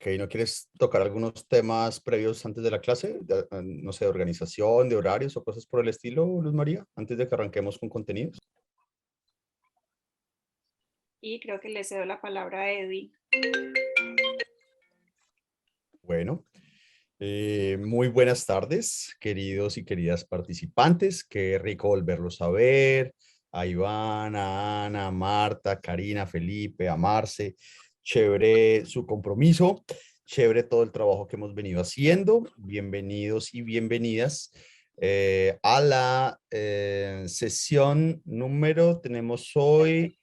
Ok, ¿no quieres tocar algunos temas previos antes de la clase? No sé, de organización, de horarios o cosas por el estilo, Luz María, antes de que arranquemos con contenidos. Y creo que le cedo la palabra a Eddie. Bueno, muy buenas tardes, queridos y queridas participantes. Qué rico volverlos a ver. A Iván, a Ana, a Marta, a Karina, a Felipe, a Marce. Chévere su compromiso, chévere todo el trabajo que hemos venido haciendo. Bienvenidos y bienvenidas a la sesión tenemos hoy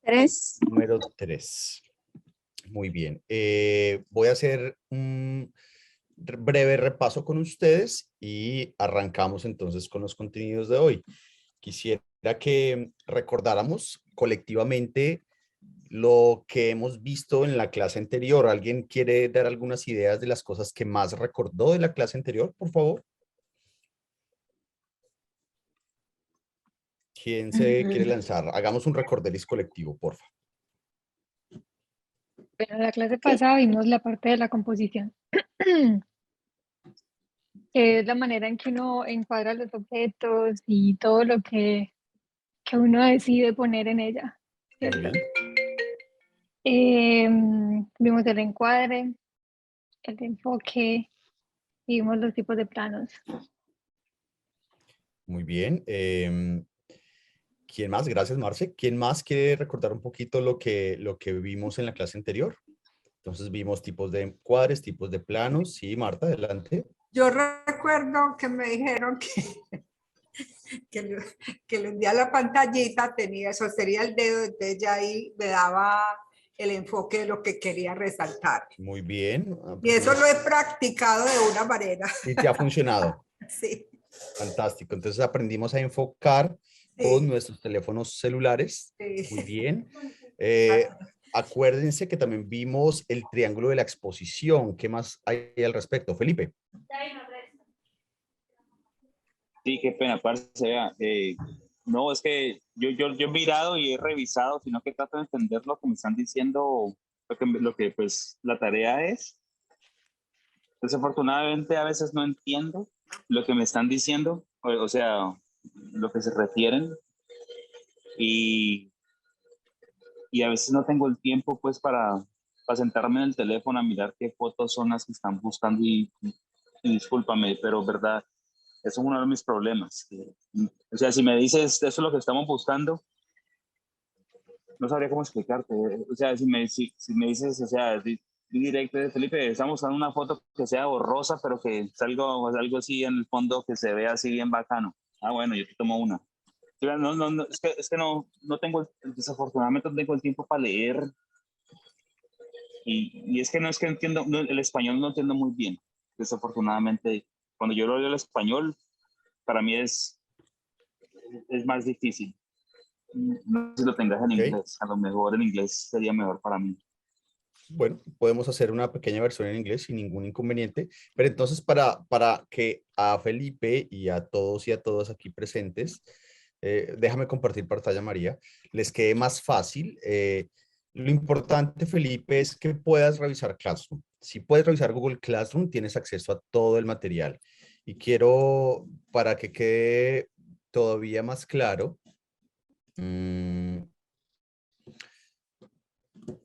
3. número 3. Muy bien. Voy a hacer un breve repaso con ustedes y arrancamos entonces con los contenidos de hoy. Quisiera que recordáramos colectivamente lo que hemos visto en la clase anterior. ¿Alguien quiere dar algunas ideas de las cosas que más recordó de la clase anterior, por favor? ¿Quién se quiere lanzar? Hagamos un recorderis colectivo, por favor. Bueno, en la clase pasada vimos la parte de la composición, que es la manera en que uno encuadra los objetos y todo lo que uno decide poner en ella, Muy ¿cierto? bien. Vimos el encuadre, el enfoque y vimos los tipos de planos. Muy bien. ¿Quién más? Gracias, Marce. ¿Quién más quiere recordar un poquito lo que vimos en la clase anterior? Entonces vimos tipos de encuadres, tipos de planos. Sí, Marta, adelante. Yo recuerdo que me dijeron que le hundía la pantallita, sostenía el dedo, entonces ya ahí me daba el enfoque de lo que quería resaltar. Muy bien. Y eso lo he practicado de una manera. Y te ha funcionado. Sí. Fantástico. Entonces aprendimos a enfocar con nuestros teléfonos celulares. Sí. Muy bien. Acuérdense que también vimos el triángulo de la exposición. ¿Qué más hay al respecto? Felipe. Sí, qué pena, parce. No, es que yo he mirado y he revisado, sino que trato de entender lo que me están diciendo, lo que pues la tarea es. Desafortunadamente a veces no entiendo lo que me están diciendo, o sea, lo que se refieren, y a veces no tengo el tiempo pues para sentarme en el teléfono a mirar qué fotos son las que están buscando y discúlpame, pero verdad, eso es uno de mis problemas. O sea, si me dices eso es lo que estamos buscando, no sabría cómo explicarte. O sea, si me dices, o sea, directo de Felipe, estamos buscando una foto que sea borrosa, pero que salga algo así en el fondo que se vea así bien bacano. Ah, bueno, yo te tomo una. No, es que no tengo, desafortunadamente no tengo el tiempo para leer. Y es que entiendo, el español no entiendo muy bien. Desafortunadamente, cuando yo lo leo el español, para mí es más difícil. No sé si lo tengas en inglés. A lo mejor en inglés sería mejor para mí. Bueno, podemos hacer una pequeña versión en inglés sin ningún inconveniente, pero entonces para que a Felipe y a todos y a todas aquí presentes, déjame compartir pantalla, María, les quede más fácil. Lo importante, Felipe, es que puedas revisar Classroom. Si puedes revisar Google Classroom, tienes acceso a todo el material. Y quiero, para que quede todavía más claro,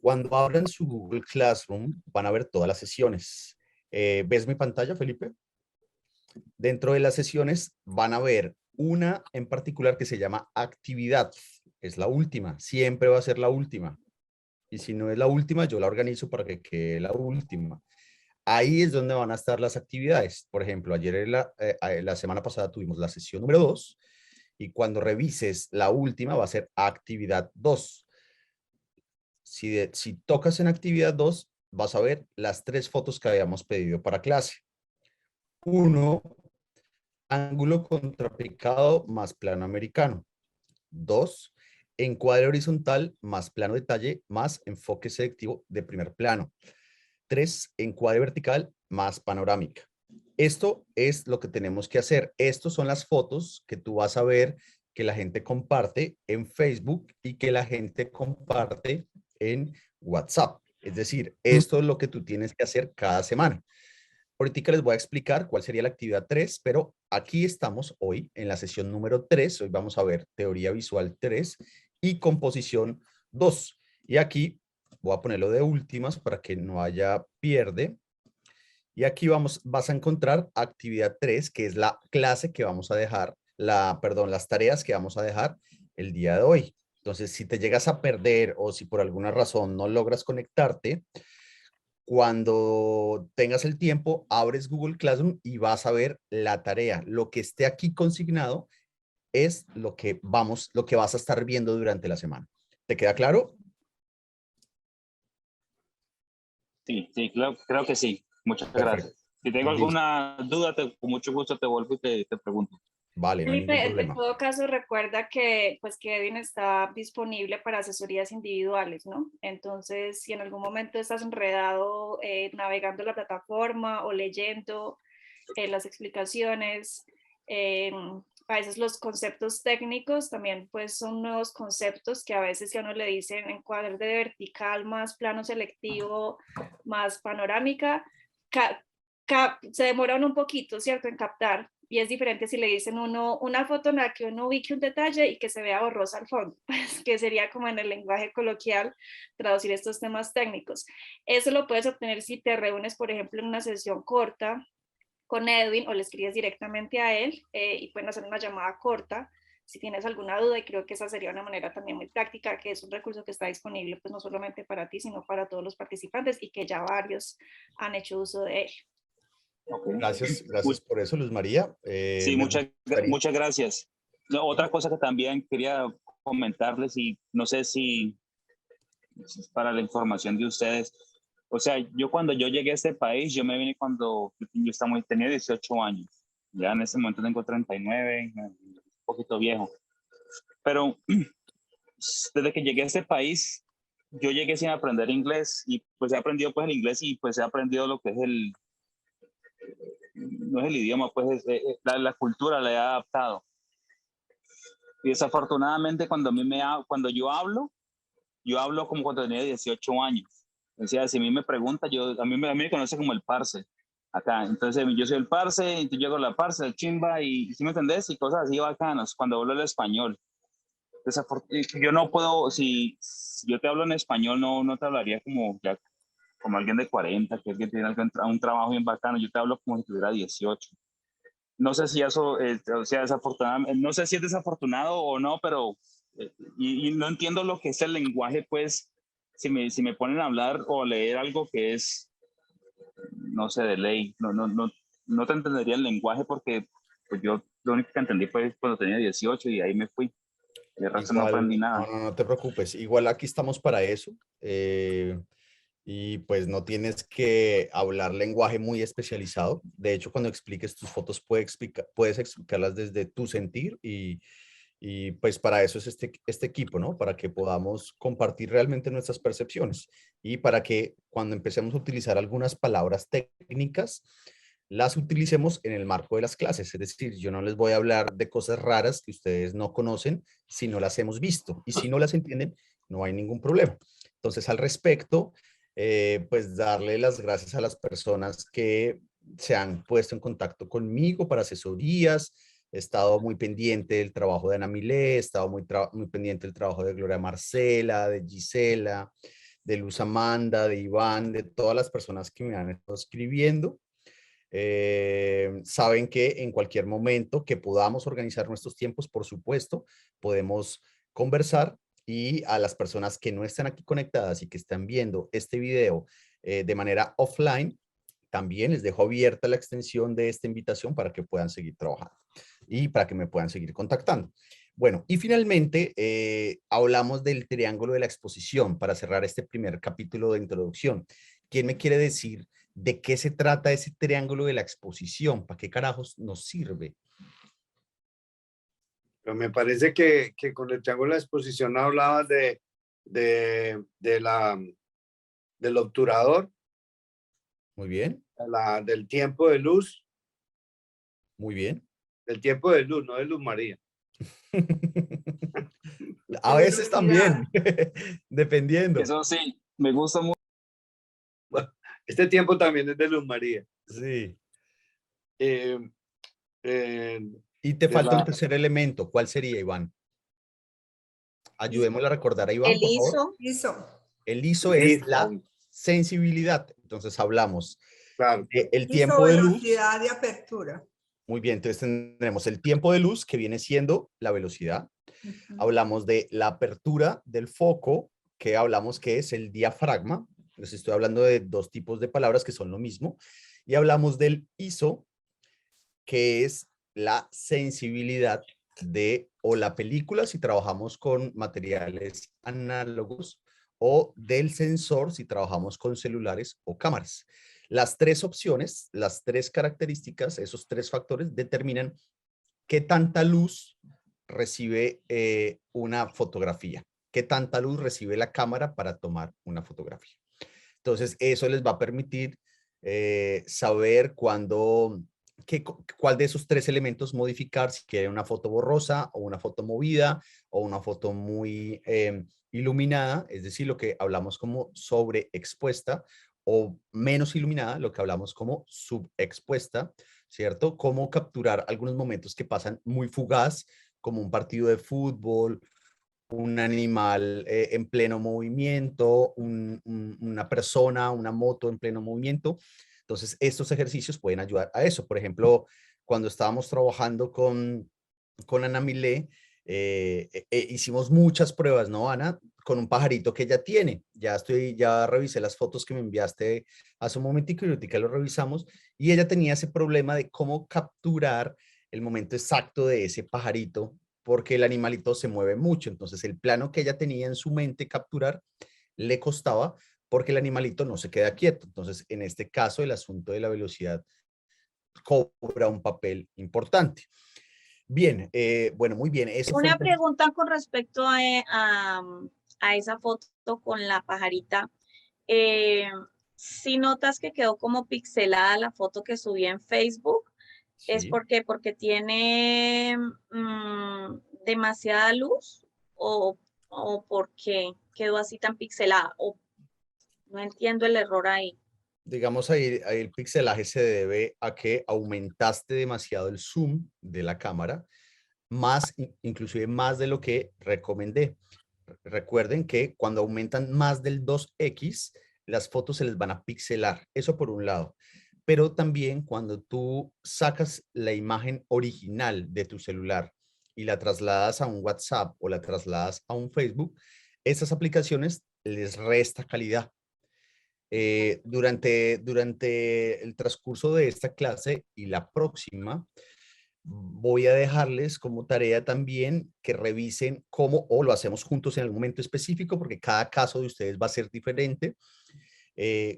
cuando abran su Google Classroom, van a ver todas las sesiones. ¿Ves mi pantalla, Felipe? Dentro de las sesiones van a ver una en particular que se llama actividad. Es la última, siempre va a ser la última. Y si no es la última, yo la organizo para que quede la última. Ahí es donde van a estar las actividades. Por ejemplo, ayer, la semana pasada, tuvimos la sesión número 2 y cuando revises la última va a ser actividad 2. Si tocas en actividad 2, vas a ver las 3 fotos que habíamos pedido para clase. 1, ángulo contrapicado más plano americano. 2, encuadre horizontal más plano detalle más enfoque selectivo de primer plano. 3, encuadre vertical más panorámica. Esto es lo que tenemos que hacer. Estas son las fotos que tú vas a ver que la gente comparte en Facebook y que la gente comparte en WhatsApp. Es decir, esto es lo que tú tienes que hacer cada semana. Ahorita les voy a explicar cuál sería la actividad 3, pero aquí estamos hoy en la sesión número 3. Hoy vamos a ver teoría visual 3 y composición 2. Y aquí voy a ponerlo de últimas para que no haya pierde. Y aquí vas a encontrar actividad 3, que es la clase que vamos a dejar, las tareas que vamos a dejar el día de hoy. Entonces, si te llegas a perder o si por alguna razón no logras conectarte, cuando tengas el tiempo, abres Google Classroom y vas a ver la tarea. Lo que esté aquí consignado es lo que vas a estar viendo durante la semana. ¿Te queda claro? Sí, sí, creo que sí. Muchas Perfecto. gracias. Si tengo Listo. alguna duda, con mucho gusto te vuelvo y te pregunto. Vale, no hay ningún Felipe, en problema. todo caso, recuerda que pues que Edwin está disponible para asesorías individuales, ¿no? Entonces, si en algún momento estás enredado navegando la plataforma o leyendo las explicaciones, a veces los conceptos técnicos también pues son nuevos conceptos que a veces si a uno le dicen encuadre de vertical más plano selectivo, más panorámica, se demoran un poquito, ¿cierto?, en captar. Y es diferente si le dicen uno una foto en la que uno ubique un detalle y que se vea borrosa al fondo, pues, que sería como en el lenguaje coloquial traducir estos temas técnicos. Eso lo puedes obtener si te reúnes, por ejemplo, en una sesión corta con Edwin o le escribes directamente a él y pueden hacer una llamada corta si tienes alguna duda, y creo que esa sería una manera también muy práctica, que es un recurso que está disponible pues no solamente para ti, sino para todos los participantes y que ya varios han hecho uso de él. Okay. Gracias por eso, Luz María. Sí, muchas gracias. No, otra cosa que también quería comentarles, y no sé si es para la información de ustedes. O sea, yo cuando yo llegué a este país, yo me vine cuando tenía 18 años. Ya en ese momento tengo 39, un poquito viejo. Pero desde que llegué a este país, yo llegué sin aprender inglés y pues he aprendido pues el inglés y pues he aprendido lo que es no es el idioma, pues la cultura la he adaptado. Y desafortunadamente cuando yo hablo como cuando tenía 18 años. O sea, si a mí me pregunta, a mí me conoce como el parce acá. Entonces yo soy el parce, y yo hago la parce, el chimba, y ¿sí me entendés? Y cosas así bacanas cuando hablo el español. Yo no puedo, si yo te hablo en español, no te hablaría como alguien de 40, que alguien tiene un trabajo bien bacano. Yo te hablo como si tuviera 18. No sé si eso, o sea, desafortunadamente, no sé si es desafortunado o no, pero y no entiendo lo que es el lenguaje, pues, si me ponen a hablar o leer algo que es, no sé, de ley, no te entendería el lenguaje porque pues yo lo único que entendí fue cuando tenía 18 y ahí me fui. De resto no Igual, aprendí nada. no te preocupes. Igual aquí estamos para eso. Y pues no tienes que hablar lenguaje muy especializado. De hecho, cuando expliques tus fotos, puedes explicarlas desde tu sentir y pues para eso es este equipo, ¿no? Para que podamos compartir realmente nuestras percepciones y para que cuando empecemos a utilizar algunas palabras técnicas, las utilicemos en el marco de las clases. Es decir, yo no les voy a hablar de cosas raras que ustedes no conocen si no las hemos visto. Y si no las entienden, no hay ningún problema. Entonces, al respecto, pues darle las gracias a las personas que se han puesto en contacto conmigo para asesorías. He estado muy pendiente del trabajo de Ana Milé, he estado muy pendiente del trabajo de Gloria Marcela, de Gisela, de Luz Amanda, de Iván, de todas las personas que me han estado escribiendo. Saben que en cualquier momento que podamos organizar nuestros tiempos, por supuesto, podemos conversar, y a las personas que no están aquí conectadas y que están viendo este video de manera offline, también les dejo abierta la extensión de esta invitación para que puedan seguir trabajando y para que me puedan seguir contactando. Bueno, y finalmente hablamos del triángulo de la exposición para cerrar este primer capítulo de introducción. ¿Quién me quiere decir de qué se trata ese triángulo de la exposición? ¿Para qué carajos nos sirve? Pero me parece que con el triángulo de la exposición hablabas del obturador, Muy bien, del tiempo de luz, muy bien. del tiempo de luz, no de Luz María. A veces también, dependiendo. Eso sí, me gusta mucho. Este tiempo también es de Luz María. Sí. Eh, eh, Y te de falta un la- tercer elemento. ¿Cuál sería, Iván? ISO. Ayudémosle a recordar a Iván, El por favor. ISO, ISO. El ISO es la Listo, sensibilidad. Entonces hablamos claro. del ISO, tiempo de luz. velocidad de apertura. Muy bien, entonces tendremos el tiempo de luz, que viene siendo la velocidad. Ujú. Hablamos de la apertura del foco, que hablamos que es el diafragma. Les estoy hablando de dos tipos de palabras que son lo mismo. Y hablamos del ISO, que es la sensibilidad de o la película si trabajamos con materiales análogos o del sensor si trabajamos con celulares o cámaras. Las tres opciones, las tres características, esos tres factores determinan qué tanta luz recibe una fotografía, qué tanta luz recibe la cámara para tomar una fotografía. Entonces, eso les va a permitir saber cuál de esos tres elementos modificar, si quieren una foto borrosa o una foto movida o una foto muy iluminada, es decir, lo que hablamos como sobreexpuesta, o menos iluminada, lo que hablamos como subexpuesta, ¿cierto? Cómo capturar algunos momentos que pasan muy fugaz, como un partido de fútbol, un animal en pleno movimiento, una persona, una moto en pleno movimiento. Entonces, estos ejercicios pueden ayudar a eso. Por ejemplo, cuando estábamos trabajando con Ana Milé, hicimos muchas pruebas, ¿no, Ana? Con un pajarito que ella tiene. Ya revisé las fotos que me enviaste hace un momentico y ahorita lo revisamos. Y ella tenía ese problema de cómo capturar el momento exacto de ese pajarito, porque el animalito se mueve mucho. Entonces, el plano que ella tenía en su mente capturar le costaba porque el animalito no se queda quieto. Entonces, en este caso, el asunto de la velocidad cobra un papel importante. Bien, bueno, muy bien. Eso fue una pregunta con respecto a esa foto con la pajarita. Si notas que quedó como pixelada la foto que subí en Facebook, ¿es sí. porque tiene demasiada luz o porque quedó así tan pixelada? O no entiendo el error ahí. Digamos, ahí el pixelaje se debe a que aumentaste demasiado el zoom de la cámara, inclusive más de lo que recomendé. Recuerden que cuando aumentan más del 2x, las fotos se les van a pixelar. Eso por un lado. Pero también cuando tú sacas la imagen original de tu celular y la trasladas a un WhatsApp o la trasladas a un Facebook, esas aplicaciones les resta calidad. Durante el transcurso de esta clase y la próxima, voy a dejarles como tarea también que revisen cómo, o lo hacemos juntos en algún momento específico, porque cada caso de ustedes va a ser diferente,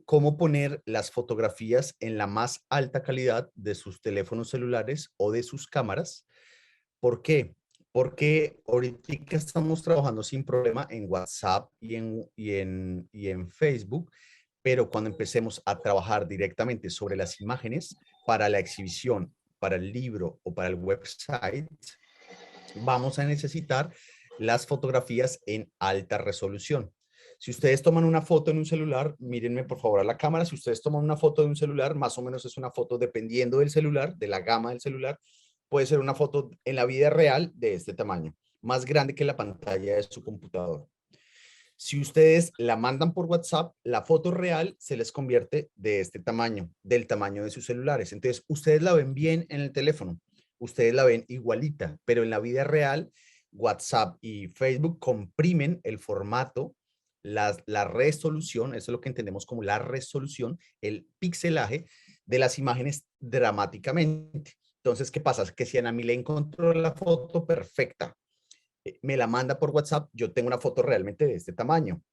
cómo poner las fotografías en la más alta calidad de sus teléfonos celulares o de sus cámaras. ¿Por qué? Porque ahorita estamos trabajando sin problema en WhatsApp y en Facebook, pero cuando empecemos a trabajar directamente sobre las imágenes para la exhibición, para el libro o para el website, vamos a necesitar las fotografías en alta resolución. Si ustedes toman una foto en un celular, mírenme por favor a la cámara. Si ustedes toman una foto de un celular, más o menos es una foto dependiendo del celular, de la gama del celular, puede ser una foto en la vida real de este tamaño, más grande que la pantalla de su computador. Si ustedes la mandan por WhatsApp, la foto real se les convierte de este tamaño, del tamaño de sus celulares. Entonces, ustedes la ven bien en el teléfono, ustedes la ven igualita, pero en la vida real, WhatsApp y Facebook comprimen el formato, la resolución, eso es lo que entendemos como la resolución, el pixelaje de las imágenes dramáticamente. Entonces, ¿qué pasa? Que si Ana Milé encontró la foto perfecta, me la manda por WhatsApp, yo tengo una foto realmente de este tamaño.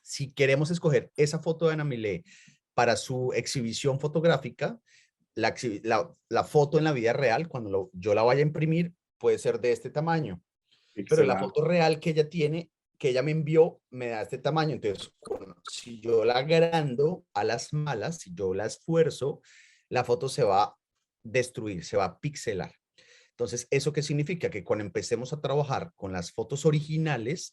Si queremos escoger esa foto de Ana Milé para su exhibición fotográfica, la foto en la vida real, cuando yo la vaya a imprimir, puede ser de este tamaño. Pero la Pixelado. foto real que ella tiene, que ella me envió, me da este tamaño. Entonces, si yo la agrando a las malas, si yo la esfuerzo, la foto se va a destruir, se va a pixelar. Entonces, ¿eso qué significa? Que cuando empecemos a trabajar con las fotos originales,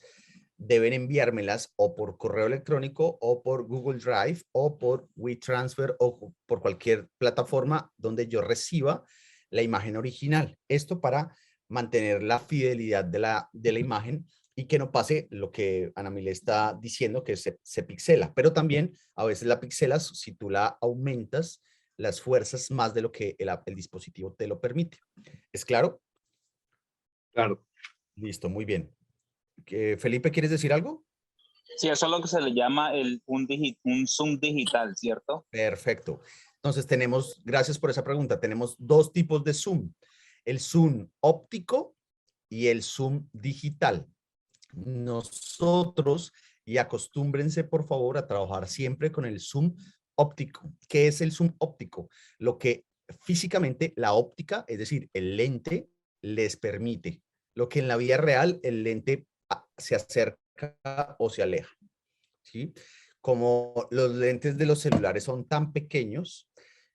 deben enviármelas o por correo electrónico o por Google Drive o por WeTransfer o por cualquier plataforma donde yo reciba la imagen original. Esto para mantener la fidelidad de la imagen y que no pase lo que Ana le está diciendo, que se pixela. Pero también a veces la pixelas si tú la aumentas las fuerzas más de lo que el dispositivo te lo permite. ¿Es claro? Claro. Listo, muy bien. Felipe, ¿quieres decir algo? Sí, eso es lo que se le llama un zoom digital, ¿cierto? Perfecto. Entonces gracias por esa pregunta, tenemos dos tipos de zoom, el zoom óptico y el zoom digital. Nosotros, y acostúmbrense por favor a trabajar siempre con el zoom óptico. ¿Qué es el zoom óptico? Lo que físicamente la óptica, es decir, el lente, les permite. Lo que en la vida real el lente se acerca o se aleja, ¿sí? Como los lentes de los celulares son tan pequeños,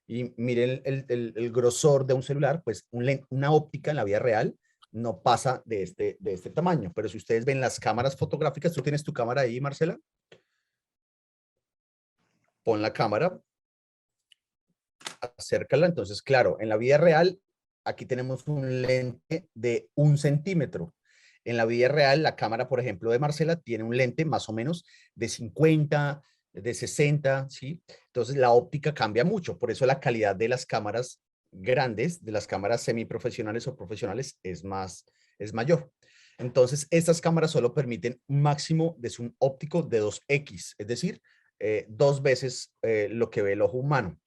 y miren el grosor de un celular, pues una óptica en la vida real no pasa de este tamaño. Pero si ustedes ven las cámaras fotográficas, ¿tú tienes tu cámara ahí, Marcela? Pon la cámara, acércala. Entonces, claro, en la vida real, aquí tenemos un lente de 1 centímetro. En la vida real, la cámara, por ejemplo, de Marcela tiene un lente más o menos de 50, de 60, ¿sí? Entonces, la óptica cambia mucho. Por eso la calidad de las cámaras grandes, de las cámaras semiprofesionales o profesionales, es mayor. Entonces, estas cámaras solo permiten un máximo de zoom óptico de 2x, es decir, 2 veces lo que ve el ojo humano.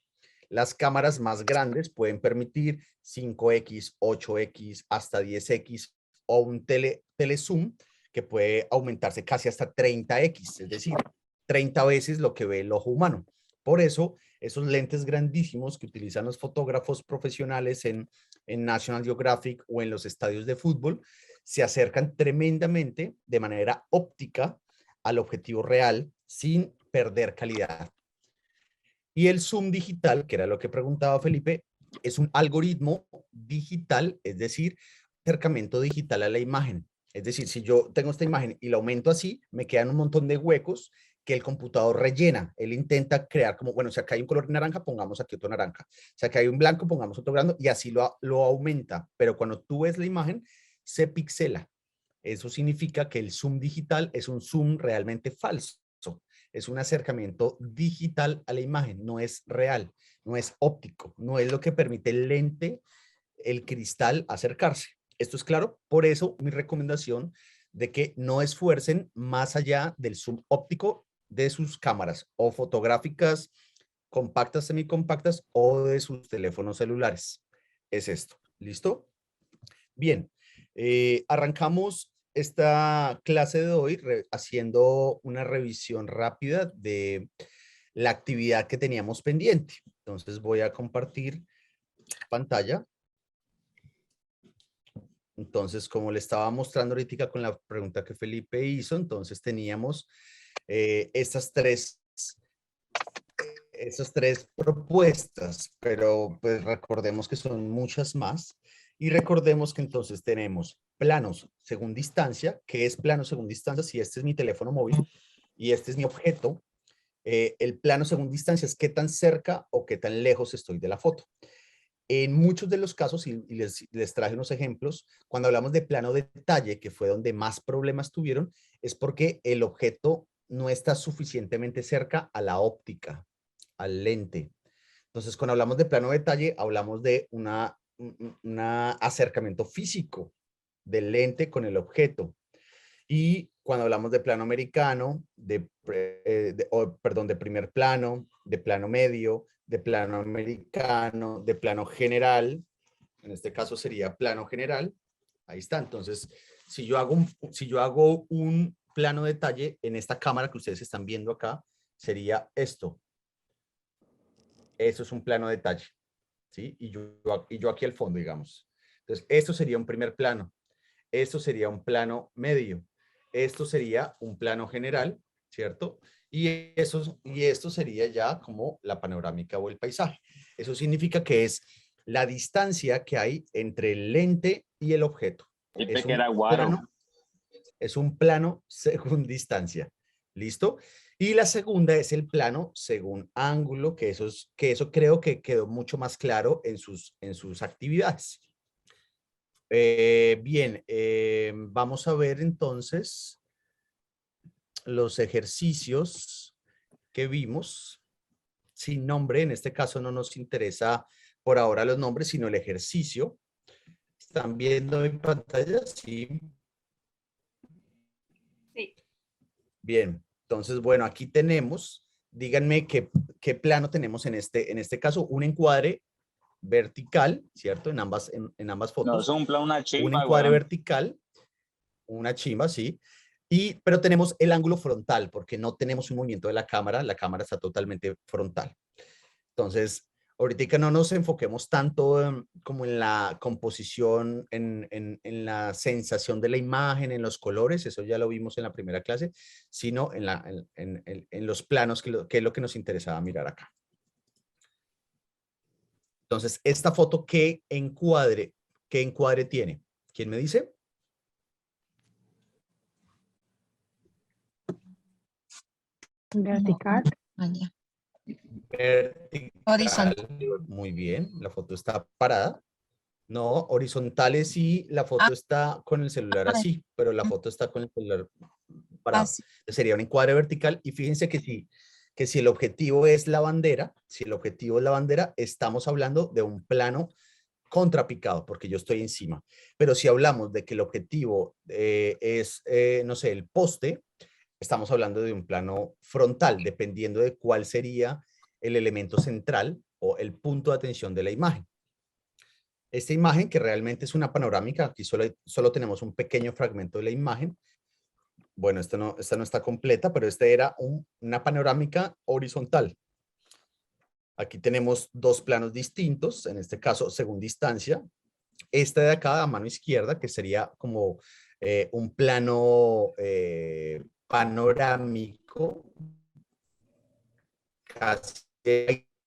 Las cámaras más grandes pueden permitir 5x, 8x, hasta 10x o un telezoom que puede aumentarse casi hasta 30x, es decir, 30 veces lo que ve el ojo humano. Por eso, esos lentes grandísimos que utilizan los fotógrafos profesionales en National Geographic o en los estadios de fútbol, se acercan tremendamente de manera óptica al objetivo real sin perder calidad. Y el zoom digital, que era lo que preguntaba Felipe, es un algoritmo digital, es decir, acercamiento digital a la imagen. Es decir, si yo tengo esta imagen y la aumento así, me quedan un montón de huecos que el computador rellena. Él intenta crear como, bueno, si acá hay un color naranja, pongamos aquí otro naranja. Si acá hay un blanco, pongamos otro blanco y así lo aumenta. Pero cuando tú ves la imagen, se pixela. Eso significa que el zoom digital es un zoom realmente falso. Es un acercamiento digital a la imagen, no es real, no es óptico, no es lo que permite el lente, el cristal, acercarse. ¿Esto es claro? Por eso mi recomendación de que no esfuercen más allá del zoom óptico de sus cámaras o fotográficas, compactas, semicompactas o de sus teléfonos celulares. Es esto. ¿Listo? Bien. Arrancamos esta clase de hoy haciendo una revisión rápida de la actividad que teníamos pendiente. Entonces voy a compartir pantalla. Entonces, como le estaba mostrando ahorita con la pregunta que Felipe hizo, entonces teníamos esas tres propuestas, pero pues recordemos que son muchas más. Y recordemos que entonces tenemos planos según distancia. ¿Qué es plano según distancia? Si este es mi teléfono móvil y este es mi objeto, el plano según distancia es qué tan cerca o qué tan lejos estoy de la foto. En muchos de los casos, y les traje unos ejemplos, cuando hablamos de plano de detalle, que fue donde más problemas tuvieron, es porque el objeto no está suficientemente cerca a la óptica, al lente. Entonces, cuando hablamos de plano de detalle, hablamos de un acercamiento físico del lente con el objeto. Y cuando hablamos de plano americano, de primer plano, de plano medio, de plano americano, de plano general, en este caso sería plano general, ahí está. Entonces, si yo hago un plano de detalle en esta cámara que ustedes están viendo acá, sería esto. Eso es un plano de detalle, ¿sí? Y yo aquí al fondo, digamos. Entonces, esto sería un primer plano. Esto sería un plano medio. Esto sería un plano general, ¿cierto? Y esto sería ya como la panorámica o el paisaje. Eso significa que es la distancia que hay entre el lente y el objeto. Este Es que era un guaro. plano. Es un plano según distancia. ¿Listo? Y la segunda es el plano según ángulo, que eso creo que quedó mucho más claro en sus actividades. Bien, vamos a ver entonces los ejercicios que vimos sin nombre. En este caso no nos interesa por ahora los nombres, sino el ejercicio. ¿Están viendo en pantalla? Sí. Sí. Bien, entonces, bueno, aquí tenemos, díganme qué plano tenemos en este caso, un encuadre vertical, ¿cierto? En ambas No, fotos. eso es un plan, una Un chimba, encuadre weón. vertical, una chimba, sí. Pero tenemos el ángulo frontal, porque no tenemos un movimiento de la cámara está totalmente frontal. Entonces, ahorita no nos enfoquemos tanto como en la composición, en la sensación de la imagen, en los colores, eso ya lo vimos en la primera clase, sino en los planos, que es lo que nos interesaba mirar acá. Entonces, esta foto, ¿qué encuadre tiene? ¿Quién me dice? Vertical. Vertical. Horizontal. Muy bien, la foto está parada. No, horizontales y la foto está con el celular así, pero la foto está con el celular parado. Así. Sería un encuadre vertical y fíjense que si el objetivo es la bandera, estamos hablando de un plano contrapicado, porque yo estoy encima. Pero si hablamos de que el objetivo es, no sé, el poste, estamos hablando de un plano frontal, dependiendo de cuál sería el elemento central o el punto de atención de la imagen. Esta imagen, que realmente es una panorámica, aquí solo tenemos un pequeño fragmento de la imagen. Bueno, esta no está completa, pero esta era una panorámica horizontal. Aquí tenemos dos planos distintos, en este caso según distancia. Esta de acá a mano izquierda, que sería como un plano panorámico, casi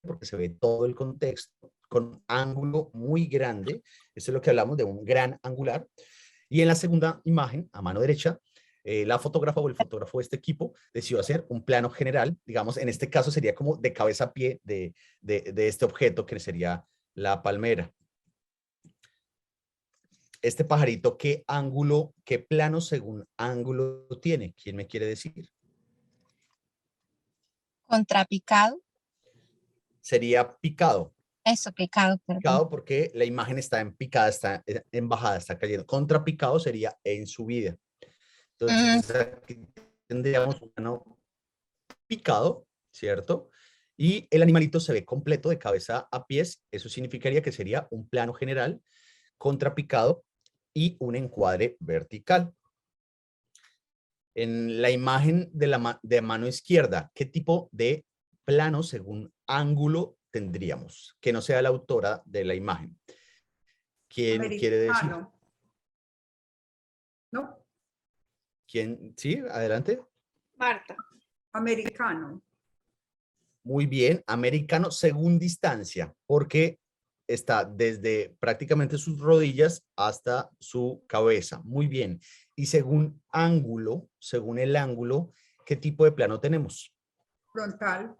porque se ve todo el contexto, con un ángulo muy grande. Eso es lo que hablamos de un gran angular. Y en la segunda imagen, a mano derecha, la fotógrafa o el fotógrafo de este equipo decidió hacer un plano general, digamos, en este caso sería como de cabeza a pie de este objeto que sería la palmera. Este pajarito, ¿qué plano según ángulo tiene? ¿Quién me quiere decir? Contrapicado. Sería picado. Eso, picado, perdón. Picado porque la imagen está en picada, está en bajada, está cayendo. Contrapicado sería en subida. Entonces, aquí tendríamos un plano picado, ¿cierto? Y el animalito se ve completo de cabeza a pies. Eso significaría que sería un plano general, contrapicado y un encuadre vertical. En la imagen de mano izquierda, ¿qué tipo de plano según ángulo tendríamos? Que no sea la autora de la imagen. ¿Quién quiere decir? ¿No? ¿Quién? Sí, adelante. Marta. Americano. Muy bien, americano según distancia, porque está desde prácticamente sus rodillas hasta su cabeza. Muy bien. Y según el ángulo, ¿qué tipo de plano tenemos? Frontal.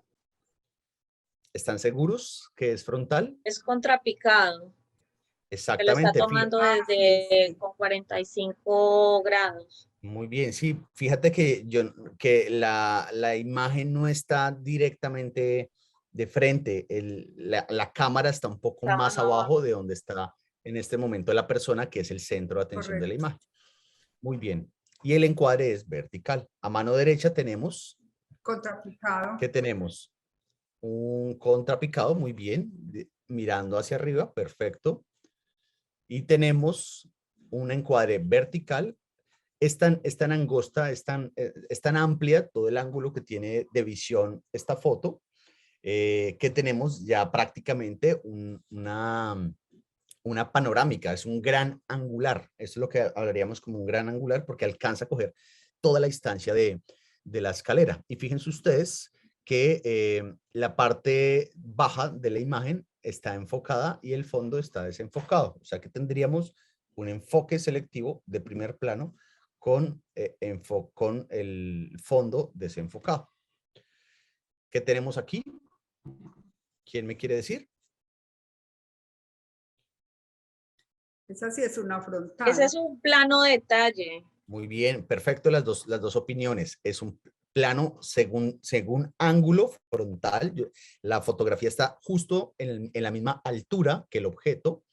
¿Están seguros que es frontal? Es contrapicado. Que lo está Exactamente. tomando sí, desde sí. con 45 grados. Muy bien, sí. Fíjate que la imagen no está directamente de frente. La cámara está un poco Está más abajo. abajo de donde está en este momento la persona, que es el centro de atención de la Correcto. imagen. Muy bien. Y el encuadre es vertical. A mano derecha tenemos, Contrapicado. ¿qué tenemos? Un contrapicado, muy bien, mirando hacia arriba, perfecto. Y tenemos un encuadre vertical. Es tan angosta, es tan amplia todo el ángulo que tiene de visión esta foto, que tenemos ya prácticamente una panorámica, es un gran angular. Eso es lo que hablaríamos como un gran angular, porque alcanza a coger toda la distancia de la escalera. Y fíjense ustedes que la parte baja de la imagen está enfocada y el fondo está desenfocado. O sea que tendríamos un enfoque selectivo de primer plano con el fondo desenfocado. ¿Qué tenemos aquí? ¿Quién me quiere decir? Esa sí es una frontal. Ese es un plano detalle. Muy bien, perfecto las dos opiniones. Es un plano según ángulo frontal. La fotografía está justo en la misma altura que el objeto.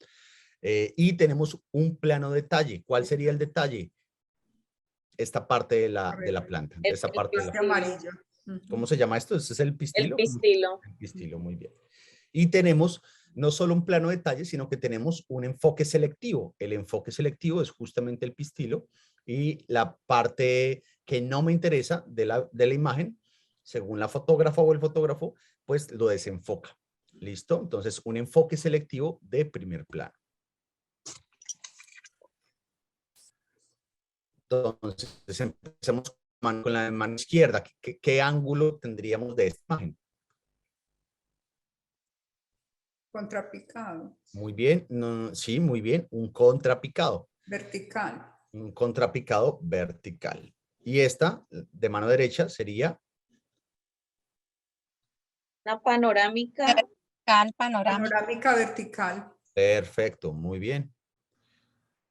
Y tenemos un plano detalle. ¿Cuál sería el detalle? Esta parte de la planta. El Esta parte de la pistilo. Amarillo. ¿Cómo se llama esto? ¿Ese es el pistilo? El pistilo. El pistilo, muy bien. Y tenemos no solo un plano detalle, sino que tenemos un enfoque selectivo. El enfoque selectivo es justamente el pistilo y la parte que no me interesa de la imagen, según la fotógrafa o el fotógrafo, pues lo desenfoca. ¿Listo? Entonces, un enfoque selectivo de primer plano. Entonces, empecemos con la mano izquierda. ¿Qué ángulo tendríamos de esta imagen? Contrapicado. Muy bien, sí, muy bien, un contrapicado. Vertical. Un contrapicado vertical. Y esta, de mano derecha, sería Una panorámica. Panorámica. Panorámica vertical. perfecto, muy bien.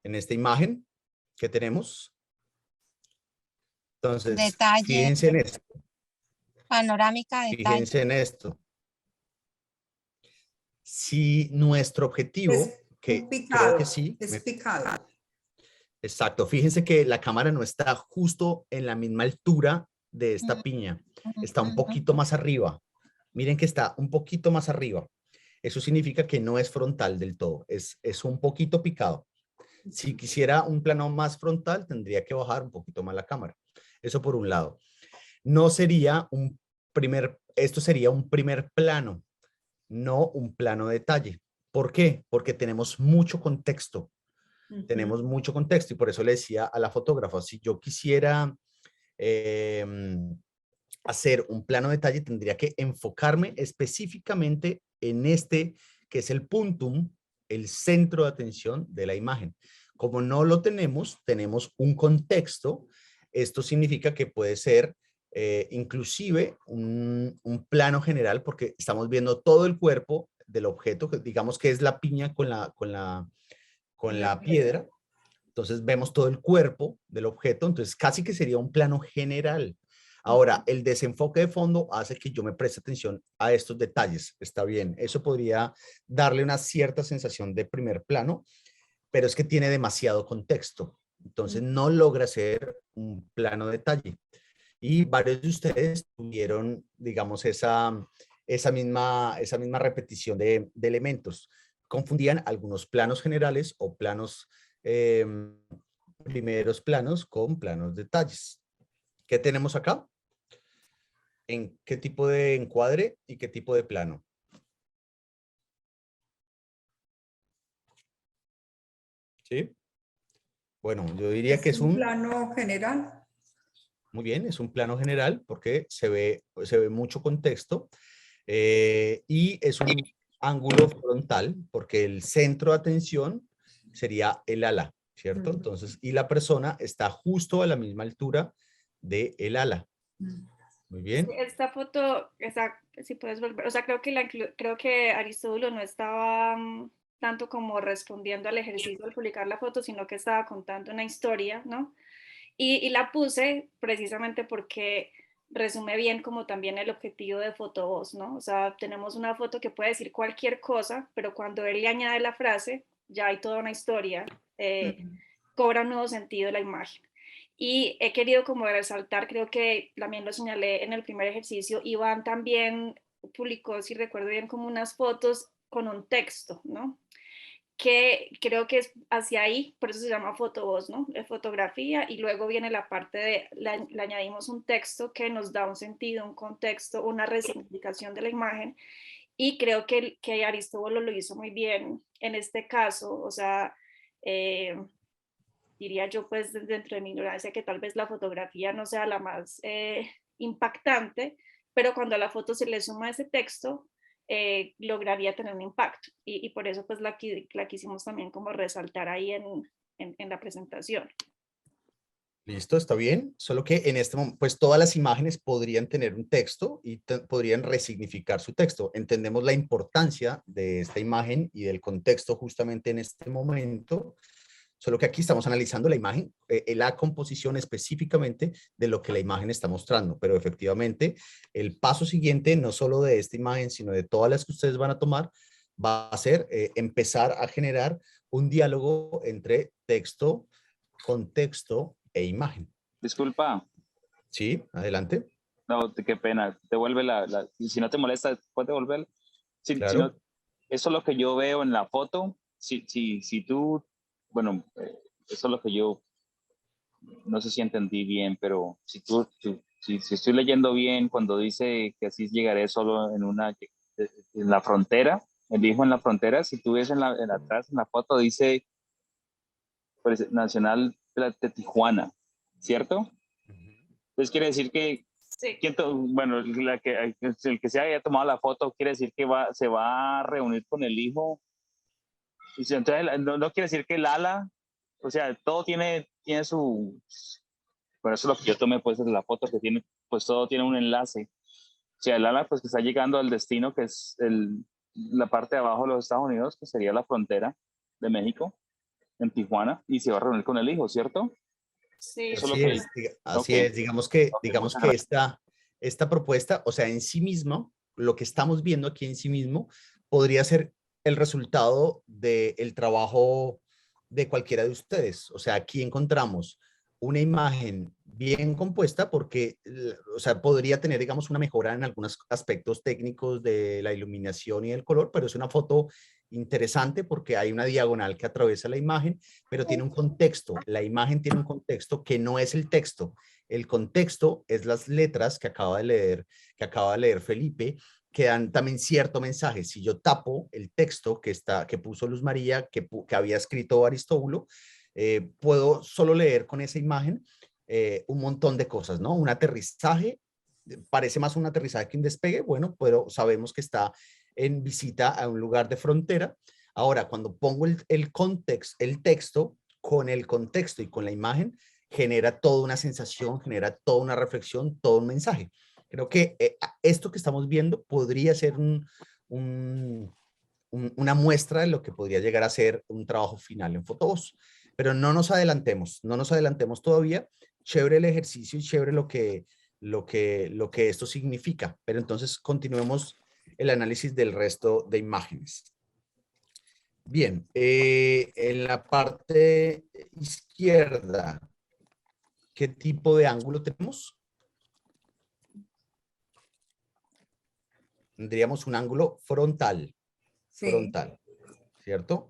En esta imagen, ¿qué tenemos? Entonces, Detalle. fíjense en esto. Panorámica, detalle. Fíjense en esto. Si nuestro objetivo, Es que un picado. creo que sí, Es picado. exacto, fíjense que la cámara no está justo en la misma altura de esta piña, está un poquito más arriba. Miren que está un poquito más arriba. Eso significa que no es frontal del todo, es un poquito picado. Si quisiera un plano más frontal, tendría que bajar un poquito más la cámara. Eso por un lado. No sería esto sería un primer plano, no un plano detalle. ¿Por qué? Porque tenemos mucho contexto. Tenemos mucho contexto y por eso le decía a la fotógrafa, si yo quisiera hacer un plano detalle, tendría que enfocarme específicamente en este, que es el puntum, el centro de atención de la imagen. Como no lo tenemos, tenemos un contexto. Esto significa que puede ser inclusive un plano general, porque estamos viendo todo el cuerpo del objeto, que digamos que es la piña con la piedra. Entonces vemos todo el cuerpo del objeto, entonces casi que sería un plano general. Ahora, el desenfoque de fondo hace que yo me preste atención a estos detalles. Está bien, eso podría darle una cierta sensación de primer plano, pero es que tiene demasiado contexto. Entonces no logra ser un plano detalle. Y varios de ustedes tuvieron, digamos, esa misma repetición de elementos. Confundían algunos planos generales o planos, primeros planos con planos detalles. ¿Qué tenemos acá? ¿En qué tipo de encuadre y qué tipo de plano? ¿Sí? Bueno, yo diría que es un un... plano general. Muy bien, es un plano general porque se ve mucho contexto y es un ángulo frontal porque el centro de atención sería el ala, ¿cierto? Entonces, y la persona está justo a la misma altura de el ala. Muy bien. Sí, esta foto, si puedes volver, o sea, creo que Aristóbulo no estaba tanto como respondiendo al ejercicio al publicar la foto, sino que estaba contando una historia, ¿no? Y la puse precisamente porque resume bien como también el objetivo de Fotovoz, ¿no? O sea, tenemos una foto que puede decir cualquier cosa, pero cuando él le añade la frase, ya hay toda una historia, cobra un nuevo sentido la imagen. Y he querido como resaltar, creo que también lo señalé en el primer ejercicio, Iván también publicó, si recuerdo bien, como unas fotos con un texto, ¿no? Que creo que es hacia ahí, por eso se llama Fotovoz, ¿no? De fotografía, y luego viene la parte de, le añadimos un texto que nos da un sentido, un contexto, una resignificación de la imagen, y creo que Aristóbulo lo hizo muy bien en este caso, o sea, diría yo pues dentro de mi ignorancia que tal vez la fotografía no sea la más impactante, pero cuando a la foto se le suma ese texto, lograría tener un impacto y por eso pues la quisimos también como resaltar ahí en la presentación. Listo, está bien. Solo que en este momento, pues todas las imágenes podrían tener un texto y podrían resignificar su texto. Entendemos la importancia de esta imagen y del contexto justamente en este momento. Solo que aquí estamos analizando la imagen, la composición específicamente de lo que la imagen está mostrando. Pero efectivamente, el paso siguiente, no solo de esta imagen, sino de todas las que ustedes van a tomar, va a ser empezar a generar un diálogo entre texto, contexto e imagen. Disculpa, Sí, adelante. no, qué pena. Devuelve si no te molesta, puedes devolver. Si no, Claro. eso es lo que yo veo en la foto. Si tú, bueno, eso es lo que yo, no sé si entendí bien, pero si estoy leyendo bien, cuando dice que así llegaré solo en la frontera, el hijo en la frontera, si tú ves atrás en la foto, dice pues, Nacional de Tijuana, ¿cierto? Entonces quiere decir que, Sí. bueno, el que se haya tomado la foto quiere decir que se va a reunir con el hijo. Entonces, no quiere decir que el ala, o sea, todo tiene su, bueno, eso es lo que yo tomé pues de la foto, que tiene, pues todo tiene un enlace. O sea, el ala pues que está llegando al destino, que es la parte de abajo de los Estados Unidos, que sería la frontera de México, en Tijuana, y se va a reunir con el hijo, ¿cierto? Sí, Eso es lo Así que... es, Ok, así es. Digamos muchas que gracias. esta propuesta, o sea, en sí mismo, lo que estamos viendo aquí en sí mismo, podría ser el resultado del trabajo de cualquiera de ustedes. O sea, aquí encontramos una imagen bien compuesta porque, o sea, podría tener, digamos, una mejora en algunos aspectos técnicos de la iluminación y el color, pero es una foto interesante porque hay una diagonal que atraviesa la imagen, pero tiene un contexto. La imagen tiene un contexto que no es el texto. El contexto es las letras que acaba de leer Felipe, que dan también cierto mensaje. Si yo tapo el texto que puso Luz María, que había escrito Aristóbulo, puedo solo leer con esa imagen un montón de cosas, ¿no? Un aterrizaje, parece más un aterrizaje que un despegue, bueno, pero sabemos que está en visita a un lugar de frontera. Ahora, cuando pongo el texto con el contexto y con la imagen, genera toda una sensación, genera toda una reflexión, todo un mensaje. Creo que esto que estamos viendo podría ser una muestra de lo que podría llegar a ser un trabajo final en Fotobús. Pero no nos adelantemos todavía. Chévere el ejercicio y chévere lo que esto significa. Pero entonces continuemos el análisis del resto de imágenes. Bien, en la parte izquierda, ¿qué tipo de ángulo tenemos? Tendríamos un ángulo frontal, Sí, ¿cierto?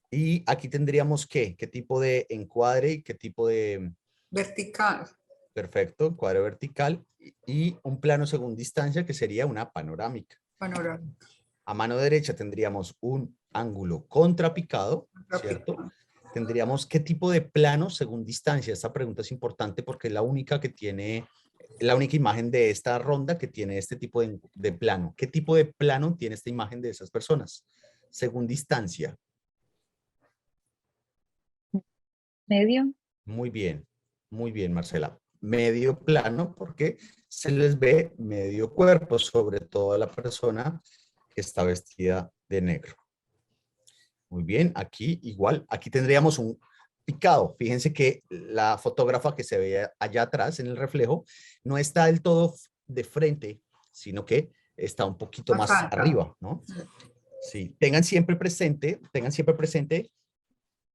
Y aquí tendríamos ¿qué tipo de encuadre y qué tipo de, vertical, perfecto, encuadre vertical y un plano según distancia que sería una panorámica. panorámica, A mano derecha tendríamos un ángulo contrapicado, ¿cierto? vertical. Tendríamos qué tipo de plano según distancia. Esta pregunta es importante porque es la única que tiene, la única imagen de esta ronda que tiene este tipo de plano. ¿Qué tipo de plano tiene esta imagen de esas personas? Según distancia. Medio. Muy bien, Marcela. Medio plano porque se les ve medio cuerpo, sobre todo a la persona que está vestida de negro. Muy bien, aquí igual, aquí tendríamos un picado. Fíjense que la fotógrafa que se ve allá atrás en el reflejo no está del todo de frente, sino que está un poquito Más más alta. arriba, ¿no? Sí, tengan siempre presente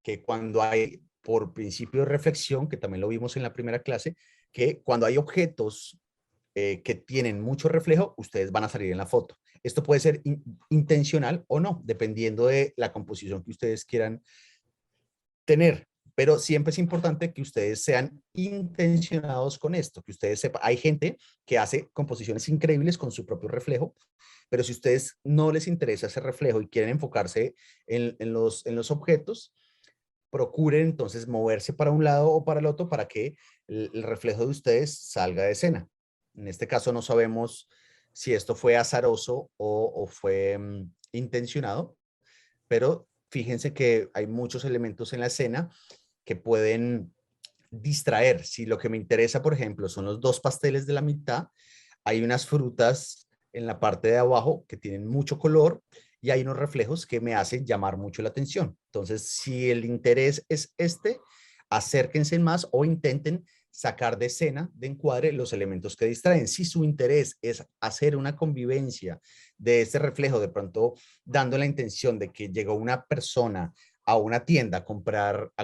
que cuando hay, por principio de reflexión, que también lo vimos en la primera clase, que cuando hay objetos que tienen mucho reflejo, ustedes van a salir en la foto. Esto puede ser intencional o no, dependiendo de la composición que ustedes quieran tener. Pero siempre es importante que ustedes sean intencionados con esto, que ustedes sepan. Hay gente que hace composiciones increíbles con su propio reflejo, pero si ustedes no les interesa ese reflejo y quieren enfocarse en los objetos, procuren entonces moverse para un lado o para el otro para que el reflejo de ustedes salga de escena. En este caso no sabemos si esto fue azaroso o fue intencionado, pero fíjense que hay muchos elementos en la escena que pueden distraer. Si lo que me interesa, por ejemplo, son los dos pasteles de la mitad, hay unas frutas en la parte de abajo que tienen mucho color y hay unos reflejos que me hacen llamar mucho la atención. Entonces, si el interés es este, acérquense más o intenten sacar de escena, de encuadre, los elementos que distraen. Si su interés es hacer una convivencia de este reflejo, de pronto dando la intención de que llegó una persona a una tienda a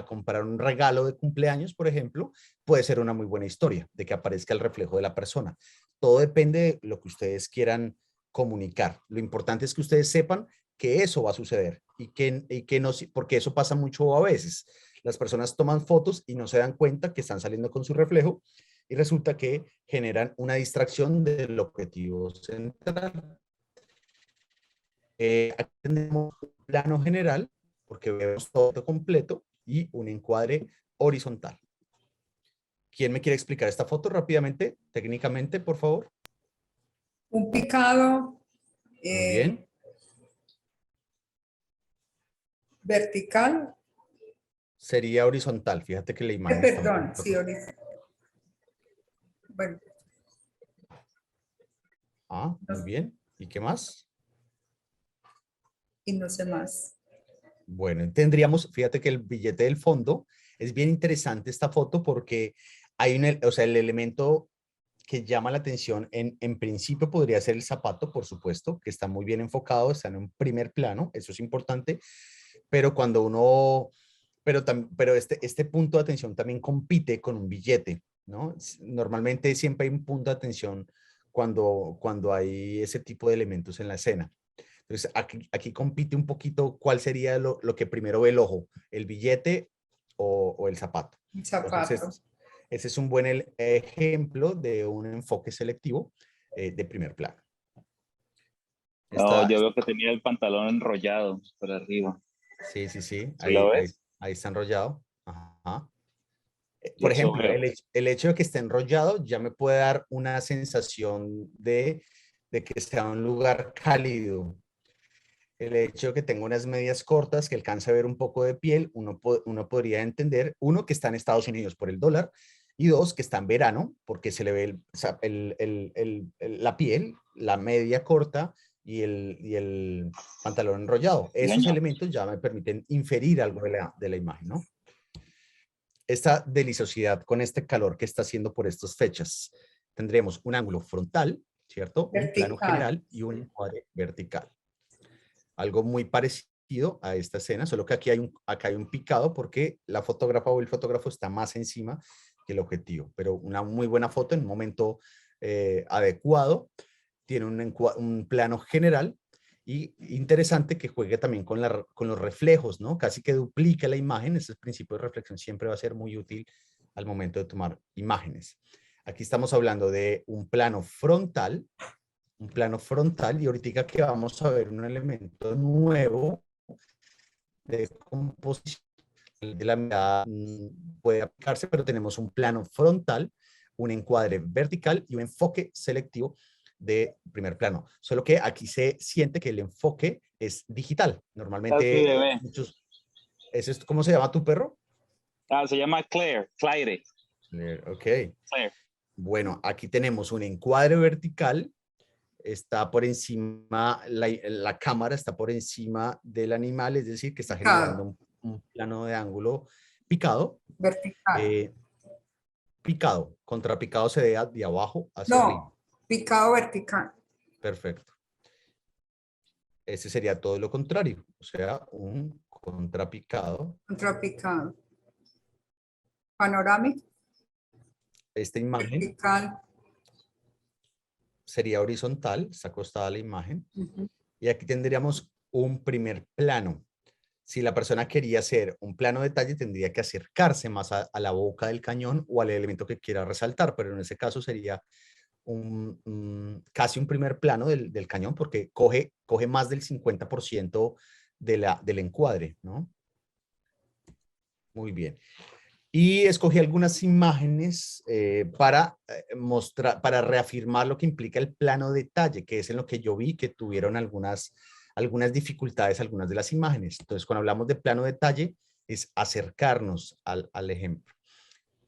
comprar un regalo de cumpleaños, por ejemplo, puede ser una muy buena historia de que aparezca el reflejo de la persona. Todo depende de lo que ustedes quieran comunicar. Lo importante es que ustedes sepan que eso va a suceder y que no, porque eso pasa mucho a veces. Las personas toman fotos y no se dan cuenta que están saliendo con su reflejo y resulta que generan una distracción del objetivo central. Aquí tenemos un plano general porque vemos todo completo y un encuadre horizontal. ¿Quién me quiere explicar esta foto rápidamente, técnicamente, por favor? Un picado Muy bien. vertical. Sería horizontal. Fíjate que la imagen está un Perdón, poquito sí, rota. horizontal. Bueno, Ah, muy bien. ¿Y qué más? y no sé más. Bueno, tendríamos, fíjate que el billete del fondo es bien interesante esta foto porque hay o sea, el elemento que llama la atención en principio podría ser el zapato, por supuesto, que está muy bien enfocado, está en un primer plano, eso es importante, pero cuando uno, pero este punto de atención también compite con un billete, ¿no? Normalmente siempre hay un punto de atención cuando hay ese tipo de elementos en la escena. Entonces, aquí compite un poquito cuál sería lo que primero ve el ojo, el billete o el zapato. Un zapato. Ese es un buen ejemplo de un enfoque selectivo de primer plano. No, yo veo que tenía el pantalón enrollado por arriba. Sí, sí, sí. ¿Sí lo ves? Ahí está enrollado. Ajá. Y Por eso ejemplo, veo. el hecho de que esté enrollado ya me puede dar una sensación de que sea un lugar cálido. El hecho de que tenga unas medias cortas, que alcance a ver un poco de piel, uno podría entender, uno, que está en Estados Unidos por el dólar, y dos, que está en verano, porque se le ve la piel, la media corta y el pantalón enrollado. Esos Ñaño. elementos ya me permiten inferir algo de la imagen, ¿no? Esta deliciosidad con este calor que está haciendo por estas fechas. Tendremos un ángulo frontal, ¿cierto? Un plano Vertical. general y un encuadre vertical. Algo muy parecido a esta escena, solo que acá hay un picado porque la fotógrafa o el fotógrafo está más encima que el objetivo, pero una muy buena foto en un momento adecuado, tiene un plano general y interesante que juegue también con los reflejos, ¿no? Casi que duplica la imagen, ese principio de reflexión siempre va a ser muy útil al momento de tomar imágenes. Aquí estamos hablando de un plano frontal y ahorita que vamos a ver un elemento nuevo de composición de la mirada puede aplicarse, pero tenemos un plano frontal, un encuadre vertical y un enfoque selectivo de primer plano. Solo que aquí se siente que el enfoque es digital. Normalmente, bebé. ¿cómo se llama tu perro? Ah, se llama Claire. Ok. Claire. Bueno, aquí tenemos un encuadre vertical, está por encima, la cámara está por encima del animal, es decir, que está generando un plano de ángulo picado. Vertical. Picado, contrapicado se ve de abajo hacia arriba. No, picado vertical. Perfecto. Ese sería todo lo contrario, o sea, un contrapicado. Contrapicado. Panorámico. Esta imagen Vertical. sería horizontal, está acostada la imagen. Y aquí tendríamos un primer plano. Si la persona quería hacer un plano detalle, tendría que acercarse más a la boca del cañón o al elemento que quiera resaltar, pero en ese caso sería casi un primer plano del cañón porque coge más del 50% del encuadre, ¿no? Muy bien. Y escogí algunas imágenes para mostrar, para reafirmar lo que implica el plano detalle, que es en lo que yo vi que tuvieron algunas dificultades, algunas de las imágenes. Entonces, cuando hablamos de plano detalle, es acercarnos al ejemplo.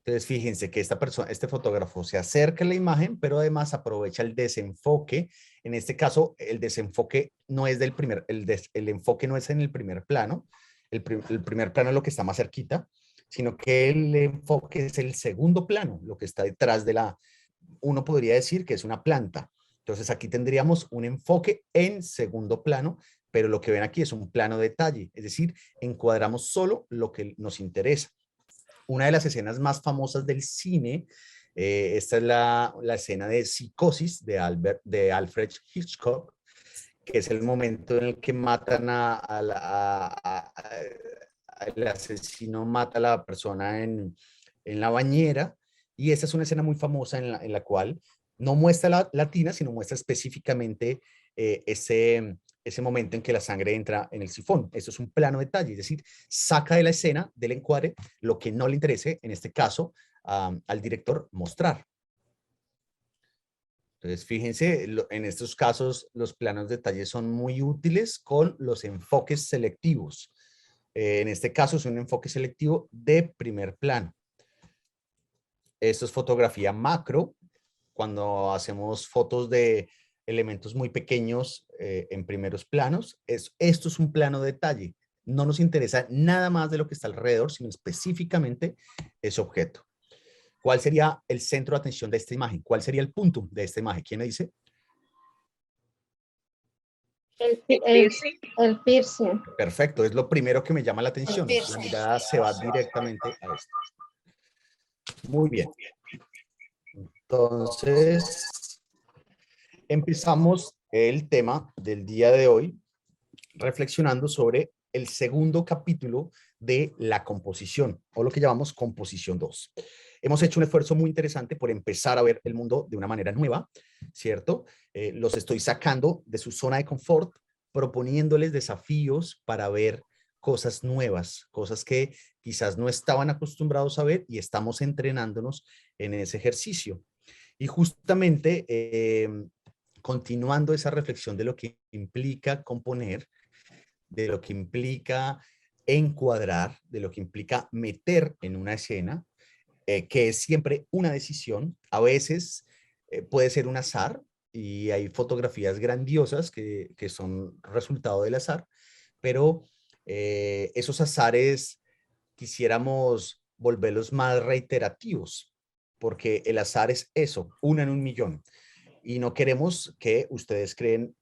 Entonces, fíjense que esta persona, este fotógrafo se acerca a la imagen, pero además aprovecha el desenfoque. En este caso, el desenfoque no es del primer, el enfoque no es en el primer plano. El primer plano es lo que está más cerquita, sino que el enfoque es el segundo plano, lo que está detrás de la, uno podría decir que es una planta. Entonces, aquí tendríamos un enfoque en segundo plano, pero lo que ven aquí es un plano detalle, es decir, encuadramos solo lo que nos interesa. Una de las escenas más famosas del cine, esta es la escena de Psicosis de Alfred Hitchcock, que es el momento en el que matan el asesino mata a la persona en la bañera, y esta es una escena muy famosa en la cual no muestra la tina, sino muestra específicamente ese momento en que la sangre entra en el sifón. Esto es un plano detalle, es decir, saca de la escena, del encuadre, lo que no le interese, en este caso, al director mostrar. Entonces, fíjense, en estos casos los planos detalle son muy útiles con los enfoques selectivos. En este caso es un enfoque selectivo de primer plano. Esto es fotografía macro, cuando hacemos fotos de elementos muy pequeños en primeros planos. Esto es un plano detalle. No nos interesa nada más de lo que está alrededor, sino específicamente ese objeto. ¿Cuál sería el centro de atención de esta imagen? ¿Cuál sería el punto de esta imagen? ¿Quién me dice? El piercing. Perfecto, es lo primero que me llama la atención. La mirada se va directamente a esto. Muy bien. Entonces, empezamos el tema del día de hoy reflexionando sobre el segundo capítulo de la composición, o lo que llamamos composición 2. Hemos hecho un esfuerzo muy interesante por empezar a ver el mundo de una manera nueva, ¿cierto? Los estoy sacando de su zona de confort, proponiéndoles desafíos para ver cosas nuevas, cosas que quizás no estaban acostumbrados a ver, y estamos entrenándonos en ese ejercicio. Y justamente continuando esa reflexión de lo que implica componer, de lo que implica encuadrar, de lo que implica meter en una escena, que es siempre una decisión. A veces puede ser un azar, y hay fotografías grandiosas que son resultado del azar, pero esos azares quisiéramos volverlos más reiterativos, porque el azar es eso, una en un millón. Y no queremos que ustedes creen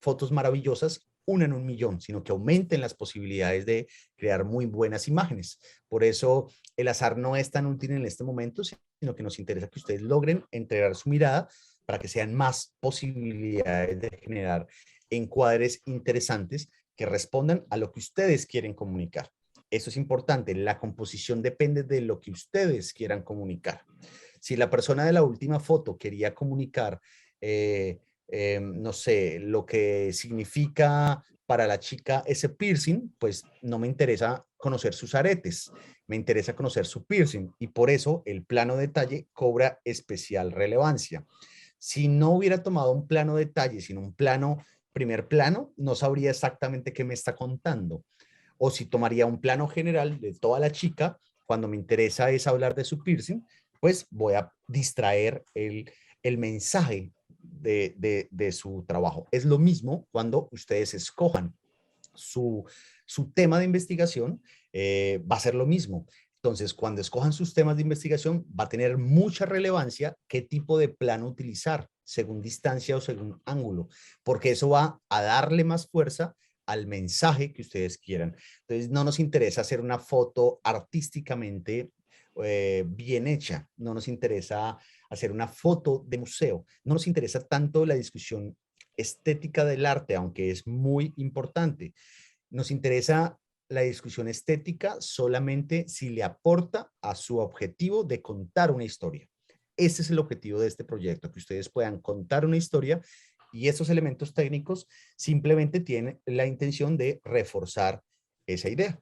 fotos maravillosas, una en un millón, sino que aumenten las posibilidades de crear muy buenas imágenes. Por eso el azar no es tan útil en este momento, sino que nos interesa que ustedes logren entregar su mirada para que sean más posibilidades de generar encuadres interesantes que respondan a lo que ustedes quieren comunicar. Eso es importante. La composición depende de lo que ustedes quieran comunicar. Si la persona de la última foto quería comunicar, no sé, lo que significa para la chica ese piercing, pues no me interesa conocer sus aretes, me interesa conocer su piercing, y por eso el plano detalle cobra especial relevancia. Si no hubiera tomado un plano detalle, sino un plano primer plano, no sabría exactamente qué me está contando. O si tomaría un plano general de toda la chica, cuando me interesa es hablar de su piercing, pues voy a distraer el mensaje de su trabajo. Es lo mismo cuando ustedes escojan su tema de investigación, va a ser lo mismo. Entonces, cuando escojan sus temas de investigación, va a tener mucha relevancia qué tipo de plano utilizar, según distancia o según ángulo, porque eso va a darle más fuerza al mensaje que ustedes quieran. Entonces, no nos interesa hacer una foto artísticamente bien hecha, no nos interesa hacer una foto de museo, no nos interesa tanto la discusión estética del arte, aunque es muy importante. Nos interesa la discusión estética solamente si le aporta a su objetivo de contar una historia. Ese es el objetivo de este proyecto, que ustedes puedan contar una historia, y estos elementos técnicos simplemente tienen la intención de reforzar esa idea.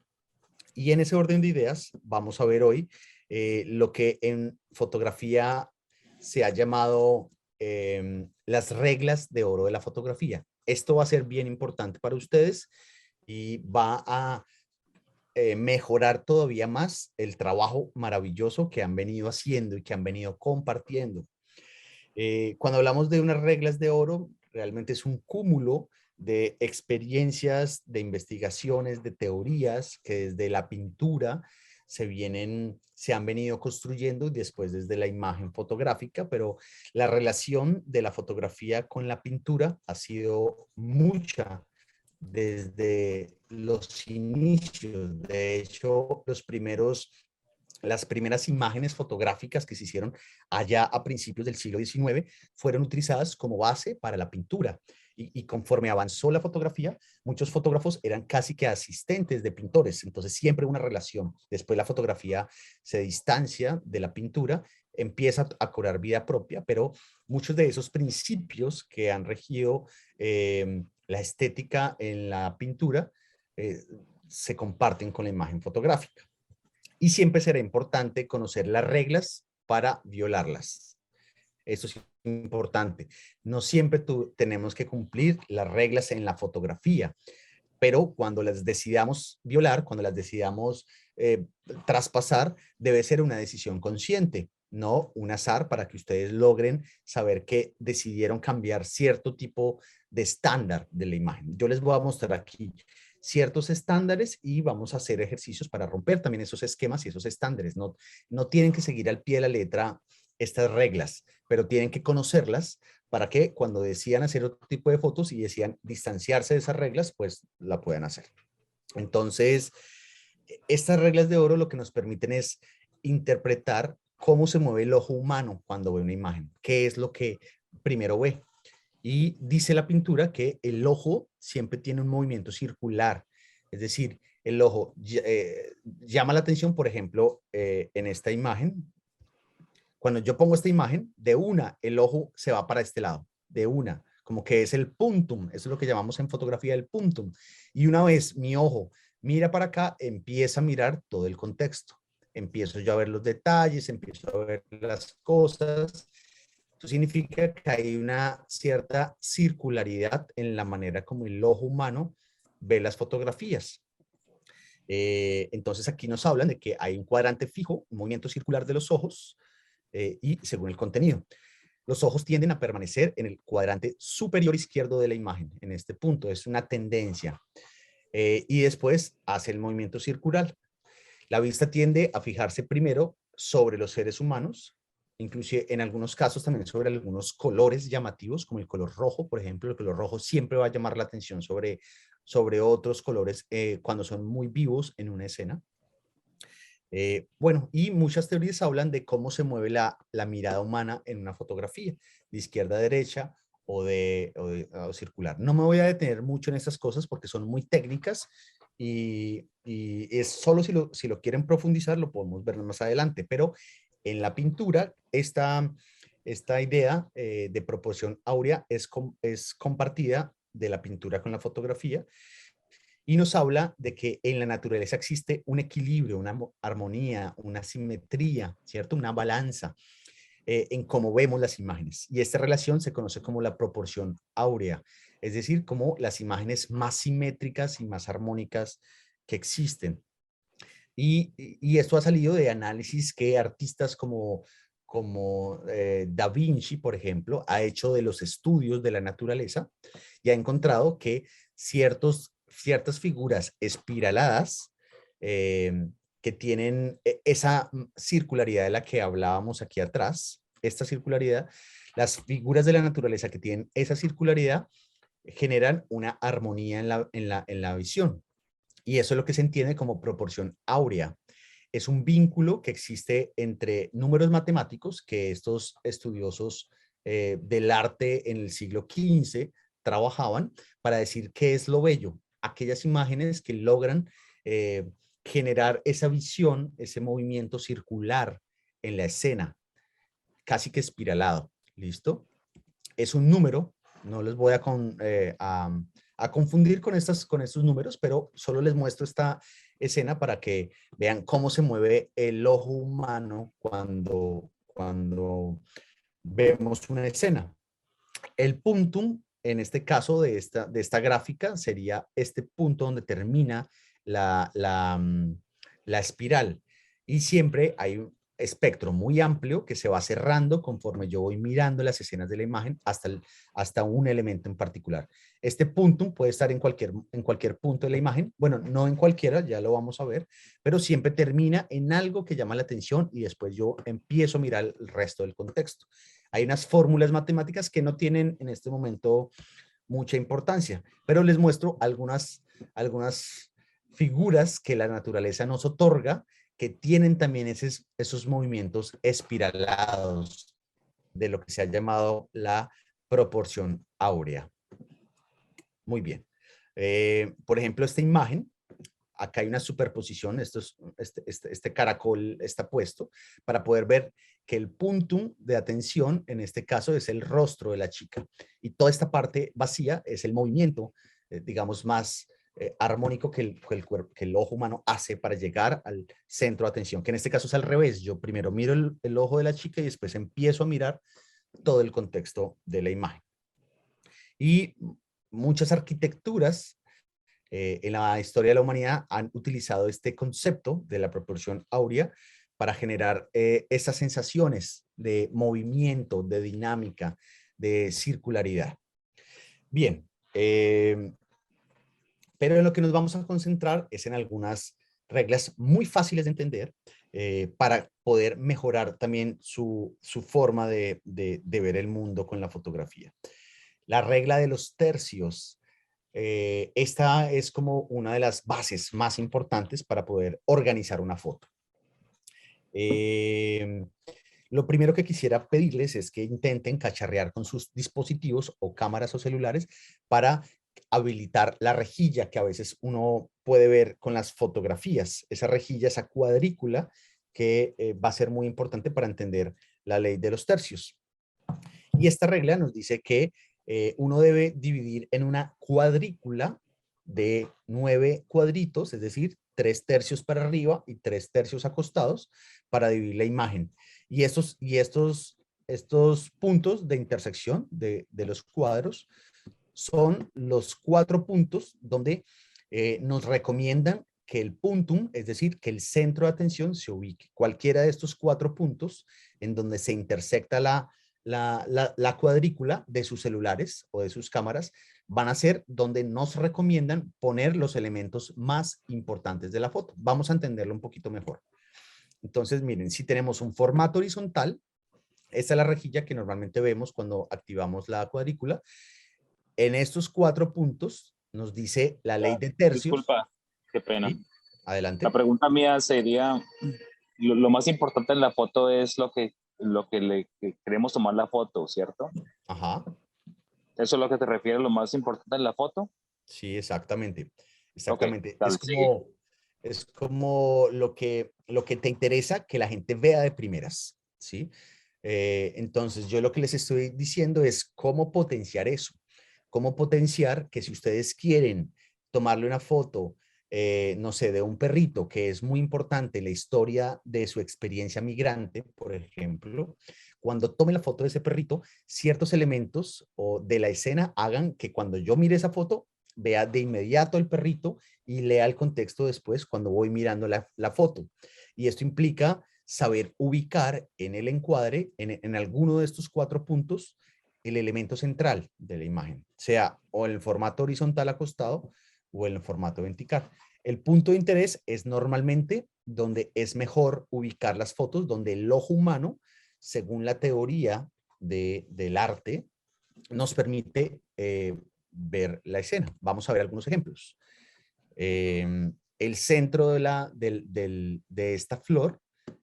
Y en ese orden de ideas vamos a ver hoy lo que en fotografía se ha llamado las reglas de oro de la fotografía. Esto va a ser bien importante para ustedes y va a mejorar todavía más el trabajo maravilloso que han venido haciendo y que han venido compartiendo. Cuando hablamos de unas reglas de oro, realmente es un cúmulo de experiencias, de investigaciones, de teorías que desde la pintura se han venido construyendo y después desde la imagen fotográfica, pero la relación de la fotografía con la pintura ha sido mucha desde los inicios. De hecho, las primeras imágenes fotográficas que se hicieron allá a principios del siglo XIX fueron utilizadas como base para la pintura. Y conforme avanzó la fotografía, muchos fotógrafos eran casi que asistentes de pintores, entonces siempre una relación. Después la fotografía se distancia de la pintura, empieza a cobrar vida propia, pero muchos de esos principios que han regido la estética en la pintura se comparten con la imagen fotográfica. Y siempre será importante conocer las reglas para violarlas. Eso es importante. No siempre tenemos que cumplir las reglas en la fotografía, pero cuando las decidamos violar, cuando las decidamos traspasar, debe ser una decisión consciente, no un azar, para que ustedes logren saber que decidieron cambiar cierto tipo de estándar de la imagen. Yo les voy a mostrar aquí ciertos estándares y vamos a hacer ejercicios para romper también esos esquemas y esos estándares. No tienen que seguir al pie de la letra estas reglas, pero tienen que conocerlas para que cuando decidan hacer otro tipo de fotos y decidan distanciarse de esas reglas, pues la puedan hacer. Entonces, estas reglas de oro lo que nos permiten es interpretar cómo se mueve el ojo humano cuando ve una imagen, qué es lo que primero ve. Y dice la pintura que el ojo siempre tiene un movimiento circular, es decir, el ojo llama la atención, por ejemplo, en esta imagen. Cuando yo pongo esta imagen, de una, el ojo se va para este lado, de una, como que es el puntum, eso es lo que llamamos en fotografía el puntum. Y una vez mi ojo mira para acá, empieza a mirar todo el contexto. Empiezo yo a ver los detalles, empiezo a ver las cosas. Eso significa que hay una cierta circularidad en la manera como el ojo humano ve las fotografías. Entonces aquí nos hablan de que hay un cuadrante fijo, un movimiento circular de los ojos, y según el contenido. Los ojos tienden a permanecer en el cuadrante superior izquierdo de la imagen, en este punto, es una tendencia. Y después hace el movimiento circular. La vista tiende a fijarse primero sobre los seres humanos, inclusive en algunos casos también sobre algunos colores llamativos, como el color rojo, por ejemplo. El color rojo siempre va a llamar la atención sobre otros colores cuando son muy vivos en una escena. Bueno, y muchas teorías hablan de cómo se mueve la mirada humana en una fotografía, de izquierda a derecha o circular. No me voy a detener mucho en estas cosas porque son muy técnicas y es solo si lo quieren profundizar lo podemos ver más adelante, pero en la pintura esta idea de proporción áurea es compartida de la pintura con la fotografía. Y nos habla de que en la naturaleza existe un equilibrio, una armonía, una simetría, ¿cierto? Una balanza en cómo vemos las imágenes. Y esta relación se conoce como la proporción áurea, es decir, como las imágenes más simétricas y más armónicas que existen. Y esto ha salido de análisis que artistas como Da Vinci, por ejemplo, ha hecho de los estudios de la naturaleza y ha encontrado que ciertas figuras espiraladas que tienen esa circularidad de la que hablábamos aquí atrás, esta circularidad, las figuras de la naturaleza que tienen esa circularidad generan una armonía en la visión. Y eso es lo que se entiende como proporción áurea. Es un vínculo que existe entre números matemáticos que estos estudiosos del arte en el siglo XV trabajaban para decir qué es lo bello. Aquellas imágenes que logran generar esa visión, ese movimiento circular en la escena, casi que espiralado. ¿Listo? Es un número, no les voy a confundir con estos números, pero solo les muestro esta escena para que vean cómo se mueve el ojo humano cuando vemos una escena. El puntum, en este caso de esta gráfica, sería este punto donde termina la espiral. Y siempre hay un espectro muy amplio que se va cerrando conforme yo voy mirando las escenas de la imagen hasta un elemento en particular. Este punto puede estar en cualquier punto de la imagen. Bueno, no en cualquiera, ya lo vamos a ver, pero siempre termina en algo que llama la atención y después yo empiezo a mirar el resto del contexto. Hay unas fórmulas matemáticas que no tienen en este momento mucha importancia, pero les muestro algunas figuras que la naturaleza nos otorga que tienen también esos movimientos espiralados de lo que se ha llamado la proporción áurea. Muy bien. Por ejemplo, esta imagen, acá hay una superposición, este caracol está puesto para poder ver que el punto de atención en este caso es el rostro de la chica y toda esta parte vacía es el movimiento, digamos, más armónico que el ojo humano hace para llegar al centro de atención, que en este caso es al revés. Yo primero miro el ojo de la chica y después empiezo a mirar todo el contexto de la imagen. Y muchas arquitecturas en la historia de la humanidad han utilizado este concepto de la proporción áurea para generar esas sensaciones de movimiento, de dinámica, de circularidad. Bien, pero en lo que nos vamos a concentrar es en algunas reglas muy fáciles de entender para poder mejorar también su forma de ver el mundo con la fotografía. La regla de los tercios. Esta es como una de las bases más importantes para poder organizar una foto. Lo primero que quisiera pedirles es que intenten cacharrear con sus dispositivos o cámaras o celulares para habilitar la rejilla que a veces uno puede ver con las fotografías. Esa rejilla, esa cuadrícula que va a ser muy importante para entender la ley de los tercios. Y esta regla nos dice que uno debe dividir en una cuadrícula de 9 cuadritos, es decir, 3 tercios para arriba y 3 tercios acostados para dividir la imagen. Y estos puntos de intersección de los cuadros son los 4 puntos donde nos recomiendan que el puntum, es decir, que el centro de atención se ubique. Cualquiera de estos 4 puntos en donde se intersecta la cuadrícula de sus celulares o de sus cámaras van a ser donde nos recomiendan poner los elementos más importantes de la foto. Vamos a entenderlo un poquito mejor. Entonces, miren, si tenemos un formato horizontal, esta es la rejilla que normalmente vemos cuando activamos la cuadrícula. En estos 4 puntos nos dice la ley de tercios. Disculpa, qué pena. ¿Sí? Adelante. La pregunta mía sería, lo más importante en la foto es lo que que queremos tomar la foto, ¿cierto? Ajá. ¿Eso es lo que te refieres, lo más importante en la foto? Sí, exactamente. Exactamente. Okay, es como lo que te interesa que la gente vea de primeras, ¿sí? Entonces, yo lo que les estoy diciendo es cómo potenciar eso. Cómo potenciar que si ustedes quieren tomarle una foto, no sé, de un perrito, que es muy importante la historia de su experiencia migrante, por ejemplo, cuando tome la foto de ese perrito, ciertos elementos o de la escena hagan que cuando yo mire esa foto, vea de inmediato el perrito y lea el contexto después cuando voy mirando la foto. Y esto implica saber ubicar en el encuadre, en alguno de estos 4 puntos, el elemento central de la imagen, sea o en el formato horizontal acostado o en el formato vertical. El punto de interés es normalmente donde es mejor ubicar las fotos, donde el ojo humano, según la teoría del arte, nos permite ver la escena. Vamos a ver algunos ejemplos. El centro de esta flor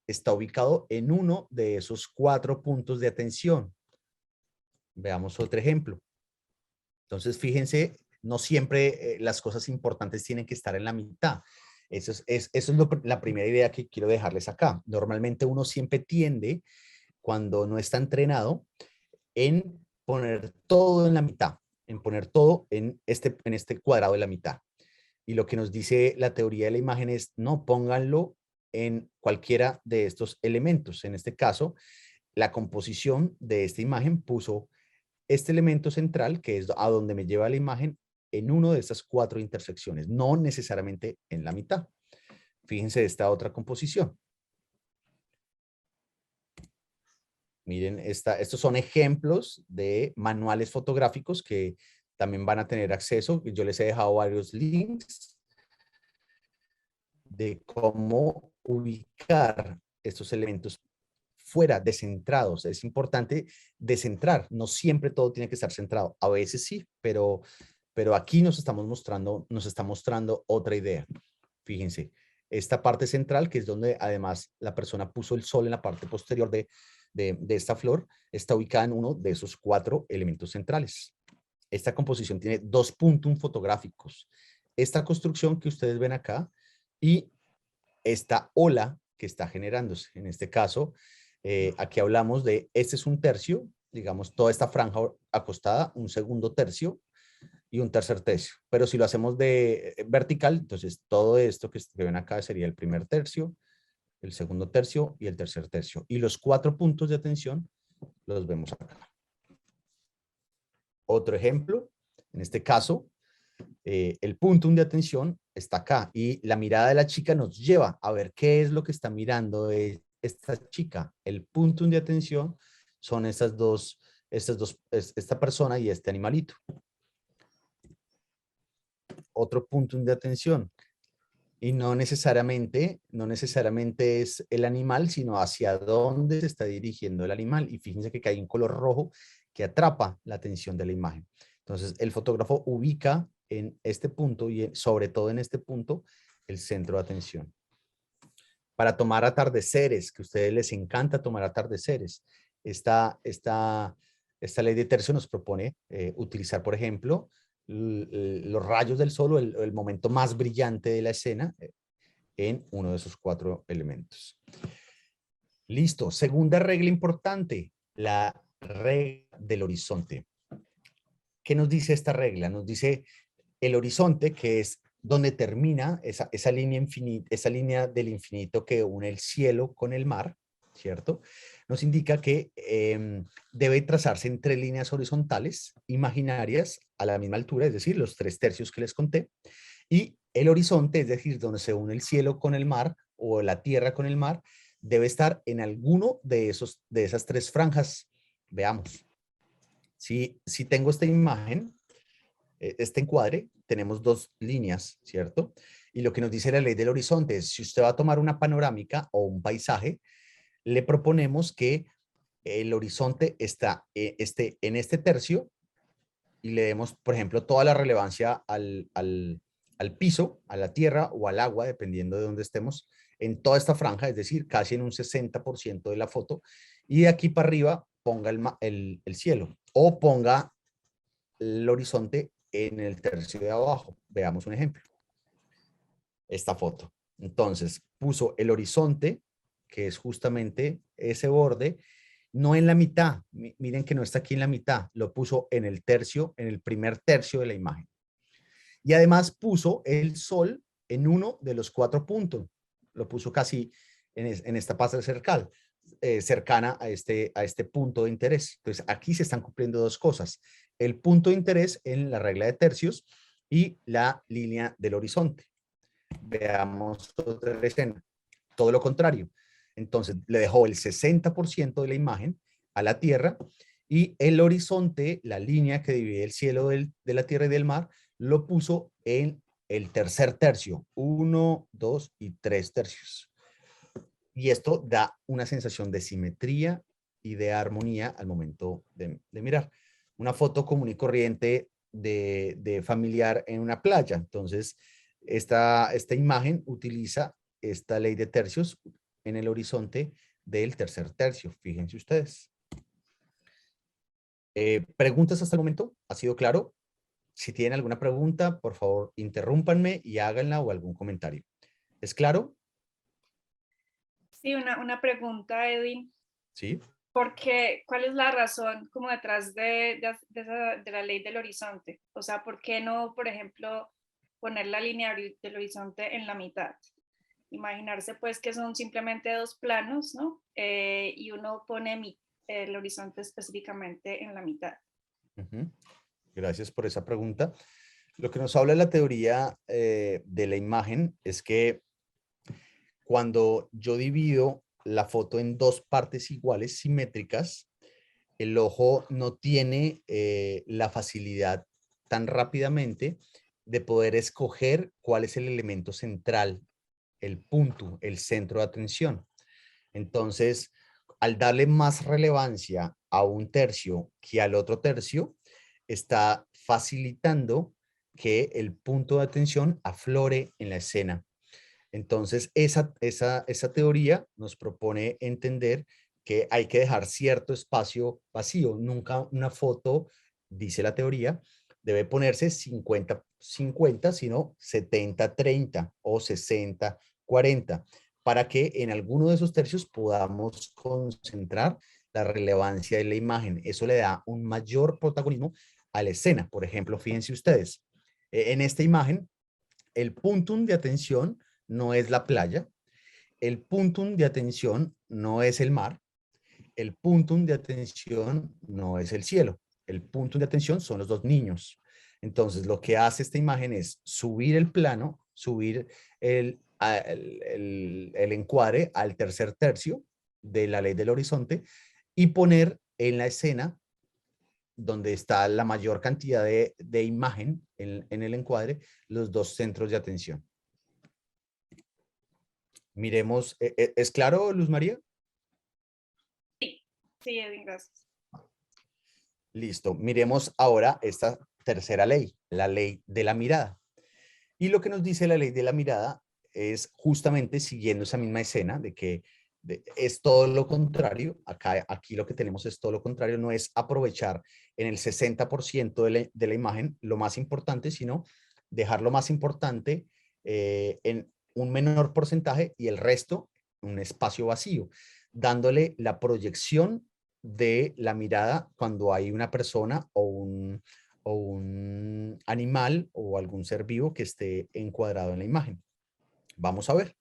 está ubicado en uno de esos 4 puntos de atención. Veamos otro ejemplo. Entonces, fíjense, no siempre las cosas importantes tienen que estar en la mitad. Eso es la primera idea que quiero dejarles acá. Normalmente uno siempre tiende, cuando no está entrenado, en poner todo en la mitad, en poner todo en este cuadrado de la mitad. Y lo que nos dice la teoría de la imagen es, no, pónganlo en cualquiera de estos elementos. En este caso, la composición de esta imagen puso este elemento central, que es a donde me lleva la imagen, en uno de estas 4 intersecciones, no necesariamente en la mitad. Fíjense esta otra composición. Miren, estos son ejemplos de manuales fotográficos que también van a tener acceso. Yo les he dejado varios links de cómo ubicar estos elementos fuera, descentrados. Es importante descentrar. No siempre todo tiene que estar centrado. A veces sí, pero aquí nos está mostrando otra idea. Fíjense, esta parte central, que es donde además la persona puso el sol en la parte posterior de esta flor, está ubicada en uno de esos 4 elementos centrales. Esta composición tiene 2 puntos fotográficos. Esta construcción que ustedes ven acá y esta ola que está generándose. En este caso, aquí hablamos de, este es un tercio, digamos, toda esta franja acostada, un segundo tercio y un tercer tercio. Pero si lo hacemos de vertical, entonces todo esto que ven acá sería el primer tercio, el segundo tercio y el tercer tercio. Y los 4 puntos de atención los vemos acá. Otro ejemplo, en este caso, el punto de atención está acá y la mirada de la chica nos lleva a ver qué es lo que está mirando esta chica. El punto de atención son esta persona y este animalito. Otro punto de atención. Y no necesariamente es el animal, sino hacia dónde se está dirigiendo el animal. Y fíjense que hay un color rojo que atrapa la atención de la imagen. Entonces, el fotógrafo ubica en este punto y sobre todo en este punto el centro de atención. Para tomar atardeceres, que a ustedes les encanta tomar atardeceres, esta ley de tercio nos propone utilizar, por ejemplo, los rayos del sol o el momento más brillante de la escena en uno de esos 4 elementos. Listo. Segunda regla importante, la regla del horizonte. ¿Qué nos dice esta regla? Nos dice el horizonte, que es donde termina esa línea infinita, esa línea del infinito que une el cielo con el mar, ¿cierto? Nos indica que debe trazarse en 3 líneas horizontales imaginarias a la misma altura, es decir, los 3 tercios que les conté, y el horizonte, es decir, donde se une el cielo con el mar o la tierra con el mar, debe estar en alguno de esas 3 franjas. Veamos. Si tengo esta imagen, este encuadre, tenemos 2 líneas, ¿cierto? Y lo que nos dice la ley del horizonte es, si usted va a tomar una panorámica o un paisaje, le proponemos que el horizonte esté en este tercio y le demos, por ejemplo, toda la relevancia al piso, a la tierra o al agua, dependiendo de dónde estemos, en toda esta franja, es decir, casi en un 60% de la foto, y de aquí para arriba ponga el cielo o ponga el horizonte en el tercio de abajo. Veamos un ejemplo. Esta foto. Entonces, puso el horizonte, que es justamente ese borde, no en la mitad. Miren que no está aquí en la mitad. Lo puso en el tercio, en el primer tercio de la imagen. Y además puso el sol en uno de los 4 puntos. Lo puso casi en esta parte cercana a este punto de interés. Entonces, aquí se están cumpliendo 2 cosas. El punto de interés en la regla de tercios y la línea del horizonte. Veamos otra escena. Todo lo contrario. Entonces, le dejó el 60% de la imagen a la tierra y el horizonte, la línea que divide el cielo de la tierra y del mar, lo puso en el tercer tercio. 1, 2 y 3 tercios. Y esto da una sensación de simetría y de armonía al momento de mirar. Una foto común y corriente de familiar en una playa. Entonces, esta imagen utiliza esta ley de tercios en el horizonte del tercer tercio. Fíjense ustedes. ¿Preguntas hasta el momento? ¿Ha sido claro? Si tienen alguna pregunta, por favor, interrúmpanme y háganla o algún comentario. ¿Es claro? Sí, una pregunta, Edwin. Sí. ¿Cuál es la razón como detrás de la ley del horizonte? O sea, ¿por qué no, por ejemplo, poner la línea del horizonte en la mitad? Imaginarse pues que son simplemente 2 planos, ¿no? Y uno pone el horizonte específicamente en la mitad. Gracias por esa pregunta. Lo que nos habla la teoría de la imagen es que cuando yo divido la foto en dos partes iguales, simétricas, el ojo no tiene la facilidad tan rápidamente de poder escoger cuál es el elemento central, el punto, el centro de atención. Entonces, al darle más relevancia a un tercio que al otro tercio, está facilitando que el punto de atención aflore en la escena. Entonces, esa teoría nos propone entender que hay que dejar cierto espacio vacío. Nunca una foto, dice la teoría, debe ponerse 50-50, sino 70-30 o 60-40, para que en alguno de esos tercios podamos concentrar la relevancia de la imagen. Eso le da un mayor protagonismo a la escena. Por ejemplo, fíjense ustedes, en esta imagen, el puntum de atención no es la playa, el puntum de atención no es el mar, el puntum de atención no es el cielo, el puntum de atención son los dos niños. Entonces, lo que hace esta imagen es subir el plano, subir el encuadre al tercer tercio de la ley del horizonte y poner en la escena donde está la mayor cantidad de imagen en el encuadre, los dos centros de atención. Miremos, ¿es claro, Luz María? Sí, Edwin, gracias. Listo, miremos ahora esta tercera ley, la ley de la mirada. Y lo que nos dice la ley de la mirada es justamente siguiendo esa misma escena de que es todo lo contrario. Aquí lo que tenemos es todo lo contrario, no es aprovechar en el 60% de la imagen lo más importante, sino dejar lo más importante en un menor porcentaje y el resto un espacio vacío, dándole la proyección de la mirada cuando hay una persona o un animal o algún ser vivo que esté encuadrado en la imagen. Vamos a ver.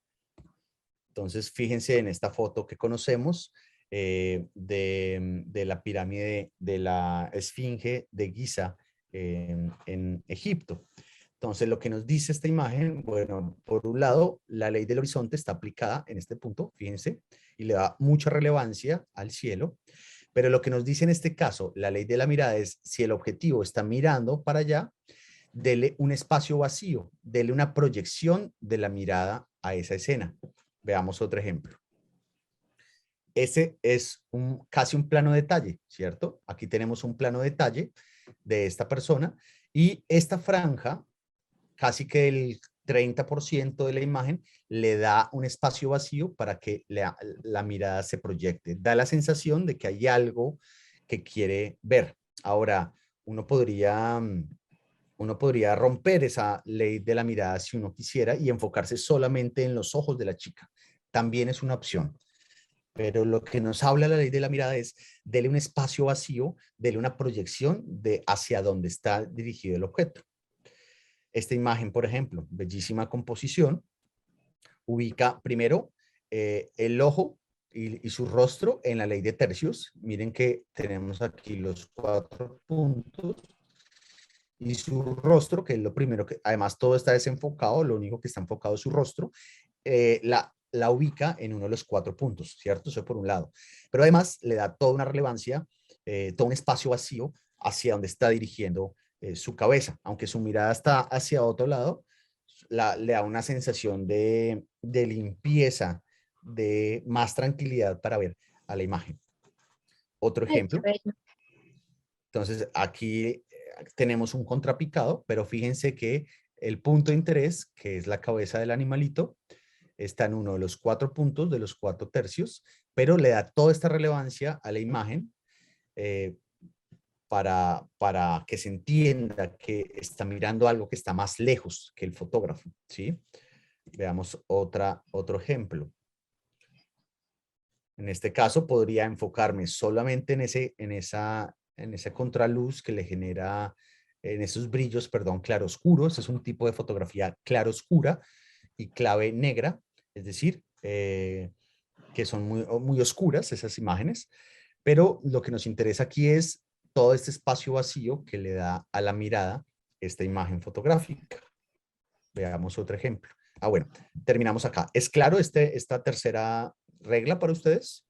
Entonces, fíjense en esta foto que conocemos de la pirámide de la Esfinge de Giza en Egipto. Entonces, lo que nos dice esta imagen, bueno, por un lado, la ley del horizonte está aplicada en este punto, fíjense, y le da mucha relevancia al cielo. Pero lo que nos dice en este caso, la ley de la mirada es, si el objetivo está mirando para allá, dele un espacio vacío, dele una proyección de la mirada a esa escena. Veamos otro ejemplo. Ese es casi un plano detalle, ¿cierto? Aquí tenemos un plano detalle de esta persona y esta franja, casi que el 30% de la imagen, le da un espacio vacío para que la mirada se proyecte. Da la sensación de que hay algo que quiere ver. Ahora, uno podría romper esa ley de la mirada si uno quisiera y enfocarse solamente en los ojos de la chica. También es una opción. Pero lo que nos habla la ley de la mirada es, dele un espacio vacío, dele una proyección de hacia dónde está dirigido el objeto. Esta imagen, por ejemplo, bellísima composición, ubica primero el ojo y su rostro en la ley de tercios. Miren que tenemos aquí los 4 puntos y su rostro, que es lo primero que, además todo está desenfocado, lo único que está enfocado es su rostro, la ubica en uno de los 4 puntos, ¿cierto? Eso por un lado. Pero además le da toda una relevancia, todo un espacio vacío hacia donde está dirigiendo su cabeza. Aunque su mirada está hacia otro lado, le da una sensación de limpieza, de más tranquilidad para ver a la imagen. Otro Ay, qué ejemplo. bello. Entonces aquí tenemos un contrapicado, pero fíjense que el punto de interés, que es la cabeza del animalito, está en uno de los 4 puntos de los 4 tercios, pero le da toda esta relevancia a la imagen para que se entienda que está mirando algo que está más lejos que el fotógrafo, ¿sí? Veamos otro ejemplo. En este caso podría enfocarme solamente en esa contraluz que le genera, en esos brillos, perdón, claroscuros. Es un tipo de fotografía claroscura y clave negra, es decir, que son muy oscuras esas imágenes, pero lo que nos interesa aquí es todo este espacio vacío que le da a la mirada esta imagen fotográfica. Veamos otro ejemplo. Ah, bueno, terminamos acá. ¿Es claro esta tercera regla para ustedes?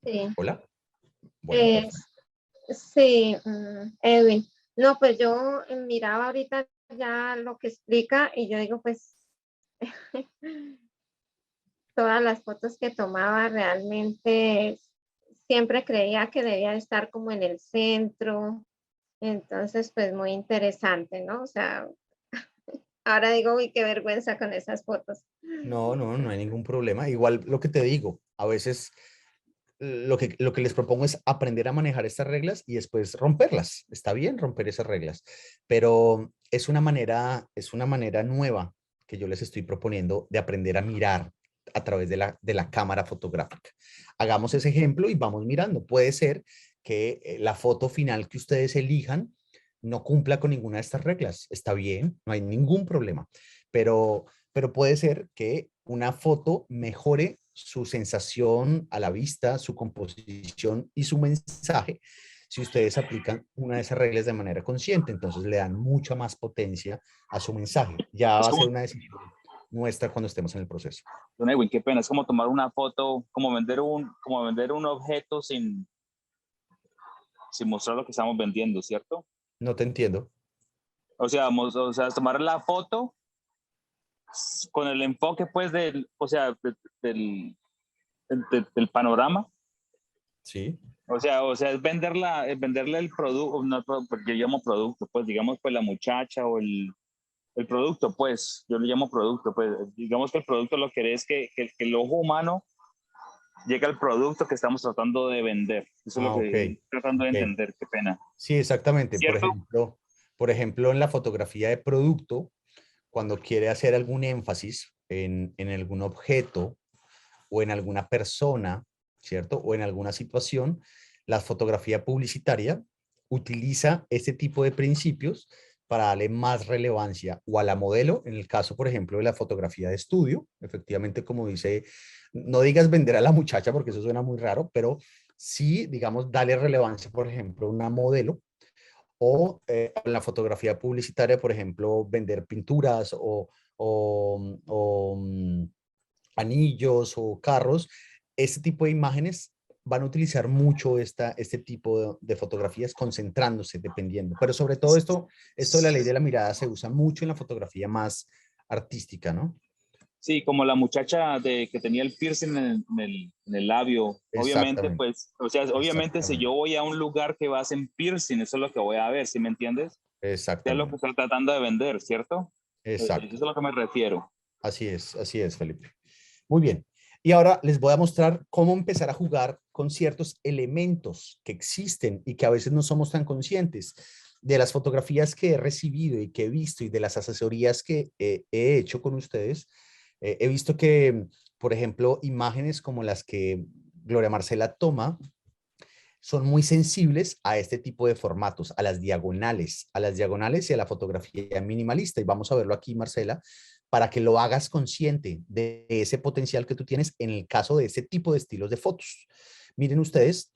Sí. Hola. Bueno, Eh, perfecto. sí, Edwin. No, pues yo miraba ahorita ya lo que explica y yo digo, pues, todas las fotos que tomaba realmente siempre creía que debía estar como en el centro. Entonces, pues muy interesante, ¿no? O sea, ahora digo, uy, qué vergüenza con esas fotos. No, no hay ningún problema. Igual lo que te digo, a veces lo que les propongo es aprender a manejar estas reglas y después romperlas. Está bien romper esas reglas, pero es una manera nueva que yo les estoy proponiendo de aprender a mirar a través de la cámara fotográfica. Hagamos ese ejemplo y vamos mirando. Puede ser que la foto final que ustedes elijan no cumpla con ninguna de estas reglas. Está bien, no hay ningún problema, pero puede ser que una foto mejore su sensación a la vista, su composición y su mensaje si ustedes aplican una de esas reglas de manera consciente. Entonces le dan mucha más potencia a su mensaje. Ya Es va a como, ser una decisión nuestra cuando estemos en el proceso. don Edwin, qué pena, es como tomar una foto, como vender un objeto sin mostrar lo que estamos vendiendo, ¿cierto? No te entiendo. O sea, tomar la foto con el enfoque, pues, del panorama. Sí, O sea, es venderle el producto, no, porque yo llamo producto, pues, digamos, pues, la muchacha o el producto, pues, yo le llamo producto, pues, digamos que el producto lo que es que el ojo humano llegue al producto que estamos tratando de vender. Eso es lo ok, que estoy tratando de ok. entender, qué pena. Sí, exactamente. ¿Cierto? Por ejemplo, en la fotografía de producto, cuando quiere hacer algún énfasis en algún objeto o en alguna persona, ¿cierto? O en alguna situación, la fotografía publicitaria utiliza este tipo de principios para darle más relevancia o a la modelo, en el caso, por ejemplo, de la fotografía de estudio, efectivamente, como dice, no digas vender a la muchacha porque eso suena muy raro, pero sí, digamos, darle relevancia, por ejemplo, a una modelo o en la fotografía publicitaria, por ejemplo, vender pinturas o anillos o carros. Este tipo de imágenes van a utilizar mucho este tipo de fotografías concentrándose, dependiendo. Pero sobre todo esto de la ley de la mirada se usa mucho en la fotografía más artística, ¿no? Sí, como la muchacha que tenía el piercing en el labio. Obviamente, Exactamente, pues, o sea, obviamente si yo exactamente, voy a un lugar que va a hacer piercing, eso es lo que voy a ver, ¿sí me entiendes? Es lo que exactamente, estoy tratando de vender, ¿cierto? Eso exacto. es a lo que me refiero. Así es, Felipe. Muy bien. Y ahora les voy a mostrar cómo empezar a jugar con ciertos elementos que existen y que a veces no somos tan conscientes. De las fotografías que he recibido y que he visto y de las asesorías que he hecho con ustedes, he visto que, por ejemplo, imágenes como las que Gloria Marcela toma son muy sensibles a este tipo de formatos, a las diagonales y a la fotografía minimalista. Y vamos a verlo aquí, Marcela, para que lo hagas consciente de ese potencial que tú tienes en el caso de ese tipo de estilos de fotos. Miren ustedes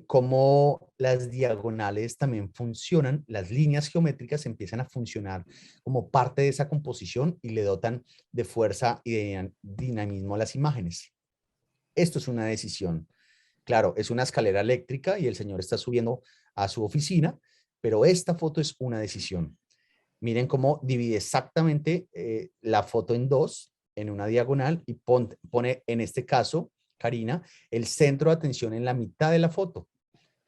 cómo las diagonales también funcionan, las líneas geométricas empiezan a funcionar como parte de esa composición y le dotan de fuerza y de dinamismo a las imágenes. Esto es una decisión. Claro, es una escalera eléctrica y el señor está subiendo a su oficina, pero esta foto es una decisión. Miren cómo divide exactamente la foto en dos, en una diagonal, y pone en este caso, Karina, el centro de atención en la mitad de la foto.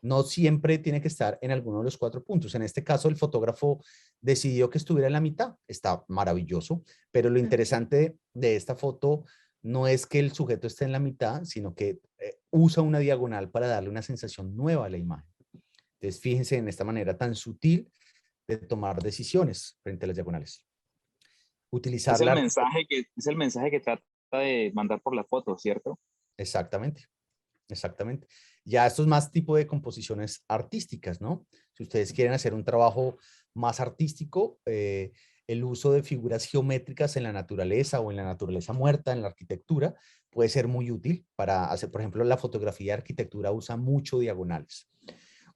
No siempre tiene que estar en alguno de los 4 puntos. En este caso, el fotógrafo decidió que estuviera en la mitad. Está maravilloso, pero lo interesante de esta foto no es que el sujeto esté en la mitad, sino que usa una diagonal para darle una sensación nueva a la imagen. Entonces, fíjense en esta manera tan sutil de tomar decisiones frente a las diagonales. Utilizar la... Es el mensaje que trata de mandar por la foto, ¿cierto? Exactamente. Exactamente. Ya esto es más tipo de composiciones artísticas, ¿no? Si ustedes quieren hacer un trabajo más artístico, el uso de figuras geométricas en la naturaleza o en la naturaleza muerta, en la arquitectura, puede ser muy útil para hacer, por ejemplo, la fotografía de arquitectura usa mucho diagonales.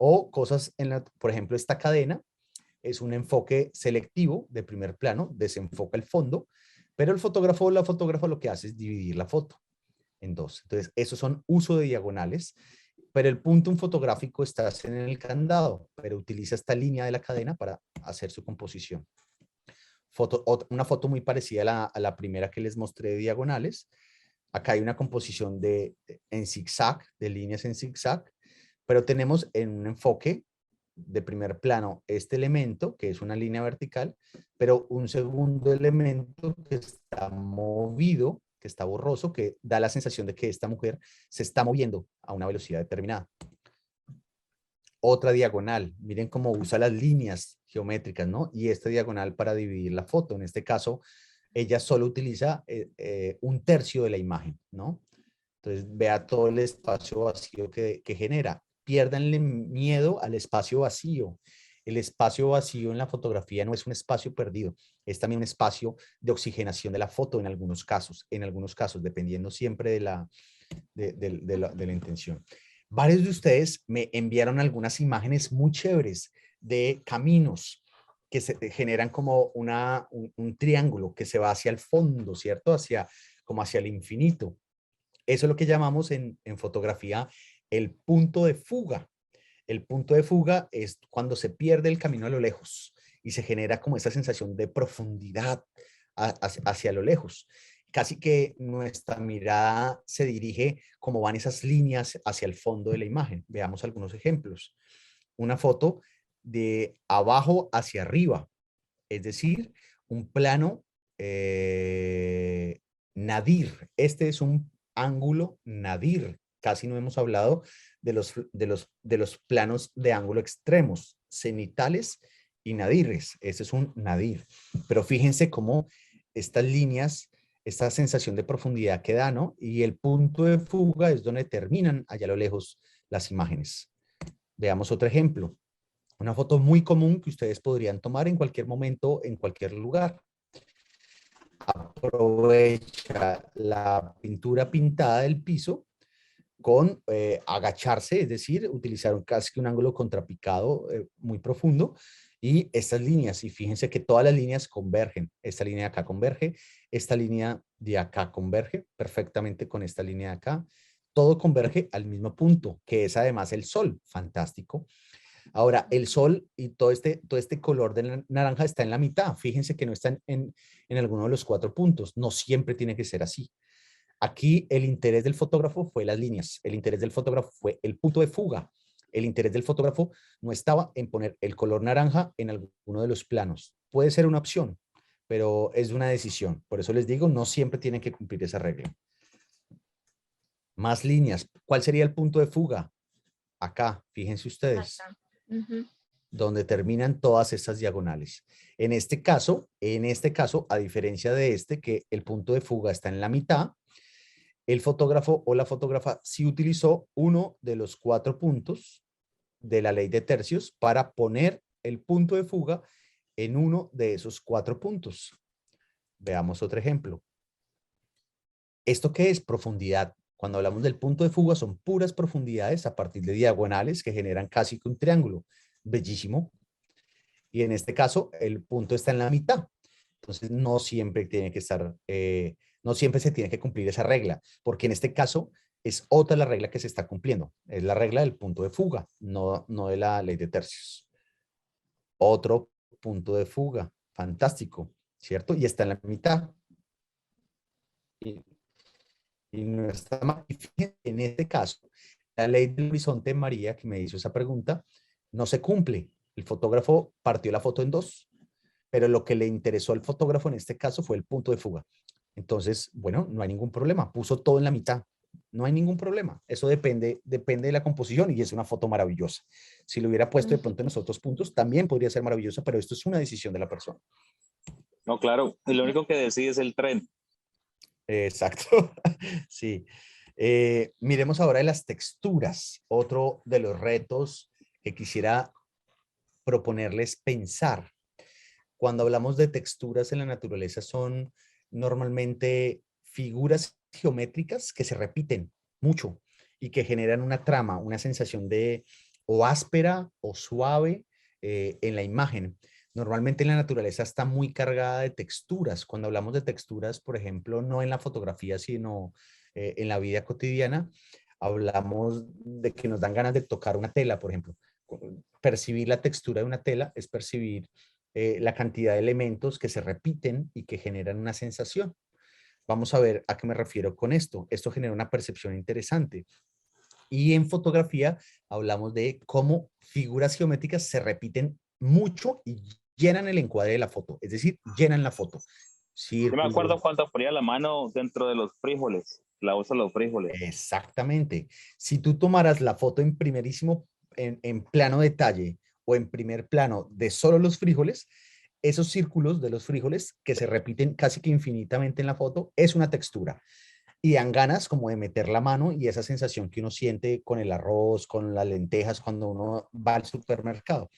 O cosas por ejemplo, esta cadena es un enfoque selectivo de primer plano, desenfoca el fondo, pero el fotógrafo o la fotógrafa lo que hace es dividir la foto en dos. Entonces, esos son uso de diagonales, pero el punto fotográfico está en el candado, pero utiliza esta línea de la cadena para hacer su composición. Una foto muy parecida a la primera que les mostré de diagonales. Acá hay una composición en zigzag, de líneas en zigzag, pero tenemos en un enfoque de primer plano este elemento, que es una línea vertical, pero un segundo elemento que está movido, que está borroso, que da la sensación de que esta mujer se está moviendo a una velocidad determinada. Otra diagonal, miren cómo usa las líneas geométricas, ¿no? Y esta diagonal para dividir la foto. En este caso, ella solo utiliza un tercio de la imagen, ¿no? Entonces, vea todo el espacio vacío que genera. Piérdanle miedo al espacio vacío. El espacio vacío en la fotografía no es un espacio perdido, es también un espacio de oxigenación de la foto en algunos casos, dependiendo siempre de la intención. Varios de ustedes me enviaron algunas imágenes muy chéveres de caminos que se generan como un triángulo que se va hacia el fondo, ¿cierto? Como hacia el infinito. Eso es lo que llamamos en fotografía el punto de fuga. El punto de fuga es cuando se pierde el camino a lo lejos y se genera como esa sensación de profundidad hacia lo lejos. Casi que nuestra mirada se dirige como van esas líneas hacia el fondo de la imagen. Veamos algunos ejemplos. Una foto de abajo hacia arriba, es decir, un plano nadir. Este es un ángulo nadir. Casi no hemos hablado de los planos de ángulo extremos, cenitales y nadires. Este es un nadir. Pero fíjense cómo estas líneas, esta sensación de profundidad que da, ¿no? Y el punto de fuga es donde terminan allá a lo lejos las imágenes. Veamos otro ejemplo. Una foto muy común que ustedes podrían tomar en cualquier momento, en cualquier lugar. Aprovecha la pintura pintada del piso con agacharse, es decir, utilizar casi un ángulo contrapicado muy profundo y estas líneas, y fíjense que todas las líneas convergen. Esta línea de acá converge, esta línea de acá converge perfectamente con esta línea de acá. Todo converge al mismo punto, que es además el sol. Fantástico. Ahora, el sol y todo este color de naranja está en la mitad. Fíjense que no está en alguno de los 4 puntos. No siempre tiene que ser así. Aquí el interés del fotógrafo fue las líneas. El interés del fotógrafo fue el punto de fuga. El interés del fotógrafo no estaba en poner el color naranja en alguno de los planos. Puede ser una opción, pero es una decisión. Por eso les digo, no siempre tienen que cumplir esa regla. Más líneas. ¿Cuál sería el punto de fuga? Acá, fíjense ustedes. Acá. Donde terminan todas estas diagonales. En este caso, a diferencia de que el punto de fuga está en la mitad, el fotógrafo o la fotógrafa sí utilizó uno de los 4 puntos de la ley de tercios para poner el punto de fuga en uno de esos 4 puntos. Veamos otro ejemplo. ¿Esto qué es? Profundidad. Cuando hablamos del punto de fuga son puras profundidades a partir de diagonales que generan casi que un triángulo. Bellísimo. Y en este caso el punto está en la mitad. Entonces no siempre tiene que estar, no siempre se tiene que cumplir esa regla, porque en este caso es otra la regla que se está cumpliendo. Es la regla del punto de fuga, no de la ley de tercios. Otro punto de fuga. Fantástico, ¿cierto? Y está en la mitad. Y no está mal. En este caso, la ley del horizonte, María, que me hizo esa pregunta, no se cumple. El fotógrafo partió la foto en 2, pero lo que le interesó al fotógrafo en este caso fue el punto de fuga. Entonces, bueno, no hay ningún problema. Puso todo en la mitad. No hay ningún problema. Eso depende de la composición y es una foto maravillosa. Si lo hubiera puesto de pronto en los otros puntos, también podría ser maravillosa, pero esto es una decisión de la persona. No, claro. Y lo único que decide es el tren. Exacto. Sí. Miremos ahora las texturas. Otro de los retos que quisiera proponerles pensar. Cuando hablamos de texturas en la naturaleza son normalmente figuras geométricas que se repiten mucho y que generan una trama, una sensación de o áspera o suave en la imagen. Normalmente la naturaleza está muy cargada de texturas. Cuando hablamos de texturas, por ejemplo, no en la fotografía, sino en la vida cotidiana, hablamos de que nos dan ganas de tocar una tela, por ejemplo. Percibir la textura de una tela es percibir la cantidad de elementos que se repiten y que generan una sensación. Vamos a ver a qué me refiero con esto. Esto genera una percepción interesante. Y en fotografía hablamos de cómo figuras geométricas se repiten mucho y llenan el encuadre de la foto, es decir, llenan la foto. Yo me acuerdo Círculos. cuando ponía la mano dentro de los frijoles, la uso los frijoles. Exactamente. Si tú tomaras la foto en primerísimo, en plano detalle o en primer plano de solo los frijoles, esos círculos de los frijoles que se repiten casi que infinitamente en la foto es una textura. Y dan ganas como de meter la mano y esa sensación que uno siente con el arroz, con las lentejas cuando uno va al supermercado.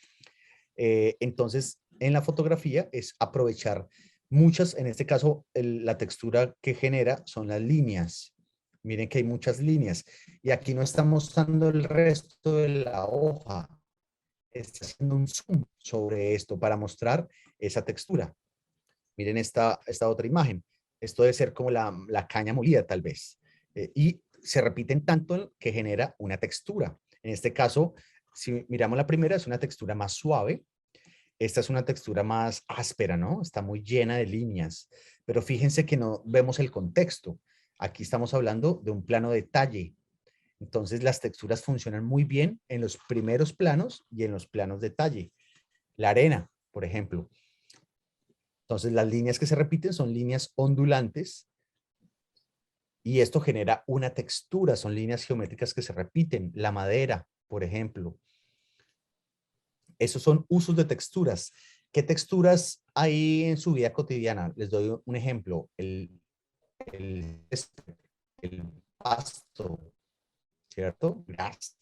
Entonces, en la fotografía es aprovechar muchas, en este caso, la textura que genera son las líneas. Miren que hay muchas líneas. Y aquí no está mostrando el resto de la hoja. Está haciendo un zoom sobre esto para mostrar esa textura. Miren esta otra imagen. Esto debe ser como la caña molida, tal vez. Y se repiten tanto que genera una textura. En este caso, si miramos la primera, es una textura más suave. Esta es una textura más áspera, ¿no? Está muy llena de líneas. Pero fíjense que no vemos el contexto. Aquí estamos hablando de un plano detalle. Entonces, las texturas funcionan muy bien en los primeros planos y en los planos detalle. La arena, por ejemplo. Entonces, las líneas que se repiten son líneas ondulantes y esto genera una textura, son líneas geométricas que se repiten. La madera, por ejemplo. Esos son usos de texturas. ¿Qué texturas hay en su vida cotidiana? Les doy un ejemplo. El pasto, ¿cierto? Gras.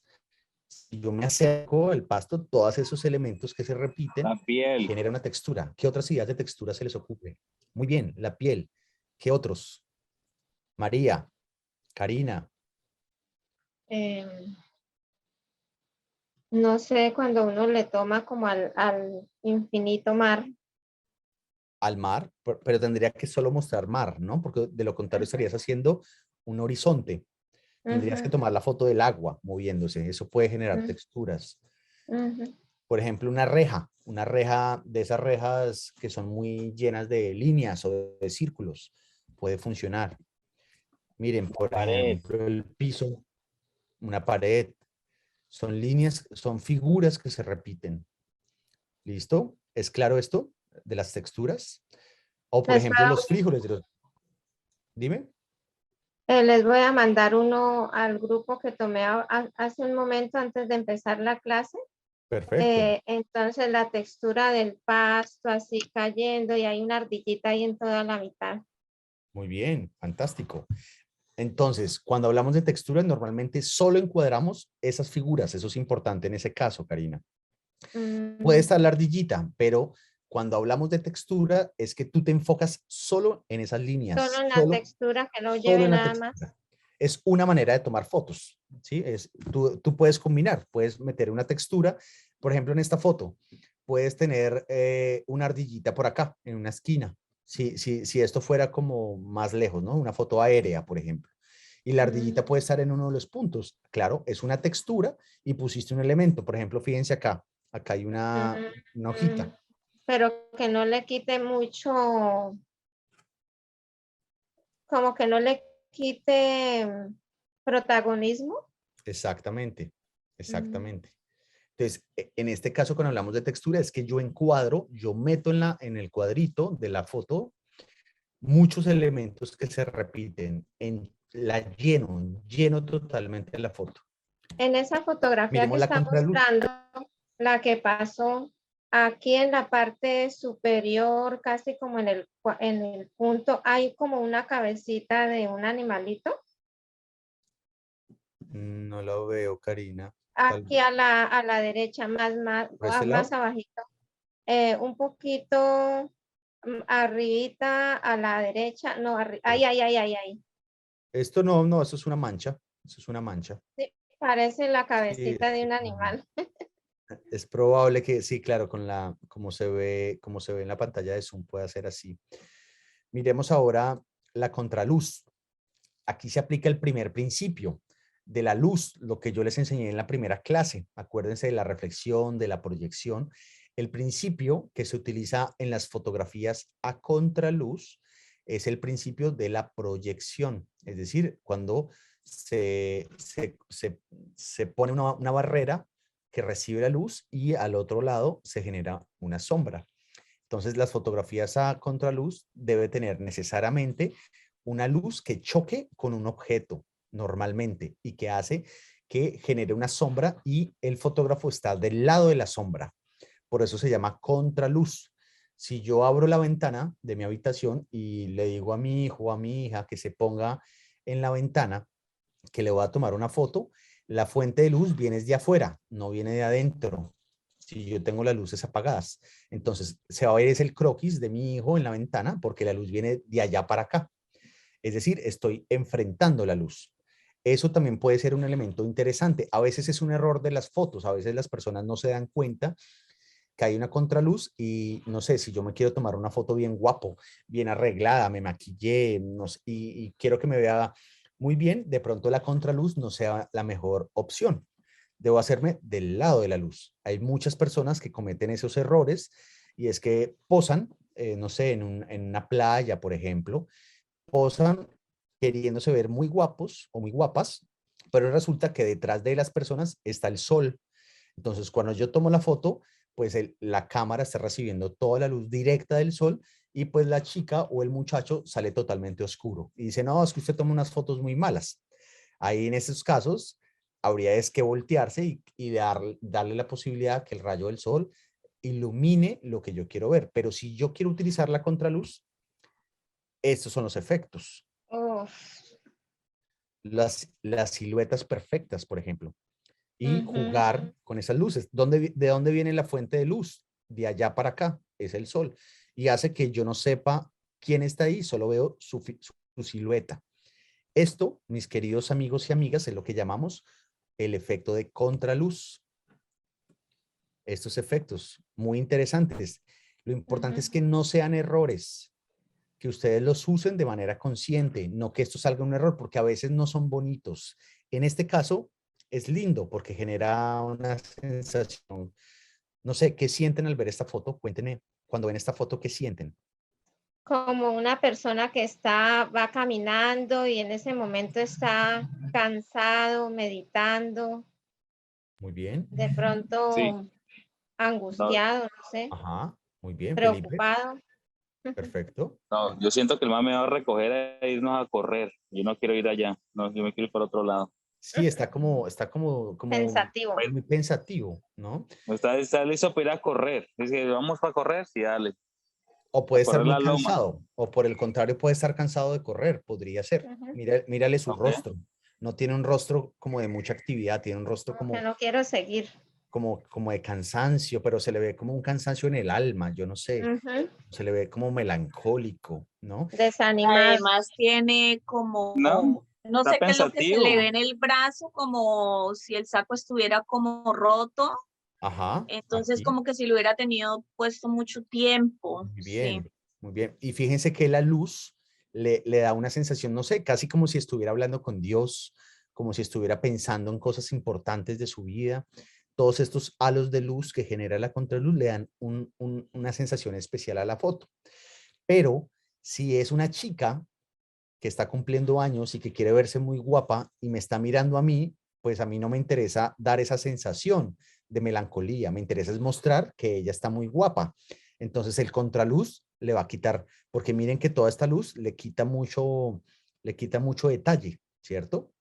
Si yo me acerco al pasto, todos esos elementos que se repiten La piel. generan una textura. ¿Qué otras ideas de textura se les ocurre? Muy bien, la piel. ¿Qué otros? María, Karina. No sé, cuando uno le toma como al infinito mar. Al mar, pero tendría que solo mostrar mar, ¿no? Porque de lo contrario estarías haciendo un horizonte. Tendrías que Ujú, tomar la foto del agua moviéndose. Eso puede generar ujú, texturas. ujú. Por ejemplo, una reja de esas rejas que son muy llenas de líneas o de círculos, puede funcionar. Miren, por Pared. ejemplo, el piso, una pared, son líneas, son figuras que se repiten. ¿Listo? ¿Es claro esto de las texturas? O por Les ejemplo, puedo- los frijoles de los... Dime. les voy a mandar uno al grupo que tomé hace un momento antes de empezar la clase. Perfecto. Entonces la textura del pasto así cayendo y hay una ardillita ahí en toda la mitad. Muy bien, fantástico. Entonces, cuando hablamos de texturas, normalmente solo encuadramos esas figuras. Eso es importante en ese caso, Karina. Puede estar la ardillita, pero cuando hablamos de textura, es que tú te enfocas solo en esas Solo líneas, en la textura, que no solo lleve en la nada más. textura. Es una manera de tomar fotos, ¿sí? Tú puedes combinar, puedes meter una textura. Por ejemplo, en esta foto, puedes tener una ardillita por acá, en una esquina. Si esto fuera como más lejos, ¿no? Una foto aérea, por ejemplo. Y la ardillita puede estar en uno de los puntos. Claro, es una textura y pusiste un elemento. Por ejemplo, fíjense acá. Acá hay una hojita. Pero que no le quite mucho, como que no le quite protagonismo. Exactamente, Mm. exactamente. Entonces, en este caso, cuando hablamos de textura, es que yo encuadro, yo meto en el cuadrito de la foto muchos elementos que se repiten, la lleno totalmente la foto. En esa fotografía que Miremos la está contraluz. mostrando, la que pasó aquí en la parte superior, casi como en el punto, hay como una cabecita de un animalito. No lo veo, Karina. Tal Aquí vez. a la derecha, ¿Por este más lado? abajito. Un poquito arribita a la derecha. No, ahí. Esto no, eso es una mancha. Eso es una mancha. Sí, Parece la Sí, cabecita de un animal. es probable que sí, claro, con la, como se ve en la pantalla de Zoom puede ser así. Miremos ahora la contraluz. Aquí se aplica el primer principio de la luz, lo que yo les enseñé en la primera clase. Acuérdense de la reflexión, de la proyección. El principio que se utiliza en las fotografías a contraluz es el principio de la proyección. Es decir, cuando se pone una barrera que recibe la luz y al otro lado se genera una sombra. Entonces, las fotografías a contraluz debe tener necesariamente una luz que choque con un objeto normalmente y que hace que genere una sombra y el fotógrafo está del lado de la sombra. Por eso se llama contraluz. Si yo abro la ventana de mi habitación y le digo a mi hijo o a mi hija que se ponga en la ventana, que le voy a tomar una foto, la fuente de luz viene de afuera, no viene de adentro. Si yo tengo las luces apagadas, entonces se va a ver es el croquis de mi hijo en la ventana porque la luz viene de allá para acá. Es decir, estoy enfrentando la luz. Eso también puede ser un elemento interesante. A veces es un error de las fotos, a veces las personas no se dan cuenta que hay una contraluz y no sé, si yo me quiero tomar una foto bien guapo, bien arreglada, me maquillé no sé, y quiero que me vea muy bien, de pronto la contraluz no sea la mejor opción. Debo hacerme del lado de la luz. Hay muchas personas que cometen esos errores y es que posan, no sé, en una playa, por ejemplo, posan queriéndose ver muy guapos o muy guapas, pero resulta que detrás de las personas está el sol. Entonces, cuando yo tomo la foto, pues la cámara está recibiendo toda la luz directa del sol y pues la chica o el muchacho sale totalmente oscuro. Y dice, no, es que usted toma unas fotos muy malas. Ahí en esos casos habría es que voltearse y darle la posibilidad que el rayo del sol ilumine lo que yo quiero ver. Pero si yo quiero utilizar la contraluz, estos son los efectos. Uf, Las siluetas perfectas, por ejemplo. Y ujú. jugar con esas luces. ¿De dónde viene la fuente de luz? De allá para acá, es el sol. Y hace que yo no sepa quién está ahí, solo veo su silueta. Esto, mis queridos amigos y amigas, es lo que llamamos el efecto de contraluz. Estos efectos muy interesantes. Lo importante es que no sean errores, que ustedes los usen de manera consciente, no que esto salga un error, porque a veces no son bonitos. En este caso, es lindo porque genera una sensación. No sé, ¿qué sienten al ver esta foto? Cuéntenme, cuando ven esta foto, ¿qué sienten? Como una persona que va caminando y en ese momento está cansado, meditando, Muy bien. de Sí, pronto no, angustiado, no sé, Ajá, muy bien, Felipe. preocupado. Perfecto. no, yo siento que el man me va a recoger e irnos a correr. Yo no quiero ir allá, no, yo me quiero ir para otro lado. Sí, está como Pensativo. muy pensativo, ¿no? Está listo para ir a correr. Dice, vamos para correr, sí, dale. O A puede estar correr muy la loma. cansado, o por el contrario puede estar cansado de correr, podría ser. Ujú. Mírale su Ok. rostro. No tiene un rostro como de mucha actividad, tiene un rostro Como que no quiero seguir. como de cansancio, pero se le ve como un cansancio en el alma, yo no sé, Ujú. se le ve como melancólico, ¿no? Desanimado. Además tiene No, como, no está sé qué es lo que se le ve pensativo. en el brazo, como si el saco estuviera como roto. Ajá, Entonces, aquí, como que si lo hubiera tenido puesto mucho tiempo. muy Sí. bien, muy bien. Y fíjense que la luz le da una sensación, no sé, casi como si estuviera hablando con Dios, como si estuviera pensando en cosas importantes de su vida. Todos estos halos de luz que genera la contraluz le dan una sensación especial a la foto. Pero si es una chica que está cumpliendo años y que quiere verse muy guapa y me está mirando a mí, pues a mí no me interesa dar esa sensación de melancolía, me interesa es mostrar que ella está muy guapa. Entonces el contraluz le va a quitar, porque miren que toda esta luz le quita mucho detalle, ¿cierto?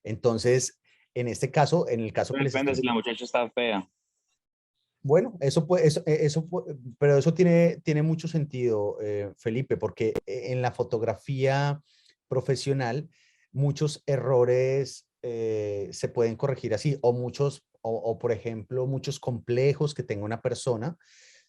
Entonces, en este caso, en el caso que les Depende estoy. si la muchacha está fea. Bueno, pero eso tiene mucho sentido, Felipe, porque en la fotografía profesional muchos errores se pueden corregir así, por ejemplo, muchos complejos que tenga una persona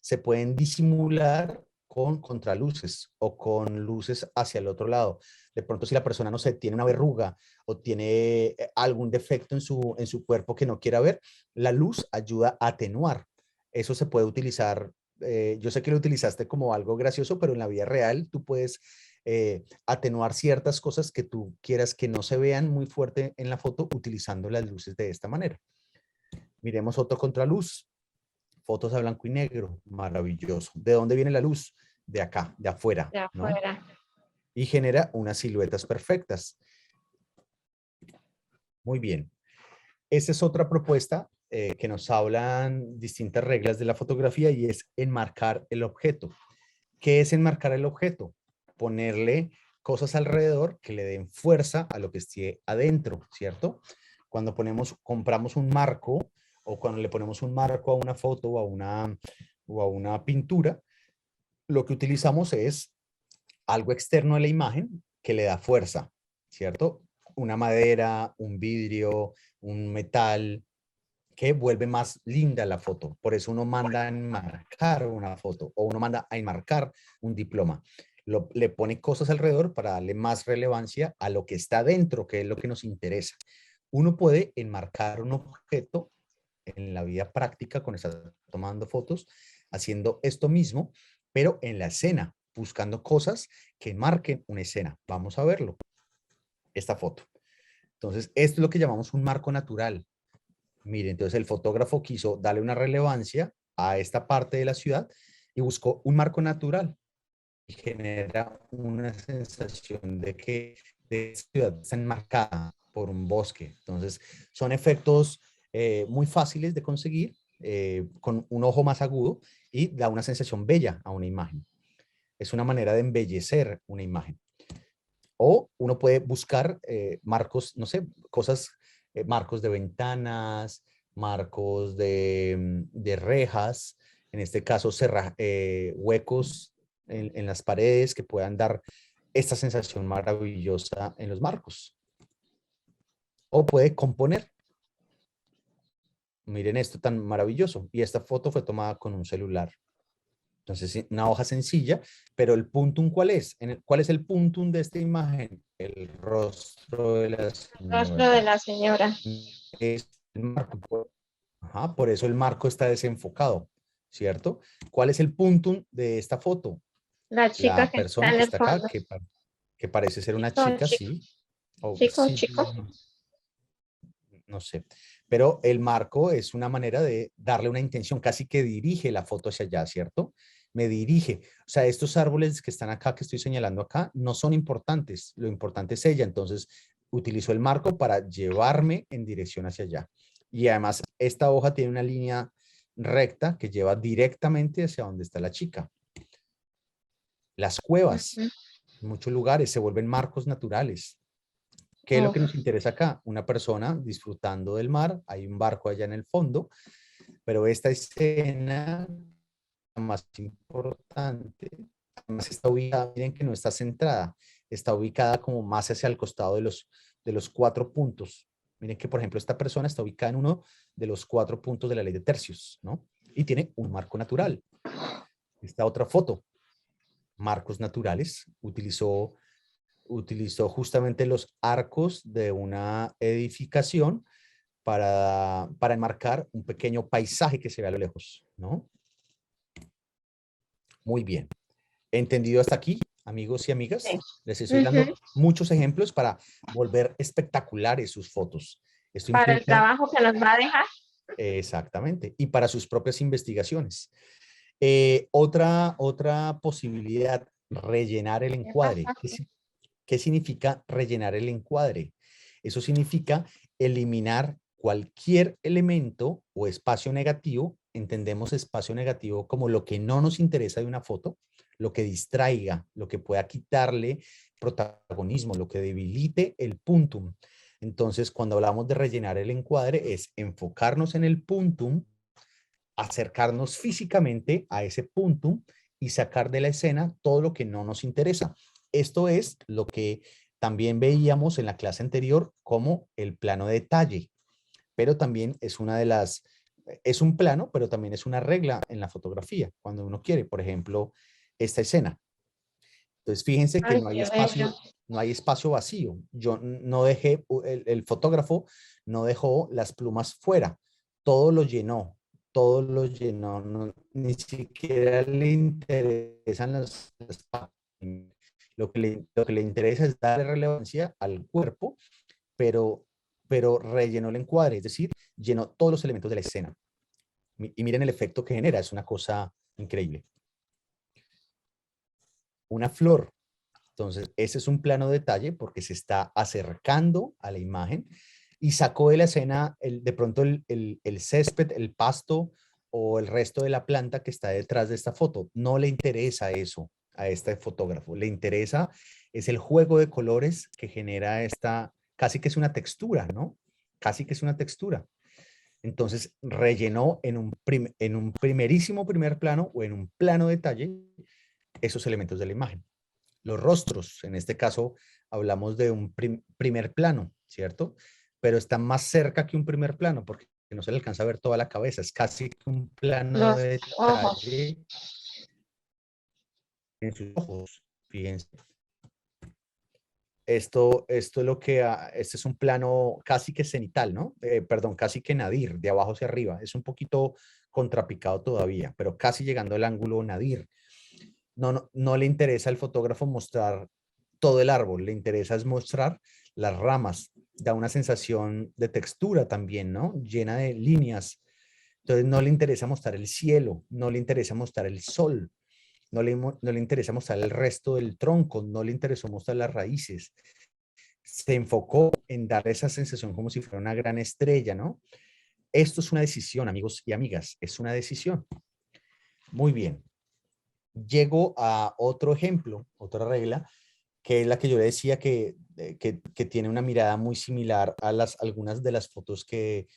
se pueden disimular con contraluces o con luces hacia el otro lado. De pronto si la persona, no sé, tiene una verruga o tiene algún defecto en su cuerpo que no quiera ver, la luz ayuda a atenuar. Eso se puede utilizar, yo sé que lo utilizaste como algo gracioso, pero en la vida real tú puedes atenuar ciertas cosas que tú quieras que no se vean muy fuerte en la foto utilizando las luces de esta manera. Miremos otro contraluz. Fotos a blanco y negro, maravilloso. ¿De dónde viene la luz? De acá, de afuera, De ¿no? afuera. Y genera unas siluetas perfectas. Muy bien. Esta es otra propuesta que nos hablan distintas reglas de la fotografía y es enmarcar el objeto. ¿Qué es enmarcar el objeto? Ponerle cosas alrededor que le den fuerza a lo que esté adentro, ¿cierto? Cuando compramos un marco o cuando le ponemos un marco a una foto o a una pintura, lo que utilizamos es algo externo a la imagen que le da fuerza, ¿cierto? Una madera, un vidrio, un metal, que vuelve más linda la foto. Por eso uno manda a enmarcar una foto o uno manda a enmarcar un diploma. Le pone cosas alrededor para darle más relevancia a lo que está dentro, que es lo que nos interesa. Uno puede enmarcar un objeto en la vida práctica con estar tomando fotos, haciendo esto mismo, pero en la escena, buscando cosas que marquen una escena. Vamos a verlo. Esta foto. Entonces, esto es lo que llamamos un marco natural. Mire, entonces el fotógrafo quiso darle una relevancia a esta parte de la ciudad y buscó un marco natural y genera una sensación de que de ciudad está enmarcada por un bosque. Entonces, son efectos muy fáciles de conseguir con un ojo más agudo y da una sensación bella a una imagen. Es una manera de embellecer una imagen. O uno puede buscar marcos, no sé, cosas, marcos de ventanas, marcos de rejas, en este caso huecos en las paredes que puedan dar esta sensación maravillosa en los marcos. O puede componer. Miren esto tan maravilloso. Y esta foto fue tomada con un celular. Entonces, una hoja sencilla, pero el puntum, ¿cuál es? ¿Cuál es el puntum de esta imagen? El rostro de la Rostro de señora. la señora. Es el marco. Ajá, por eso el marco está desenfocado, ¿cierto? ¿Cuál es el puntum de esta foto? La chica La que está persona en que el está acá, fondo. que parece ser una Chico, chica, chico, sí. O chico, sí, chico. no sé. Pero el marco es una manera de darle una intención, casi que dirige la foto hacia allá, ¿cierto? Me dirige. O sea, estos árboles que están acá, que estoy señalando acá, no son importantes. Lo importante es ella. Entonces, utilizo el marco para llevarme en dirección hacia allá. Y además, esta hoja tiene una línea recta que lleva directamente hacia donde está la chica. Las cuevas, en muchos lugares, se vuelven marcos naturales. ¿Qué es lo que nos interesa acá? Una persona disfrutando del mar, hay un barco allá en el fondo, pero esta escena más importante, además está ubicada, miren que no está centrada, está ubicada como más hacia el costado de los 4 puntos. Miren que, por ejemplo, esta persona está ubicada en uno de los 4 puntos de la ley de tercios, ¿no? Y tiene un marco natural. Esta otra foto, marcos naturales, utilizó justamente los arcos de una edificación para enmarcar un pequeño paisaje que se ve a lo lejos, ¿no? Muy bien. ¿Entendido hasta aquí, amigos y amigas? Sí. Les estoy dando muchos ejemplos para volver espectaculares sus fotos. Esto Para el implica, trabajo que nos va a dejar. exactamente, y para sus propias investigaciones. Otra posibilidad, rellenar el encuadre. ¿Qué significa rellenar el encuadre? Eso significa eliminar cualquier elemento o espacio negativo. Entendemos espacio negativo como lo que no nos interesa de una foto, lo que distraiga, lo que pueda quitarle protagonismo, lo que debilite el puntum. Entonces, cuando hablamos de rellenar el encuadre, es enfocarnos en el puntum, acercarnos físicamente a ese puntum y sacar de la escena todo lo que no nos interesa. Esto es lo que también veíamos en la clase anterior como el plano de detalle, pero también es un plano, pero también es una regla en la fotografía. Cuando uno quiere, por ejemplo, esta escena. Entonces, fíjense que Ay, no hay qué espacio, bello. no hay espacio vacío. Yo no dejé, el fotógrafo no dejó las plumas fuera, todo lo llenó, ni siquiera le interesan las partes. Lo que le interesa es darle relevancia al cuerpo, pero, pero rellenó el encuadre, es decir, llenó todos los elementos de la escena. Y miren el efecto que genera, es una cosa increíble. Una flor. Entonces, ese es un plano detalle porque se está acercando a la imagen y sacó de la escena de pronto el césped, el pasto o el resto de la planta que está detrás de esta foto. No le interesa eso a este fotógrafo. Le interesa es el juego de colores que genera esta, casi que es una textura, ¿no? Casi que es una textura. Entonces, rellenó en un primerísimo primer plano o en un plano detalle esos elementos de la imagen. Los rostros, en este caso hablamos de un primer plano, ¿cierto? Pero está más cerca que un primer plano porque no se le alcanza a ver toda la cabeza, es casi un plano Los de ojos. detalle en sus ojos, fíjense. Esto es lo que, este es un plano casi que cenital, ¿no? Perdón, casi que nadir, de abajo hacia arriba. Es un poquito contrapicado todavía, pero casi llegando al ángulo nadir. No le interesa al fotógrafo mostrar todo el árbol, le interesa es mostrar las ramas, da una sensación de textura también, ¿no? Llena de líneas. Entonces no le interesa mostrar el cielo, no le interesa mostrar el sol, no le interesa mostrar el resto del tronco, no le interesó mostrar las raíces. Se enfocó en dar esa sensación como si fuera una gran estrella, ¿no? Esto es una decisión, amigos y amigas, es una decisión. Muy bien. Llego a otro ejemplo, otra regla, que es la que yo le decía que tiene una mirada muy similar a algunas de las fotos que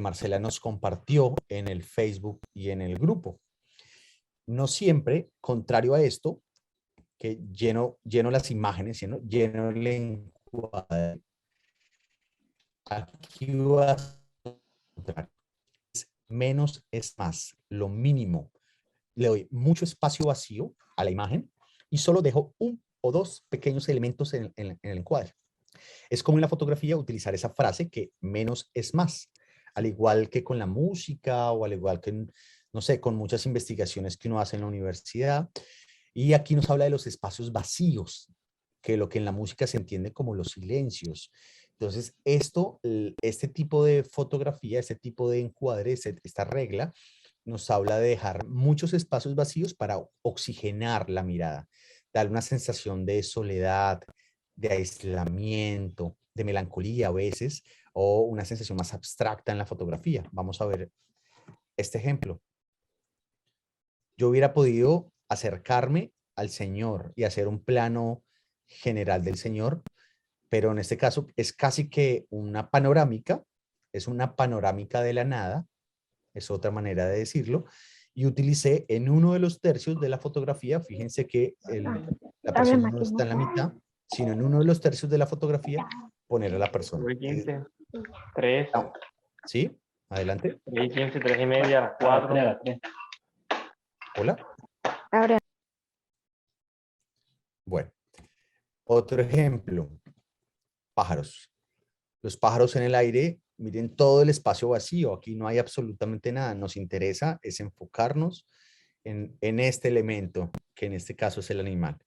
Marcela nos compartió en el Facebook y en el grupo. No siempre, contrario a esto, que lleno las imágenes, lleno el encuadre. Aquí vas a menos es más, lo mínimo. Le doy mucho espacio vacío a la imagen y solo dejo un o dos pequeños elementos en el encuadre. Es como en la fotografía utilizar esa frase que menos es más, al igual que con la música o al igual que, no sé, con muchas investigaciones que uno hace en la universidad. Y aquí nos habla de los espacios vacíos, que lo que en la música se entiende como los silencios. Entonces, este tipo de fotografía, este tipo de encuadre, esta regla, nos habla de dejar muchos espacios vacíos para oxigenar la mirada, dar una sensación de soledad, de aislamiento, de melancolía a veces, o una sensación más abstracta en la fotografía. Vamos a ver este ejemplo. Yo hubiera podido acercarme al Señor y hacer un plano general del Señor, pero en este caso es casi que una panorámica, es una panorámica de la nada, es otra manera de decirlo, y utilicé en uno de los tercios de la fotografía, fíjense que la persona no está en la mitad, sino en uno de los tercios de la fotografía, poner a la persona. 15, 3, ¿Sí? Adelante. 15, 3 y media, 4. Hola. Ahora, Bueno, otro ejemplo, pájaros. Los pájaros en el aire, miren todo el espacio vacío, aquí no hay absolutamente nada, nos interesa es enfocarnos en este elemento, que en este caso es el animal.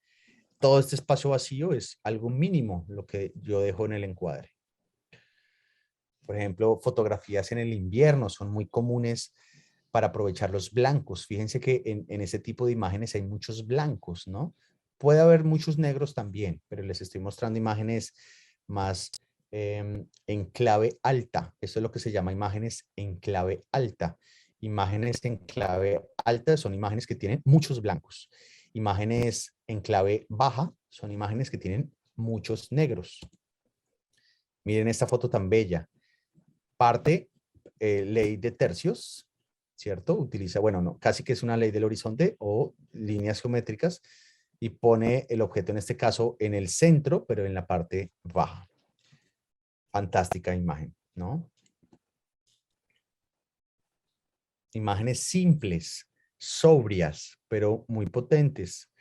Todo este espacio vacío es algo mínimo lo que yo dejo en el encuadre. Por ejemplo, fotografías en el invierno son muy comunes para aprovechar los blancos. Fíjense que en ese tipo de imágenes hay muchos blancos, ¿no? Puede haber muchos negros también, pero les estoy mostrando imágenes más en clave alta. Esto es lo que se llama imágenes en clave alta. Imágenes en clave alta son imágenes que tienen muchos blancos. Imágenes en clave baja son imágenes que tienen muchos negros. Miren esta foto tan bella. Parte ley de tercios, ¿cierto? Utiliza, bueno, no, casi que es una ley del horizonte o líneas geométricas y pone el objeto en este caso en el centro, pero en la parte baja. Fantástica imagen, ¿no? Imágenes simples, sobrias, pero muy potentes.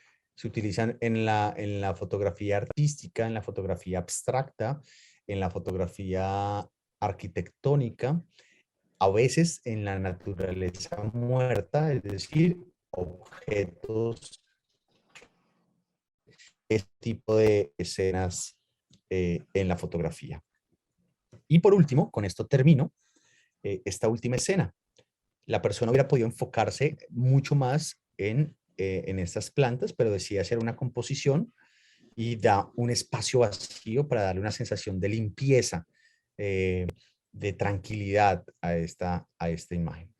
se utilizan en la fotografía artística, en la fotografía abstracta, en la fotografía arquitectónica, a veces en la naturaleza muerta, es decir, objetos, este tipo de escenas en la fotografía. Y por último, con esto termino, esta última escena. La persona hubiera podido enfocarse mucho más en estas plantas, pero decide hacer una composición y da un espacio vacío para darle una sensación de limpieza, de tranquilidad a esta imagen.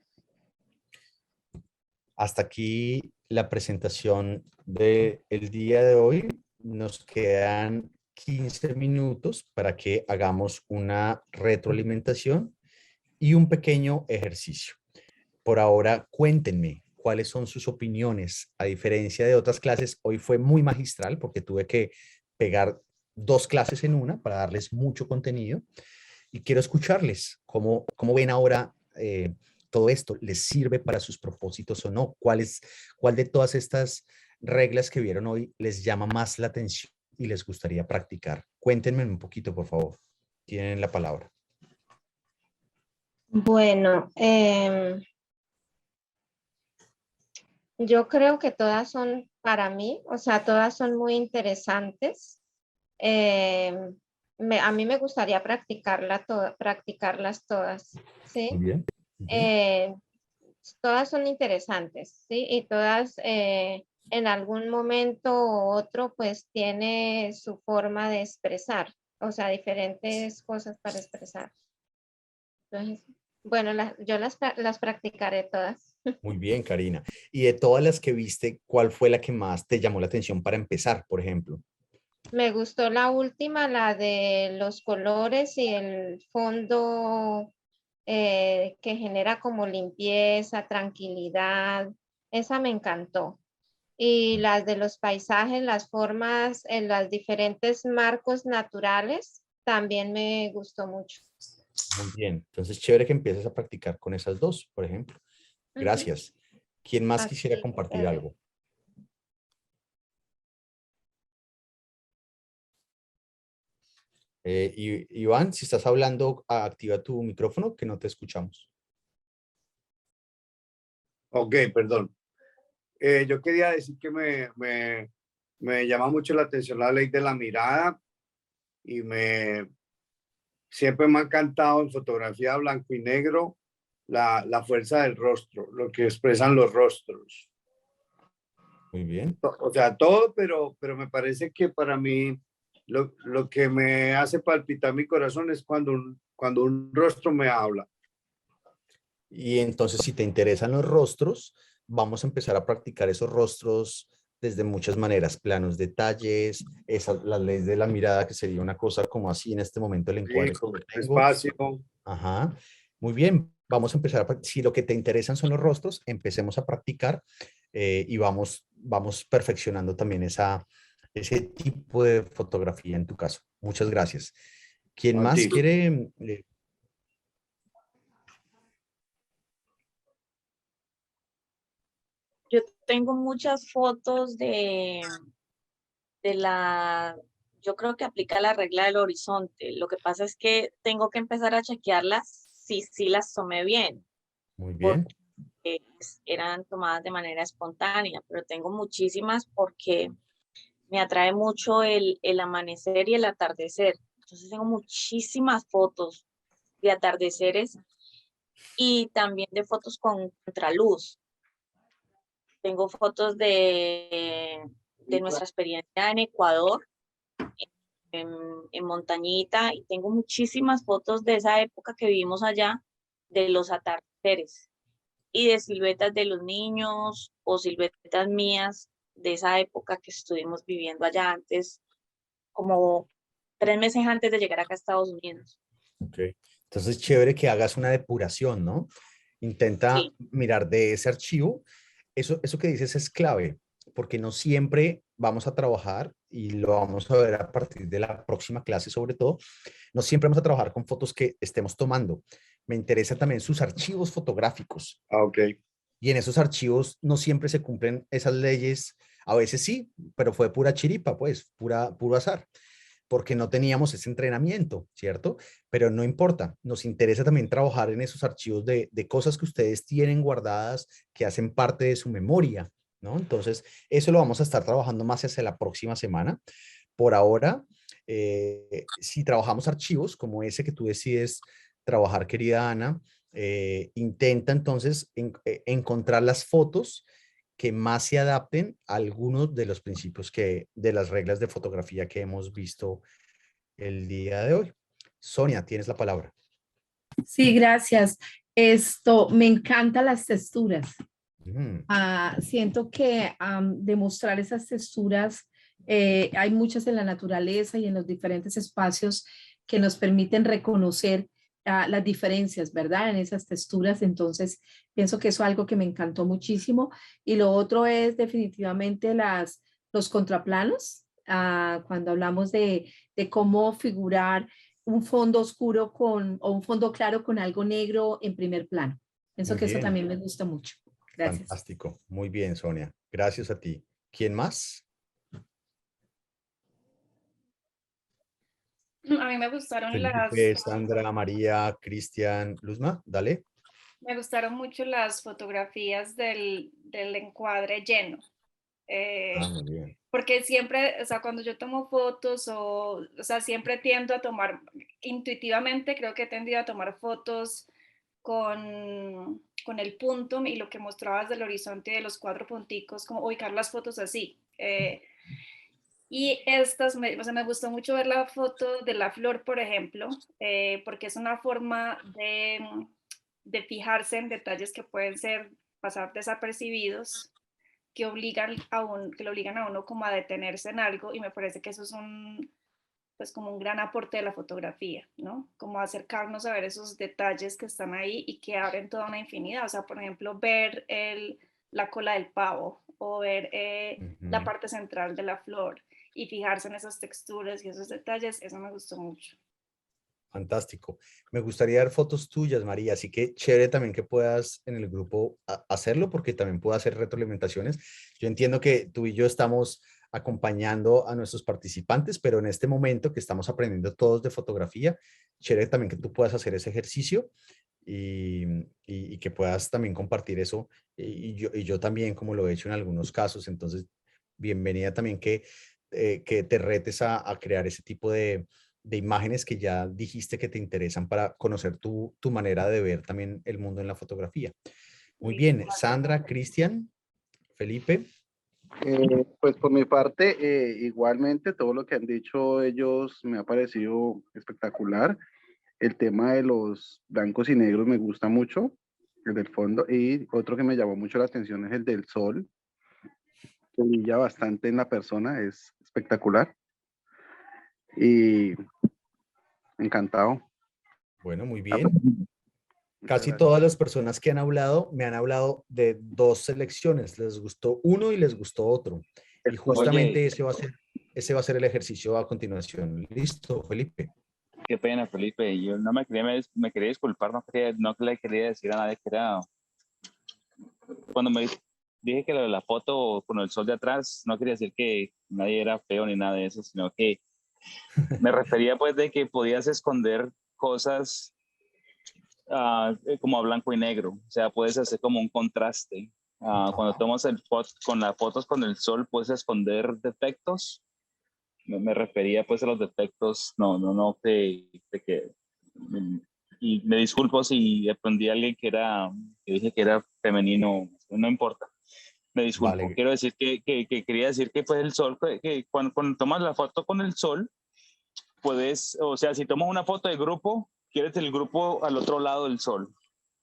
Hasta aquí la presentación del día de hoy. Nos quedan 15 minutos para que hagamos una retroalimentación y un pequeño ejercicio. Por ahora, cuéntenme cuáles son sus opiniones. A diferencia de otras clases, hoy fue muy magistral porque tuve que pegar 2 clases en una para darles mucho contenido. Y quiero escucharles cómo ven ahora todo esto. ¿Les sirve para sus propósitos o no? ¿Cuál de todas estas reglas que vieron hoy les llama más la atención y les gustaría practicar? Cuéntenme un poquito, por favor. Tienen la palabra. Bueno, yo creo que todas son para mí, o sea, todas son muy interesantes. A mí me gustaría practicarlas todas, ¿sí? Muy bien. Todas son interesantes, ¿sí? Y todas en algún momento u otro pues tiene su forma de expresar, o sea, diferentes cosas para expresar. Entonces, bueno, yo las practicaré todas. Muy bien, Karina. Y de todas las que viste, ¿cuál fue la que más te llamó la atención para empezar, por ejemplo? Me gustó la última, la de los colores y el fondo que genera como limpieza, tranquilidad. Esa me encantó. Y las de los paisajes, las formas, en los diferentes marcos naturales, también me gustó mucho. Muy bien. Entonces, chévere que empieces a practicar con esas dos, por ejemplo. Gracias. ¿Quién más quisiera compartir algo? Iván, si estás hablando, activa tu micrófono, que no te escuchamos. Ok, perdón. Yo quería decir que me llama mucho la atención la ley de la mirada y siempre me ha encantado en fotografía blanco y negro la fuerza del rostro, lo que expresan los rostros. Muy bien. O sea, todo, pero me parece que para mí lo que me hace palpitar mi corazón es cuando un rostro me habla. Y entonces, si te interesan los rostros, vamos a empezar a practicar esos rostros desde muchas maneras, planos, detalles, las leyes de la mirada, que sería una cosa como así en este momento el encuadre. Espacio. Ajá. Muy bien, vamos a empezar si lo que te interesan son los rostros, empecemos a practicar y vamos perfeccionando también ese tipo de fotografía en tu caso. Muchas gracias. ¿Quién más quiere? Yo tengo muchas fotos yo creo que aplica la regla del horizonte. Lo que pasa es que tengo que empezar a chequearlas si las tomé bien. Muy bien. Porque eran tomadas de manera espontánea, pero tengo muchísimas porque me atrae mucho el amanecer y el atardecer. Entonces tengo muchísimas fotos de atardeceres y también de fotos con contraluz. Tengo fotos de nuestra experiencia en Ecuador, en montañita, y tengo muchísimas fotos de esa época que vivimos allá, de los atardeceres y de siluetas de los niños o siluetas mías de esa época que estuvimos viviendo allá antes, como 3 meses antes de llegar acá a Estados Unidos. Ok. Entonces, chévere que hagas una depuración, ¿no? Intenta mirar de ese archivo. Eso que dices es clave, porque no siempre vamos a trabajar, y lo vamos a ver a partir de la próxima clase sobre todo, no siempre vamos a trabajar con fotos que estemos tomando. Me interesa también sus archivos fotográficos. Ok. Y en esos archivos no siempre se cumplen esas leyes A veces sí, pero fue pura chiripa, pues, puro azar, porque no teníamos ese entrenamiento, ¿cierto? Pero no importa, nos interesa también trabajar en esos archivos de cosas que ustedes tienen guardadas, que hacen parte de su memoria, ¿no? Entonces, eso lo vamos a estar trabajando más hacia la próxima semana. Por ahora, si trabajamos archivos como ese que tú decides trabajar, querida Ana, intenta entonces encontrar las fotos que más se adapten a algunos de los principios de las reglas de fotografía que hemos visto el día de hoy. Sonia, tienes la palabra. Sí, gracias. Me encantan las texturas. Mm, Siento que demostrar esas texturas, hay muchas en la naturaleza y en los diferentes espacios que nos permiten reconocer las diferencias, ¿verdad? En esas texturas. Entonces, pienso que eso es algo que me encantó muchísimo. Y lo otro es definitivamente los contraplanos, cuando hablamos de cómo figurar un fondo oscuro o un fondo claro con algo negro en primer plano. Pienso muy que eso bien, también me gusta mucho. Gracias. fantástico. Muy bien, Sonia. Gracias a ti. ¿Quién más? A mí me gustaron Felipe, Sandra, María, Cristian, Luzma, dale. me gustaron mucho las fotografías del encuadre lleno. Muy bien. Porque siempre, o sea, cuando yo tomo fotos o sea, siempre tiendo a tomar, intuitivamente creo que he tendido a tomar fotos con el punto y lo que mostrabas del horizonte de los 4 punticos, como ubicar las fotos así. Y estas, o sea, me gustó mucho ver la foto de la flor, por ejemplo, porque es una forma de fijarse en detalles que pueden pasar desapercibidos, que que lo obligan a uno como a detenerse en algo, y me parece que eso es pues como un gran aporte de la fotografía, ¿no? Como acercarnos a ver esos detalles que están ahí y que abren toda una infinidad. O sea, por ejemplo, ver la cola del pavo o ver la parte central de la flor y fijarse en esas texturas y esos detalles, eso me gustó mucho. Fantástico. Me gustaría ver fotos tuyas, María, así que chévere también que puedas en el grupo hacerlo, porque también puedo hacer retroalimentaciones. Yo entiendo que tú y yo estamos acompañando a nuestros participantes, pero en este momento que estamos aprendiendo todos de fotografía, chévere también que tú puedas hacer ese ejercicio y que puedas también compartir eso. Y yo también, como lo he hecho en algunos casos, entonces, bienvenida también que te retes a crear ese tipo de imágenes que ya dijiste que te interesan para conocer tu manera de ver también el mundo en la fotografía. Muy bien, Sandra, Cristian, Felipe. Pues por mi parte, igualmente todo lo que han dicho ellos me ha parecido espectacular. El tema de los blancos y negros me gusta mucho, el del fondo, y otro que me llamó mucho la atención es el del sol, que brilla bastante en la persona, es espectacular. Y encantado. Bueno, muy bien. Casi todas las personas que han hablado me han hablado de 2 selecciones. Les gustó uno y les gustó otro. Y justamente ese va a ser el ejercicio a continuación. Listo, Felipe. Qué pena, Felipe. Yo no me quería disculpar, no le quería decir a nadie que era. Cuando me dije que la foto con el sol de atrás, no quería decir que nadie era feo ni nada de eso, sino que me refería pues de que podías esconder cosas como a blanco y negro. O sea, puedes hacer como un contraste. Cuando tomas con las fotos con el sol, puedes esconder defectos. Me refería pues a los defectos, no que y me disculpo si aprendí a alguien que dije que era femenino, no importa, me disculpo. Vale. Quiero decir que quería decir que pues el sol, que cuando tomas la foto con el sol, puedes, o sea, si tomas una foto de grupo, quieres el grupo al otro lado del sol.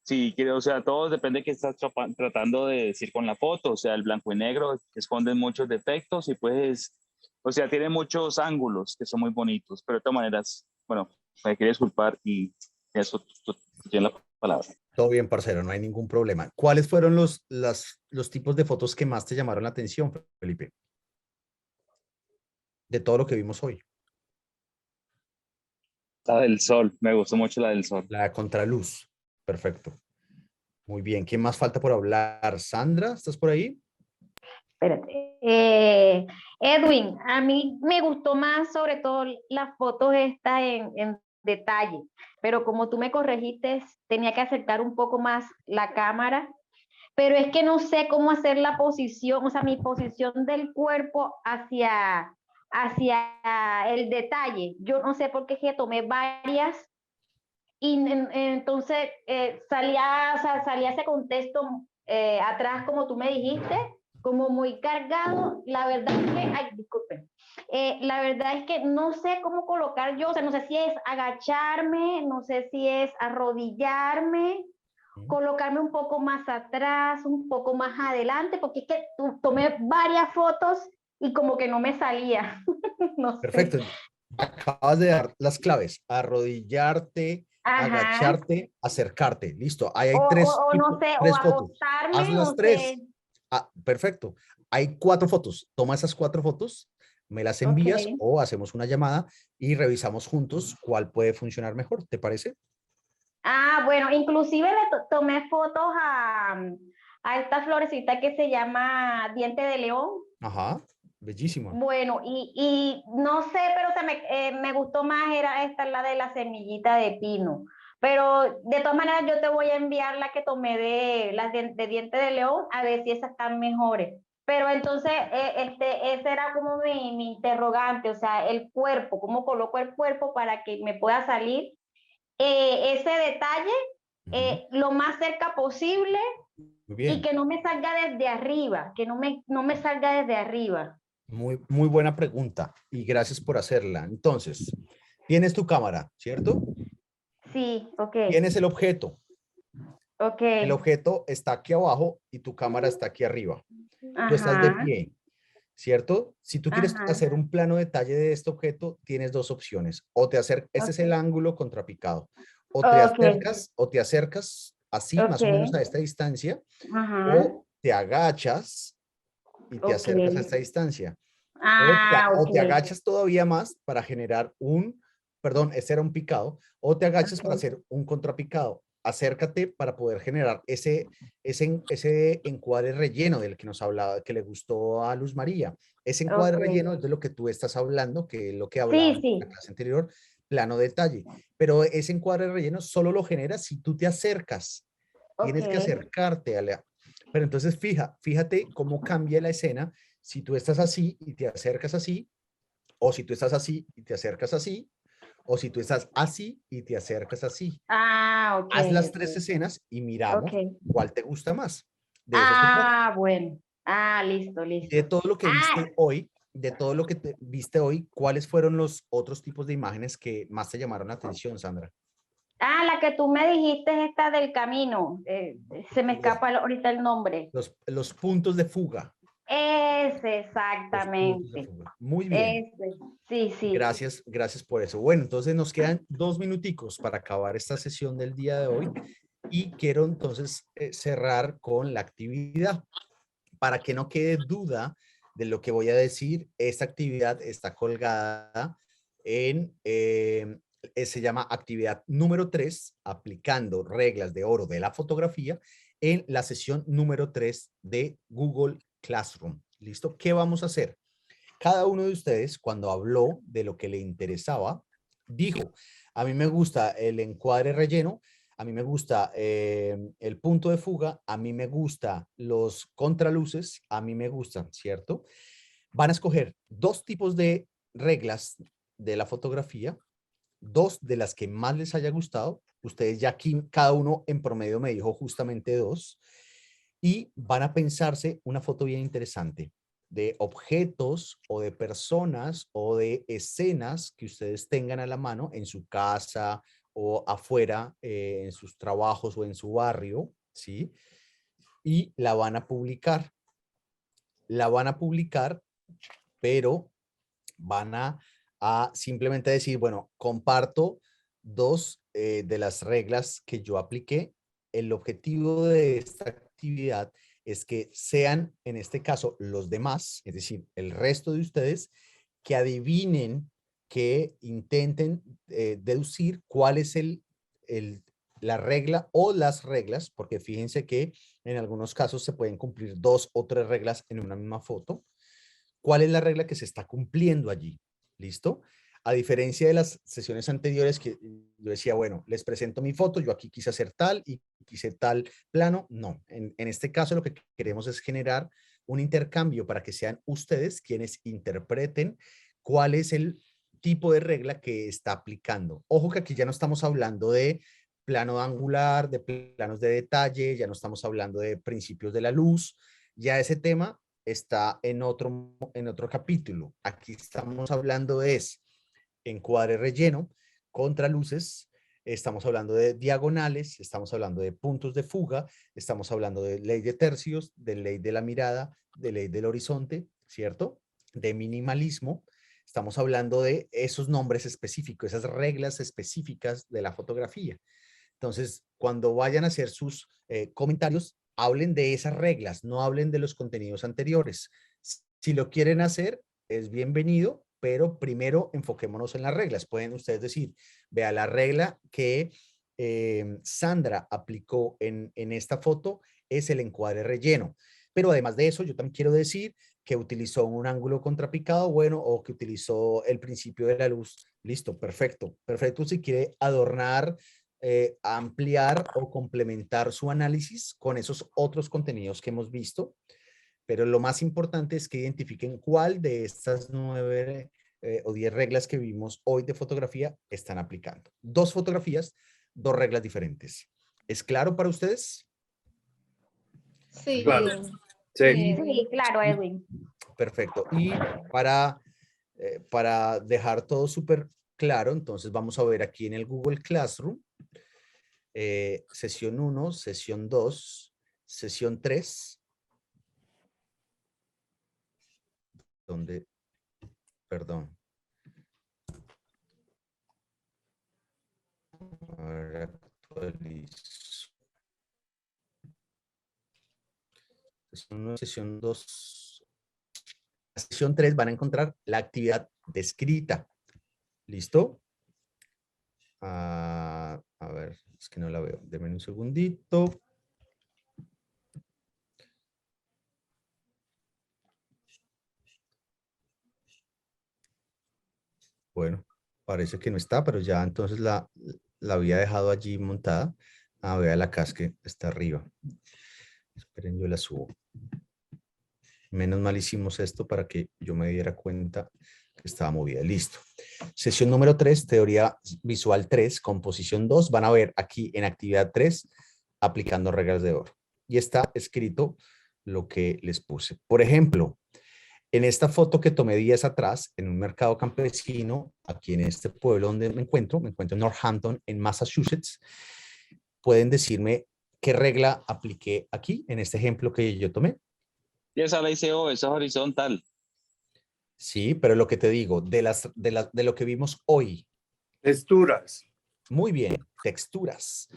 Sí, o sea, todo depende de qué estás tratando de decir con la foto. O sea, el blanco y negro esconden muchos defectos y pues, o sea, tiene muchos ángulos que son muy bonitos. Pero de todas maneras, bueno, me quería disculpar y eso, tú tienes la palabra. Todo bien, parcero, no hay ningún problema. ¿Cuáles fueron los tipos de fotos que más te llamaron la atención, Felipe? De todo lo que vimos hoy. La del sol, me gustó mucho la del sol. La contraluz. Perfecto. Muy bien. ¿Quién más falta por hablar? Sandra, ¿estás por ahí? Espérate. Edwin, a mí me gustó más sobre todo las fotos estas en detalle, pero como tú me corregiste, tenía que acercar un poco más la cámara, pero es que no sé cómo hacer la posición, o sea, mi posición del cuerpo hacia el detalle. Yo no sé por qué es que tomé varias y entonces o sea, salía ese contexto atrás, como tú me dijiste, como muy cargado. La verdad es que, ay, disculpen, la verdad es que no sé cómo colocar yo, o sea, no sé si es agacharme, no sé si es arrodillarme, colocarme un poco más atrás, un poco más adelante, porque es que tomé varias fotos y como que no me salía. No sé. Perfecto. Acabas de dar las claves. Arrodillarte, Ajá. agacharte, acercarte. Listo. Ahí hay O no sé, o tres fotos. Haz acostarme, las no tres. sé. Ah, perfecto. Hay 4 fotos. Toma esas 4 fotos, me las Ok. envías o hacemos una llamada y revisamos juntos cuál puede funcionar mejor. ¿Te parece? Ah, bueno, inclusive tomé fotos a esta florecita que se llama diente de león. Ajá. Bellísima. Bueno, y no sé, pero o sea, me gustó más, era esta, la de la semillita de pino. Pero de todas maneras yo te voy a enviar la que tomé de las de diente de león, a ver si esas están mejores. Pero entonces, ese era como mi interrogante, o sea, el cuerpo, cómo coloco el cuerpo para que me pueda salir ese detalle lo más cerca posible Muy y bien. que no me salga desde arriba, que no me salga desde arriba. Muy buena pregunta y gracias por hacerla. Entonces, tienes tu cámara, ¿cierto? Sí, ok, Tienes el objeto. ok. El objeto está aquí abajo y tu cámara está aquí arriba. Tú estás de Ajá, pie, ¿cierto? Si tú quieres ajá, hacer un plano detalle de este objeto, tienes 2 opciones. O te acercas, este es el ok, ángulo contrapicado. ok, O te acercas así, ok, más o menos a esta distancia, ajá, o te agachas y te ok. acercas a esta distancia. Ah, O ok, te agachas todavía más para generar perdón, ese era un picado, o te agachas para ok, hacer un contrapicado. Acércate para poder generar ese encuadre relleno del que nos hablaba, que le gustó a Luz María. Ese encuadre ok. relleno es de lo que tú estás hablando, que es lo que Sí, hablábamos en la sí, clase anterior, plano detalle. Pero ese encuadre relleno solo lo generas si tú te acercas. ok. Tienes que acercarte a la... Pero entonces fíjate cómo cambia la escena si tú estás así y te acercas así, o si tú estás así y te acercas así, o si tú estás así y te acercas así. Ah, ok, Haz las 3 ok, escenas y ok. miramos cuál te gusta más. De eso se trata. Ah, bueno. Ah, listo, De listo. todo lo que Ah, viste hoy, de todo lo que viste hoy, ¿cuáles fueron los otros tipos de imágenes que más te llamaron la atención, Sandra? ah, la que tú me dijiste es esta del camino. Se me Los, escapa ahorita el nombre. los puntos de fuga. Ese, Los puntos de exactamente. fuga. Muy bien. Ese. Sí, sí. Gracias por eso. Bueno, entonces nos quedan 2 minuticos para acabar esta sesión del día de hoy y quiero entonces cerrar con la actividad. Para que no quede duda de lo que voy a decir, esta actividad está colgada se llama actividad número 3, aplicando reglas de oro de la fotografía en la sesión número 3 de Google Classroom. ¿Listo? ¿Qué vamos a hacer? Cada uno de ustedes, cuando habló de lo que le interesaba, dijo, a mí me gusta el encuadre relleno, a mí me gusta el punto de fuga, a mí me gusta los contraluces, a mí me gustan, ¿cierto? Van a escoger 2 tipos de reglas de la fotografía, 2 de las que más les haya gustado. Ustedes ya aquí, cada uno en promedio me dijo justamente 2 y van a pensarse una foto bien interesante de objetos o de personas o de escenas que ustedes tengan a la mano en su casa o afuera, en sus trabajos o en su barrio, ¿sí? Y la van a publicar. La van a publicar, pero van a simplemente decir, bueno, comparto 2 de las reglas que yo apliqué. El objetivo de esta actividad es que sean, en este caso, los demás, es decir, el resto de ustedes, que adivinen, que intenten deducir cuál es la regla o las reglas, porque fíjense que en algunos casos se pueden cumplir 2 o 3 reglas en una misma foto. ¿Cuál es la regla que se está cumpliendo allí? ¿Listo? A diferencia de las sesiones anteriores que yo decía, bueno, les presento mi foto, yo aquí quise hacer tal y quise tal plano. No, en este caso lo que queremos es generar un intercambio para que sean ustedes quienes interpreten cuál es el tipo de regla que está aplicando. Ojo que aquí ya no estamos hablando de plano angular, de planos de detalle, ya no estamos hablando de principios de la luz, ya ese tema está en otro capítulo. Aquí estamos hablando de encuadre relleno, contraluces, estamos hablando de diagonales, estamos hablando de puntos de fuga, estamos hablando de ley de tercios, de ley de la mirada, de ley del horizonte, ¿cierto? De minimalismo. Estamos hablando de esos nombres específicos, esas reglas específicas de la fotografía. Entonces, cuando vayan a hacer sus comentarios, hablen de esas reglas, no hablen de los contenidos anteriores. Si lo quieren hacer, es bienvenido, pero primero enfoquémonos en las reglas. Pueden ustedes decir, vea, la regla que Sandra aplicó en esta foto es el encuadre relleno. Pero además de eso, yo también quiero decir que utilizó un ángulo contrapicado, bueno, o que utilizó el principio de la luz. Listo, perfecto. Perfecto si quiere adornar, ampliar o complementar su análisis con esos otros contenidos que hemos visto. Pero lo más importante es que identifiquen cuál de estas 9 o 10 reglas que vimos hoy de fotografía están aplicando. 2 fotografías, 2 reglas diferentes. ¿Es claro para ustedes? Sí. Claro. Sí, claro, Edwin. Perfecto. Y para dejar todo súper claro, entonces vamos a ver aquí en el Google Classroom, sesión 1, sesión 2, sesión 3, donde, perdón. Ahora actualizo. Sesión 1, sesión 2. En sesión 3 van a encontrar la actividad descrita. ¿Listo? A ver, es que no la veo. Denme un segundito. Bueno, parece que no está, pero ya entonces la había dejado allí montada. Ah, vea la casca, está arriba. Esperen, yo la subo. Menos mal hicimos esto para que yo me diera cuenta que estaba movida. Listo. Sesión número 3, teoría visual 3, composición 2. Van a ver aquí en actividad 3, aplicando reglas de oro. Y está escrito lo que les puse. Por ejemplo, en esta foto que tomé días atrás, en un mercado campesino, aquí en este pueblo donde me encuentro en Northampton, en Massachusetts, pueden decirme qué regla apliqué aquí, en este ejemplo que yo tomé. Y esa la hice hoy, eso es horizontal. Sí, pero lo que te digo, de lo que vimos hoy. Texturas. Muy bien, texturas.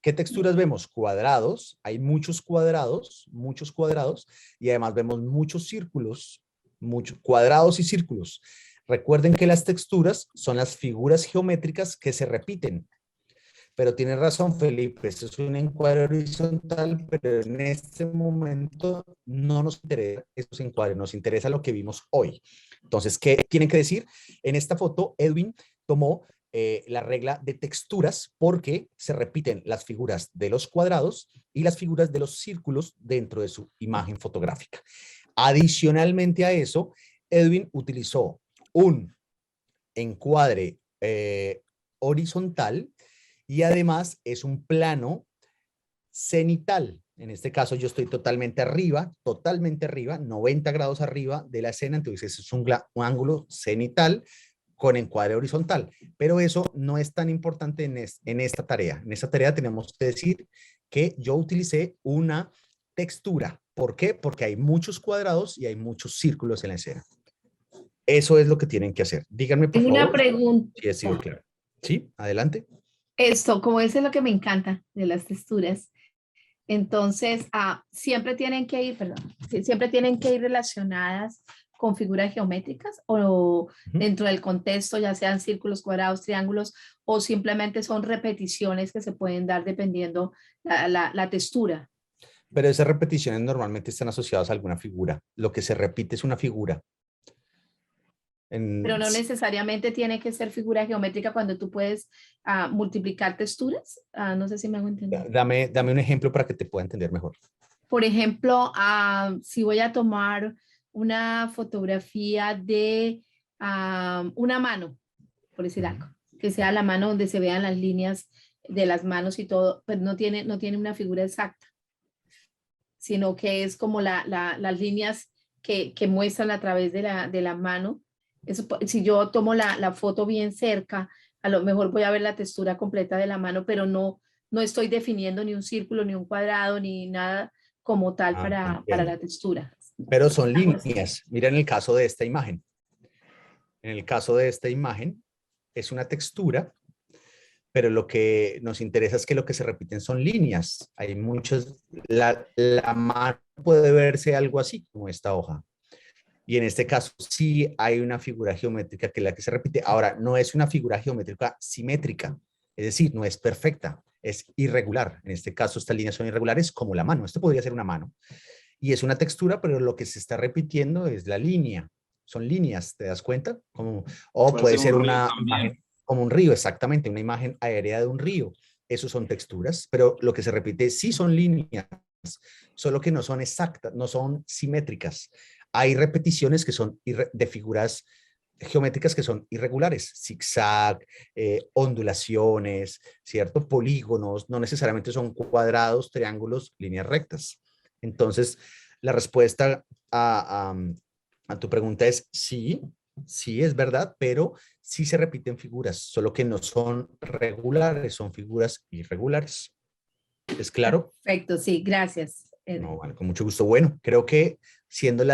¿Qué texturas vemos? Cuadrados, hay muchos cuadrados, y además vemos muchos círculos, muchos cuadrados y círculos. Recuerden que las texturas son las figuras geométricas que se repiten. Pero tiene razón, Felipe, esto es un encuadre horizontal, pero en este momento no nos interesa esos encuadres, nos interesa lo que vimos hoy. Entonces, ¿qué tienen que decir? En esta foto, Edwin tomó la regla de texturas porque se repiten las figuras de los cuadrados y las figuras de los círculos dentro de su imagen fotográfica. Adicionalmente a eso, Edwin utilizó un encuadre horizontal y además es un plano cenital. En este caso yo estoy totalmente arriba, 90 grados arriba de la escena, entonces es un ángulo cenital con encuadre horizontal. Pero eso no es tan importante en esta tarea. En esta tarea tenemos que decir que yo utilicé una textura. ¿Por qué? Porque hay muchos cuadrados y hay muchos círculos en la escena. Eso es lo que tienen que hacer. Díganme, por favor. Una pregunta. Si ha sido claro. Sí, adelante. Esto, como eso es lo que me encanta de las texturas, entonces siempre tienen que ir, siempre tienen que ir relacionadas con figuras geométricas o dentro del contexto, ya sean círculos, cuadrados, triángulos, o simplemente son repeticiones que se pueden dar dependiendo la textura. Pero esas repeticiones normalmente están asociadas a alguna figura. Lo que se repite es una figura. Pero no necesariamente tiene que ser figura geométrica cuando tú puedes multiplicar texturas. No sé si me hago entender. Dame un ejemplo para que te pueda entender mejor. Por ejemplo, si voy a tomar una fotografía de una mano, por decir algo, que sea la mano donde se vean las líneas de las manos y todo, pero no tiene una figura exacta, sino que es como las líneas que muestran a través de la mano. Eso, si yo tomo la foto bien cerca, a lo mejor voy a ver la textura completa de la mano, pero no estoy definiendo ni un círculo, ni un cuadrado, ni nada como tal para la textura. Pero son líneas. Mira en el caso de esta imagen. En el caso de esta imagen es una textura, pero lo que nos interesa es que lo que se repiten son líneas. Hay muchas, la mano puede verse algo así como esta hoja. Y en este caso sí hay una figura geométrica que es la que se repite. Ahora, no es una figura geométrica simétrica, es decir, no es perfecta, es irregular. En este caso estas líneas son irregulares como la mano. Esto podría ser una mano. Y es una textura, pero lo que se está repitiendo es la línea. Son líneas, ¿te das cuenta? O puede ser una imagen como un río, exactamente, una imagen aérea de un río. Esos son texturas, pero lo que se repite sí son líneas, solo que no son exactas, no son simétricas. Hay repeticiones que son de figuras geométricas que son irregulares, zigzag, ondulaciones, ¿cierto? Polígonos, no necesariamente son cuadrados, triángulos, líneas rectas. Entonces, la respuesta a tu pregunta es sí, sí es verdad, pero sí se repiten figuras, solo que no son regulares, son figuras irregulares. ¿Es claro? Perfecto, sí, gracias. No, bueno, con mucho gusto. Bueno, creo que siendo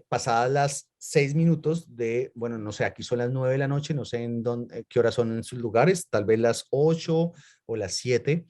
pasadas las 6 minutos de, bueno, no sé, aquí son las 9 de la noche, no sé en dónde, qué horas son en sus lugares, tal vez las 8 o las 7.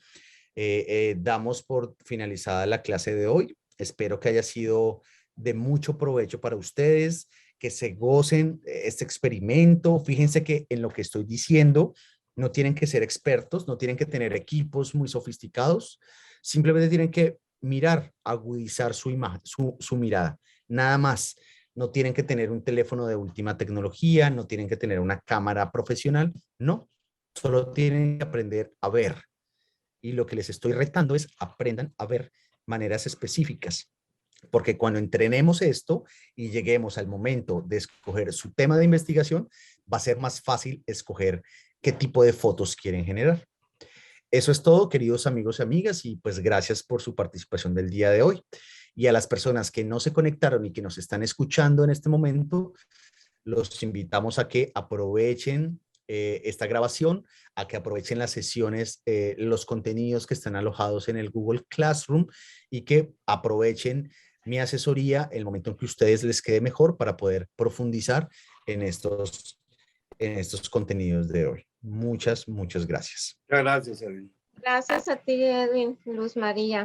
Damos por finalizada la clase de hoy. Espero que haya sido de mucho provecho para ustedes, que se gocen este experimento. Fíjense que en lo que estoy diciendo no tienen que ser expertos, no tienen que tener equipos muy sofisticados, simplemente tienen que mirar, agudizar su imagen, su mirada, nada más. No tienen que tener un teléfono de última tecnología, no tienen que tener una cámara profesional, no, solo tienen que aprender a ver. Y lo que les estoy retando es aprendan a ver maneras específicas, porque cuando entrenemos esto y lleguemos al momento de escoger su tema de investigación, va a ser más fácil escoger qué tipo de fotos quieren generar. Eso es todo, queridos amigos y amigas, y pues gracias por su participación del día de hoy. Y a las personas que no se conectaron y que nos están escuchando en este momento, los invitamos a que aprovechen esta grabación, a que aprovechen las sesiones, los contenidos que están alojados en el Google Classroom y que aprovechen mi asesoría el momento en que a ustedes les quede mejor para poder profundizar en estos contenidos de hoy. Muchas, muchas gracias. Muchas gracias, Edwin. Gracias a ti, Edwin, Luz María.